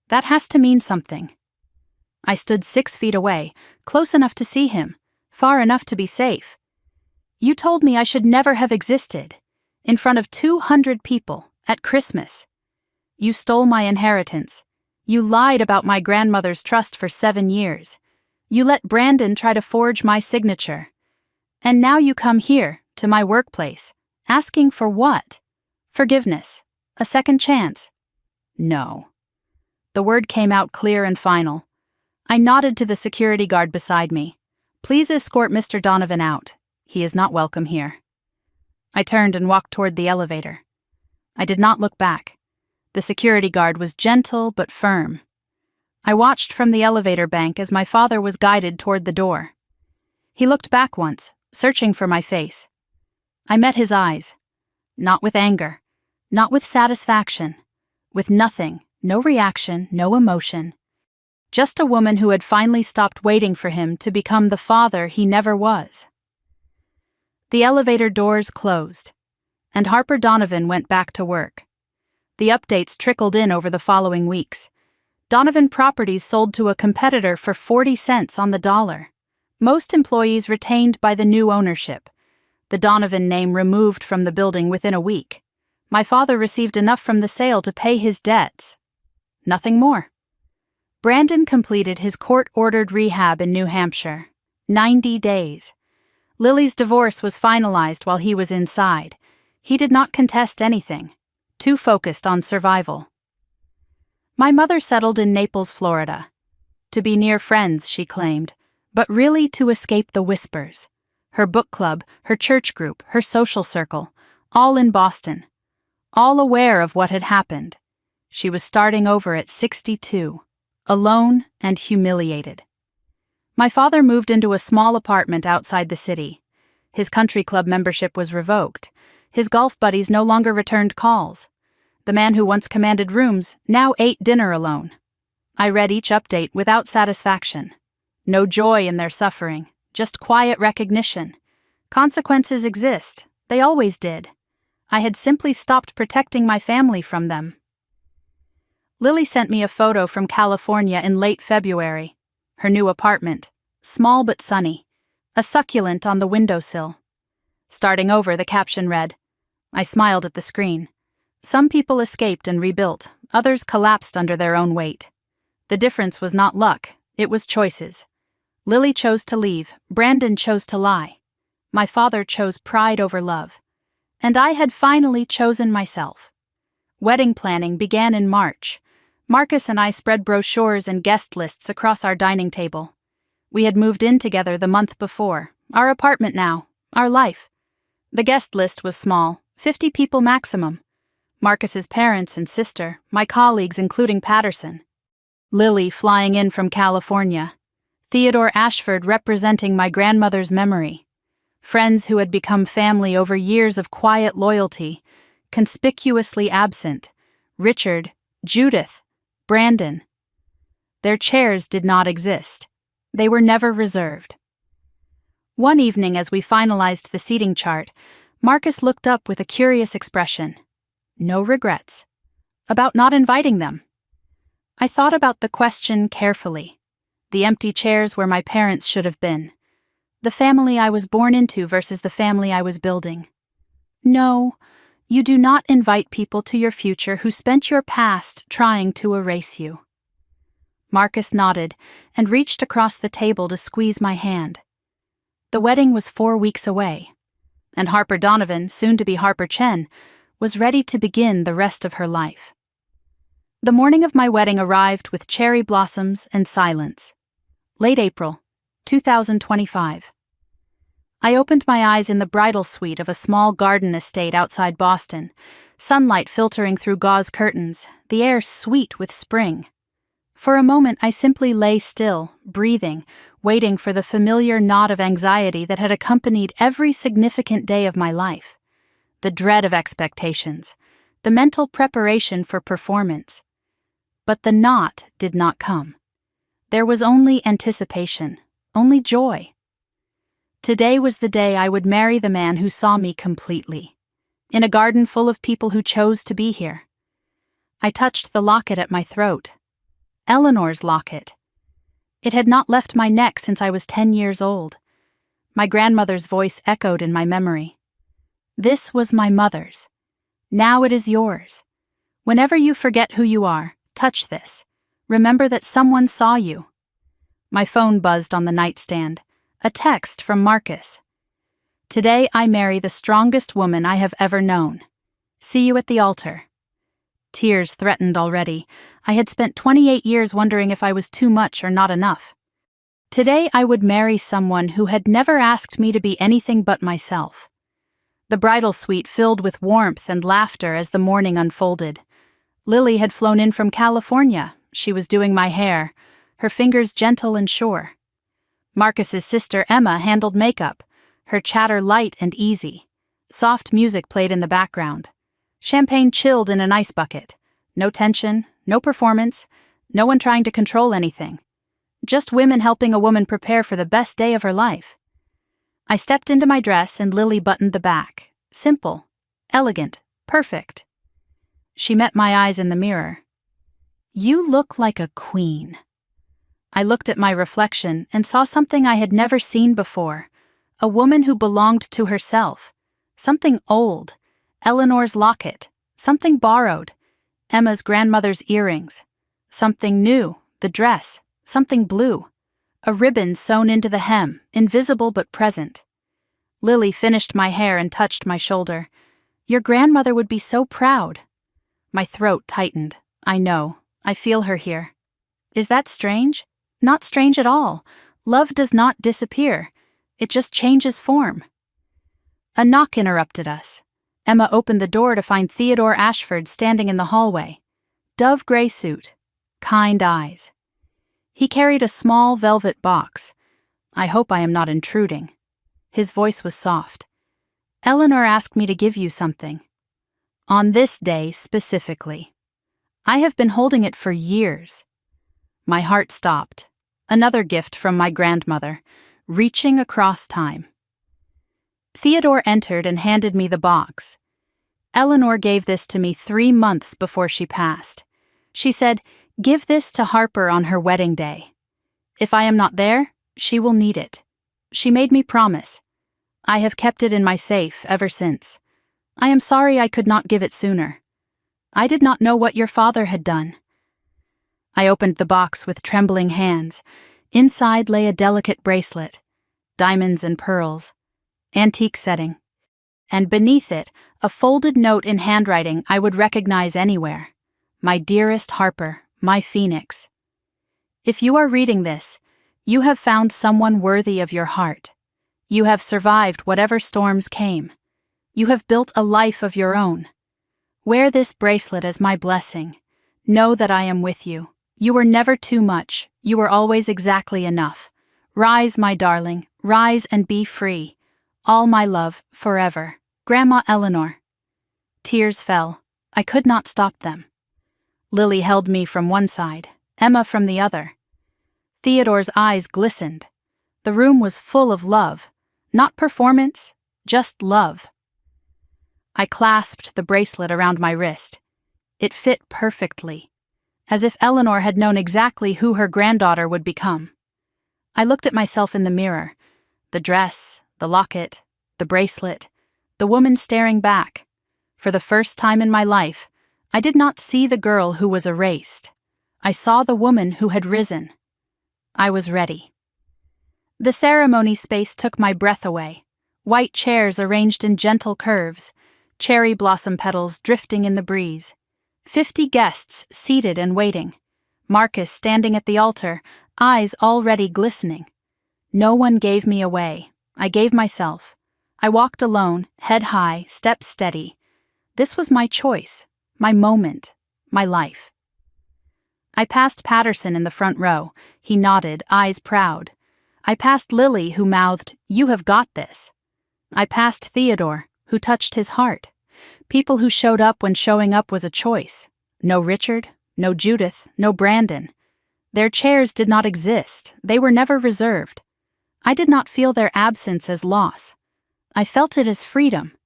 That has to mean something. I stood 6 feet away, close enough to see him, far enough to be safe. You told me I should never have existed. In front of 200 people, at Christmas. You stole my inheritance. You lied about my grandmother's trust for 7 years. You let Brandon try to forge my signature. And now you come here, to my workplace, asking for what? Forgiveness. A second chance. No. The word came out clear and final. I nodded to the security guard beside me. Please escort Mr. Donovan out. He is not welcome here. I turned and walked toward the elevator. I did not look back. The security guard was gentle but firm. I watched from the elevator bank as my father was guided toward the door. He looked back once, searching for my face. I met his eyes. Not with anger, not with satisfaction, with nothing, no reaction, no emotion. Just a woman who had finally stopped waiting for him to become the father he never was. The elevator doors closed, and Harper Donovan went back to work. The updates trickled in over the following weeks. Donovan Properties sold to a competitor for 40 cents on the dollar. Most employees retained by the new ownership. The Donovan name removed from the building within a week. My father received enough from the sale to pay his debts. Nothing more. Brandon completed his court-ordered rehab in New Hampshire. 90 days. Lily's divorce was finalized while he was inside. He did not contest anything. Too focused on survival. My mother settled in Naples, Florida. To be near friends, she claimed, but really to escape the whispers. Her book club, her church group, her social circle, all in Boston. All aware of what had happened. She was starting over at 62, alone and humiliated. My father moved into a small apartment outside the city. His country club membership was revoked. His golf buddies no longer returned calls. The man who once commanded rooms now ate dinner alone. I read each update without satisfaction. No joy in their suffering, just quiet recognition. Consequences exist. They always did. I had simply stopped protecting my family from them. Lily sent me a photo from California in late February. Her new apartment, small but sunny, a succulent on the windowsill. Starting over, the caption read. I smiled at the screen. Some people escaped and rebuilt, others collapsed under their own weight. The difference was not luck, it was choices. Lily chose to leave, Brandon chose to lie. My father chose pride over love. And I had finally chosen myself. Wedding planning began in March. Marcus and I spread brochures and guest lists across our dining table. We had moved in together the month before, our apartment now, our life. The guest list was small, 50 people maximum. Marcus's parents and sister, my colleagues including Patterson. Lily flying in from California. Theodore Ashford representing my grandmother's memory. Friends who had become family over years of quiet loyalty, conspicuously absent. Richard, Judith, Brandon. Their chairs did not exist. They were never reserved. One evening as we finalized the seating chart, Marcus looked up with a curious expression. No regrets. About not inviting them. I thought about the question carefully. The empty chairs where my parents should have been. The family I was born into versus the family I was building. No, you do not invite people to your future who spent your past trying to erase you. Marcus nodded and reached across the table to squeeze my hand. The wedding was 4 weeks away, and Harper Donovan, soon to be Harper Chen, was ready to begin the rest of her life. The morning of my wedding arrived with cherry blossoms and silence. Late April, 2025. I opened my eyes in the bridal suite of a small garden estate outside Boston, sunlight filtering through gauze curtains, the air sweet with spring. For a moment I simply lay still, breathing, waiting for the familiar knot of anxiety that had accompanied every significant day of my life. The dread of expectations, the mental preparation for performance. But the knot did not come. There was only anticipation, only joy. Today was the day I would marry the man who saw me completely, in a garden full of people who chose to be here. I touched the locket at my throat. Eleanor's locket. It had not left my neck since I was 10 years old. My grandmother's voice echoed in my memory. This was my mother's. Now it is yours. Whenever you forget who you are, touch this. Remember that someone saw you. My phone buzzed on the nightstand. A text from Marcus. Today I marry the strongest woman I have ever known. See you at the altar. Tears threatened already. I had spent 28 years wondering if I was too much or not enough. Today I would marry someone who had never asked me to be anything but myself. The bridal suite filled with warmth and laughter as the morning unfolded. Lily had flown in from California. She was doing my hair, her fingers gentle and sure. Marcus's sister Emma handled makeup, her chatter light and easy. Soft music played in the background. Champagne chilled in an ice bucket. No tension, no performance, no one trying to control anything. Just women helping a woman prepare for the best day of her life. I stepped into my dress and Lily buttoned the back. Simple, elegant, perfect. She met my eyes in the mirror. You look like a queen. I looked at my reflection and saw something I had never seen before. A woman who belonged to herself. Something old. Eleanor's locket. Something borrowed. Emma's grandmother's earrings. Something new. The dress. Something blue. A ribbon sewn into the hem, invisible but present. Lily finished my hair and touched my shoulder. Your grandmother would be so proud. My throat tightened. I know. I feel her here. Is that strange? Not strange at all. Love does not disappear. It just changes form. A knock interrupted us. Emma opened the door to find Theodore Ashford standing in the hallway. Dove gray suit. Kind eyes. He carried a small velvet box. I hope I am not intruding. His voice was soft. Eleanor asked me to give you something. On this day specifically. I have been holding it for years. My heart stopped. Another gift from my grandmother, reaching across time. Theodore entered and handed me the box. Eleanor gave this to me 3 months before she passed. She said, "Give this to Harper on her wedding day. If I am not there, she will need it." She made me promise. I have kept it in my safe ever since. I am sorry I could not give it sooner. I did not know what your father had done. I opened the box with trembling hands. Inside lay a delicate bracelet, diamonds and pearls, antique setting, and beneath it, a folded note in handwriting I would recognize anywhere. My dearest Harper, my phoenix. If you are reading this, you have found someone worthy of your heart. You have survived whatever storms came. You have built a life of your own. Wear this bracelet as my blessing. Know that I am with you. You were never too much. You were always exactly enough. Rise, my darling, rise and be free. All my love, forever. Grandma Eleanor. Tears fell. I could not stop them. Lily held me from one side, Emma from the other. Theodore's eyes glistened. The room was full of love. Not performance, just love. I clasped the bracelet around my wrist. It fit perfectly, as if Eleanor had known exactly who her granddaughter would become. I looked at myself in the mirror. The dress, the locket, the bracelet, the woman staring back. For the first time in my life, I did not see the girl who was erased. I saw the woman who had risen. I was ready. The ceremony space took my breath away. White chairs arranged in gentle curves, cherry blossom petals drifting in the breeze. 50 guests seated and waiting. Marcus standing at the altar, eyes already glistening. No one gave me away. I gave myself. I walked alone, head high, steps steady. This was my choice, my moment, my life. I passed Patterson in the front row. He nodded, eyes proud. I passed Lily, who mouthed, "You have got this." I passed Theodore, who touched his heart. People who showed up when showing up was a choice. No Richard, no Judith, no Brandon. Their chairs did not exist. They were never reserved. I did not feel their absence as loss. I felt it as freedom.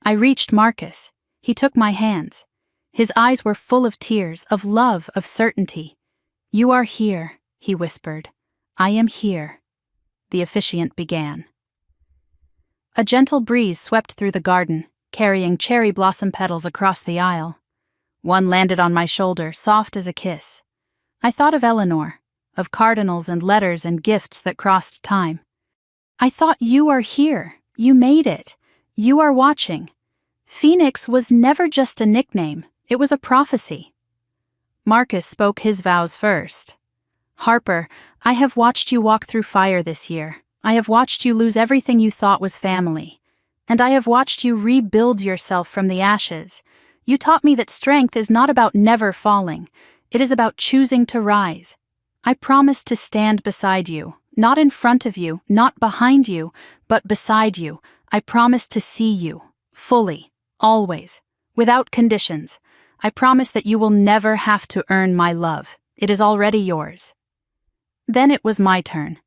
I reached Marcus. He took my hands. His eyes were full of tears, of love, of certainty. "You are here," he whispered. "I am here." The officiant began. A gentle breeze swept through the garden, carrying cherry blossom petals across the aisle. One landed on my shoulder, soft as a kiss. I thought of Eleanor, of cardinals and letters and gifts that crossed time. "I thought you are here. You made it. You are watching." Phoenix was never just a nickname, it was a prophecy. Marcus spoke his vows first. "Harper, I have watched you walk through fire this year. I have watched you lose everything you thought was family. And I have watched you rebuild yourself from the ashes. You taught me that strength is not about never falling. It is about choosing to rise. I promise to stand beside you, not in front of you, not behind you, but beside you. I promise to see you, fully, always, without conditions. I promise that you will never have to earn my love. It is already yours." Then it was my turn.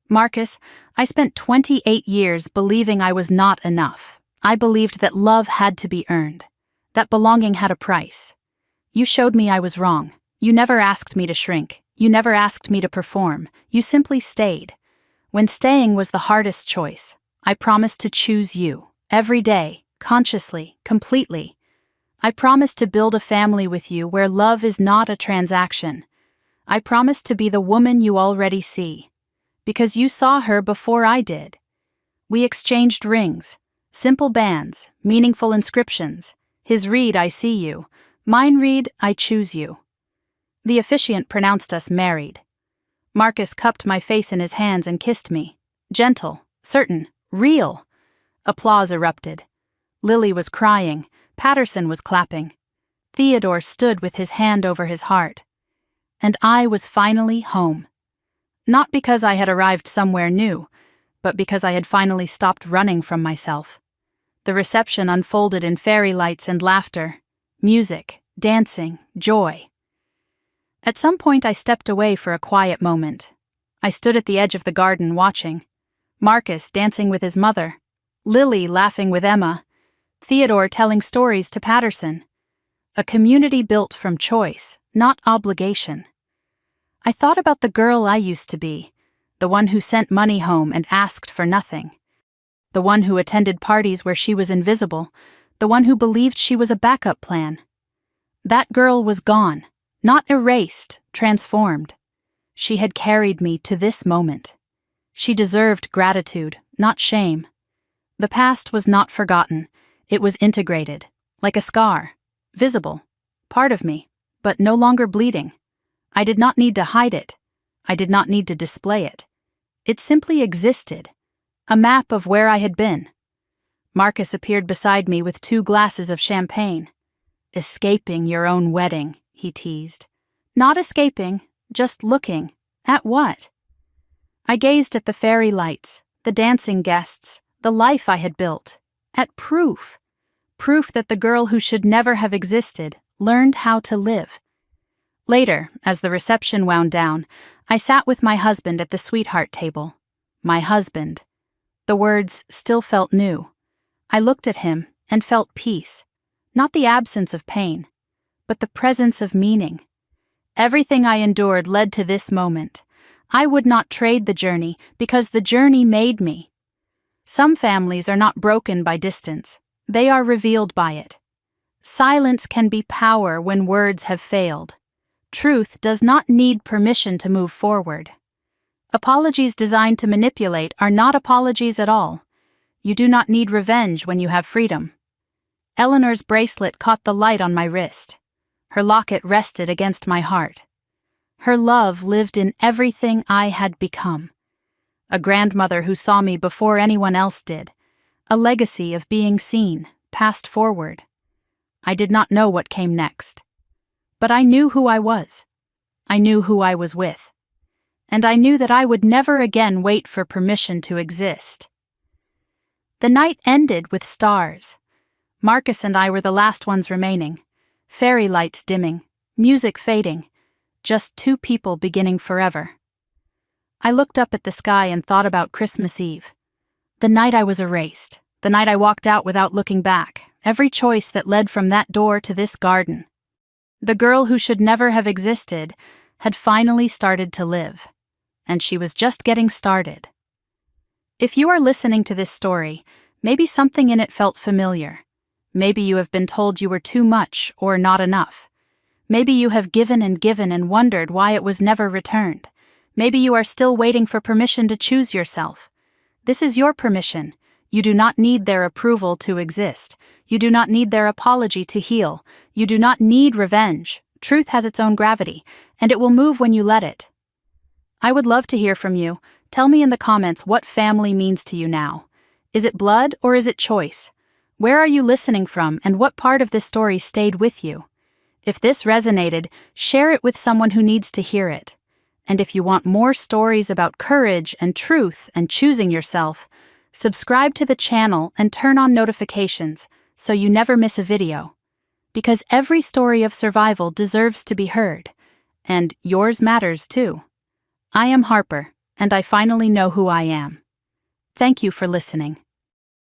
"Marcus, I spent 28 years believing I was not enough. I believed that love had to be earned, that belonging had a price. You showed me I was wrong. You never asked me to shrink. You never asked me to perform. You simply stayed. When staying was the hardest choice, I promised to choose you, every day, consciously, completely. I promised to build a family with you where love is not a transaction. I promised to be the woman you already see, because you saw her before I did. We exchanged rings, simple bands, meaningful inscriptions. His read, "I see you." Mine read, "I choose you." The officiant pronounced us married. Marcus cupped my face in his hands and kissed me. Gentle, certain, real. Applause erupted. Lily was crying. Patterson was clapping. Theodore stood with his hand over his heart. And I was finally home. Not because I had arrived somewhere new, but because I had finally stopped running from myself. The reception unfolded in fairy lights and laughter, music, dancing, joy. At some point I stepped away for a quiet moment. I stood at the edge of the garden watching. Marcus dancing with his mother, Lily laughing with Emma, Theodore telling stories to Patterson. A community built from choice, not obligation. I thought about the girl I used to be, the one who sent money home and asked for nothing. The one who attended parties where she was invisible, the one who believed she was a backup plan. That girl was gone, not erased, transformed. She had carried me to this moment. She deserved gratitude, not shame. The past was not forgotten, it was integrated, like a scar, visible, part of me, but no longer bleeding. I did not need to hide it. I did not need to display it. It simply existed, a map of where I had been. Marcus appeared beside me with 2 glasses of champagne. "Escaping your own wedding," he teased. Not escaping, just looking. At what? I gazed at the fairy lights, the dancing guests, the life I had built. At proof. Proof that the girl who should never have existed learned how to live. Later, as the reception wound down, I sat with my husband at the sweetheart table. My husband. The words still felt new. I looked at him and felt peace. Not the absence of pain, but the presence of meaning. Everything I endured led to this moment. I would not trade the journey because the journey made me. Some families are not broken by distance. They are revealed by it. Silence can be power when words have failed. Truth does not need permission to move forward. Apologies designed to manipulate are not apologies at all. You do not need revenge when you have freedom. Eleanor's bracelet caught the light on my wrist. Her locket rested against my heart. Her love lived in everything I had become. A grandmother who saw me before anyone else did. A legacy of being seen, passed forward. I did not know what came next. But I knew who I was. I knew who I was with. And I knew that I would never again wait for permission to exist. The night ended with stars. Marcus and I were the last ones remaining. Fairy lights dimming, music fading, just 2 people beginning forever. I looked up at the sky and thought about Christmas Eve. The night I was erased, the night I walked out without looking back, every choice that led from that door to this garden. The girl who should never have existed had finally started to live, and she was just getting started. If you are listening to this story, maybe something in it felt familiar. Maybe you have been told you were too much or not enough. Maybe you have given and wondered why it was never returned. Maybe you are still waiting for permission to choose yourself. This is your permission. You do not need their approval to exist. You do not need their apology to heal. You do not need revenge. Truth has its own gravity, and it will move when you let it. I would love to hear from you. Tell me in the comments what family means to you now. Is it blood or is it choice? Where are you listening from, and what part of this story stayed with you? If this resonated, share it with someone who needs to hear it. And if you want more stories about courage and truth and choosing yourself, subscribe to the channel and turn on notifications so you never miss a video. Because every story of survival deserves to be heard, and yours matters too. I am Harper, and I finally know who I am. Thank you for listening.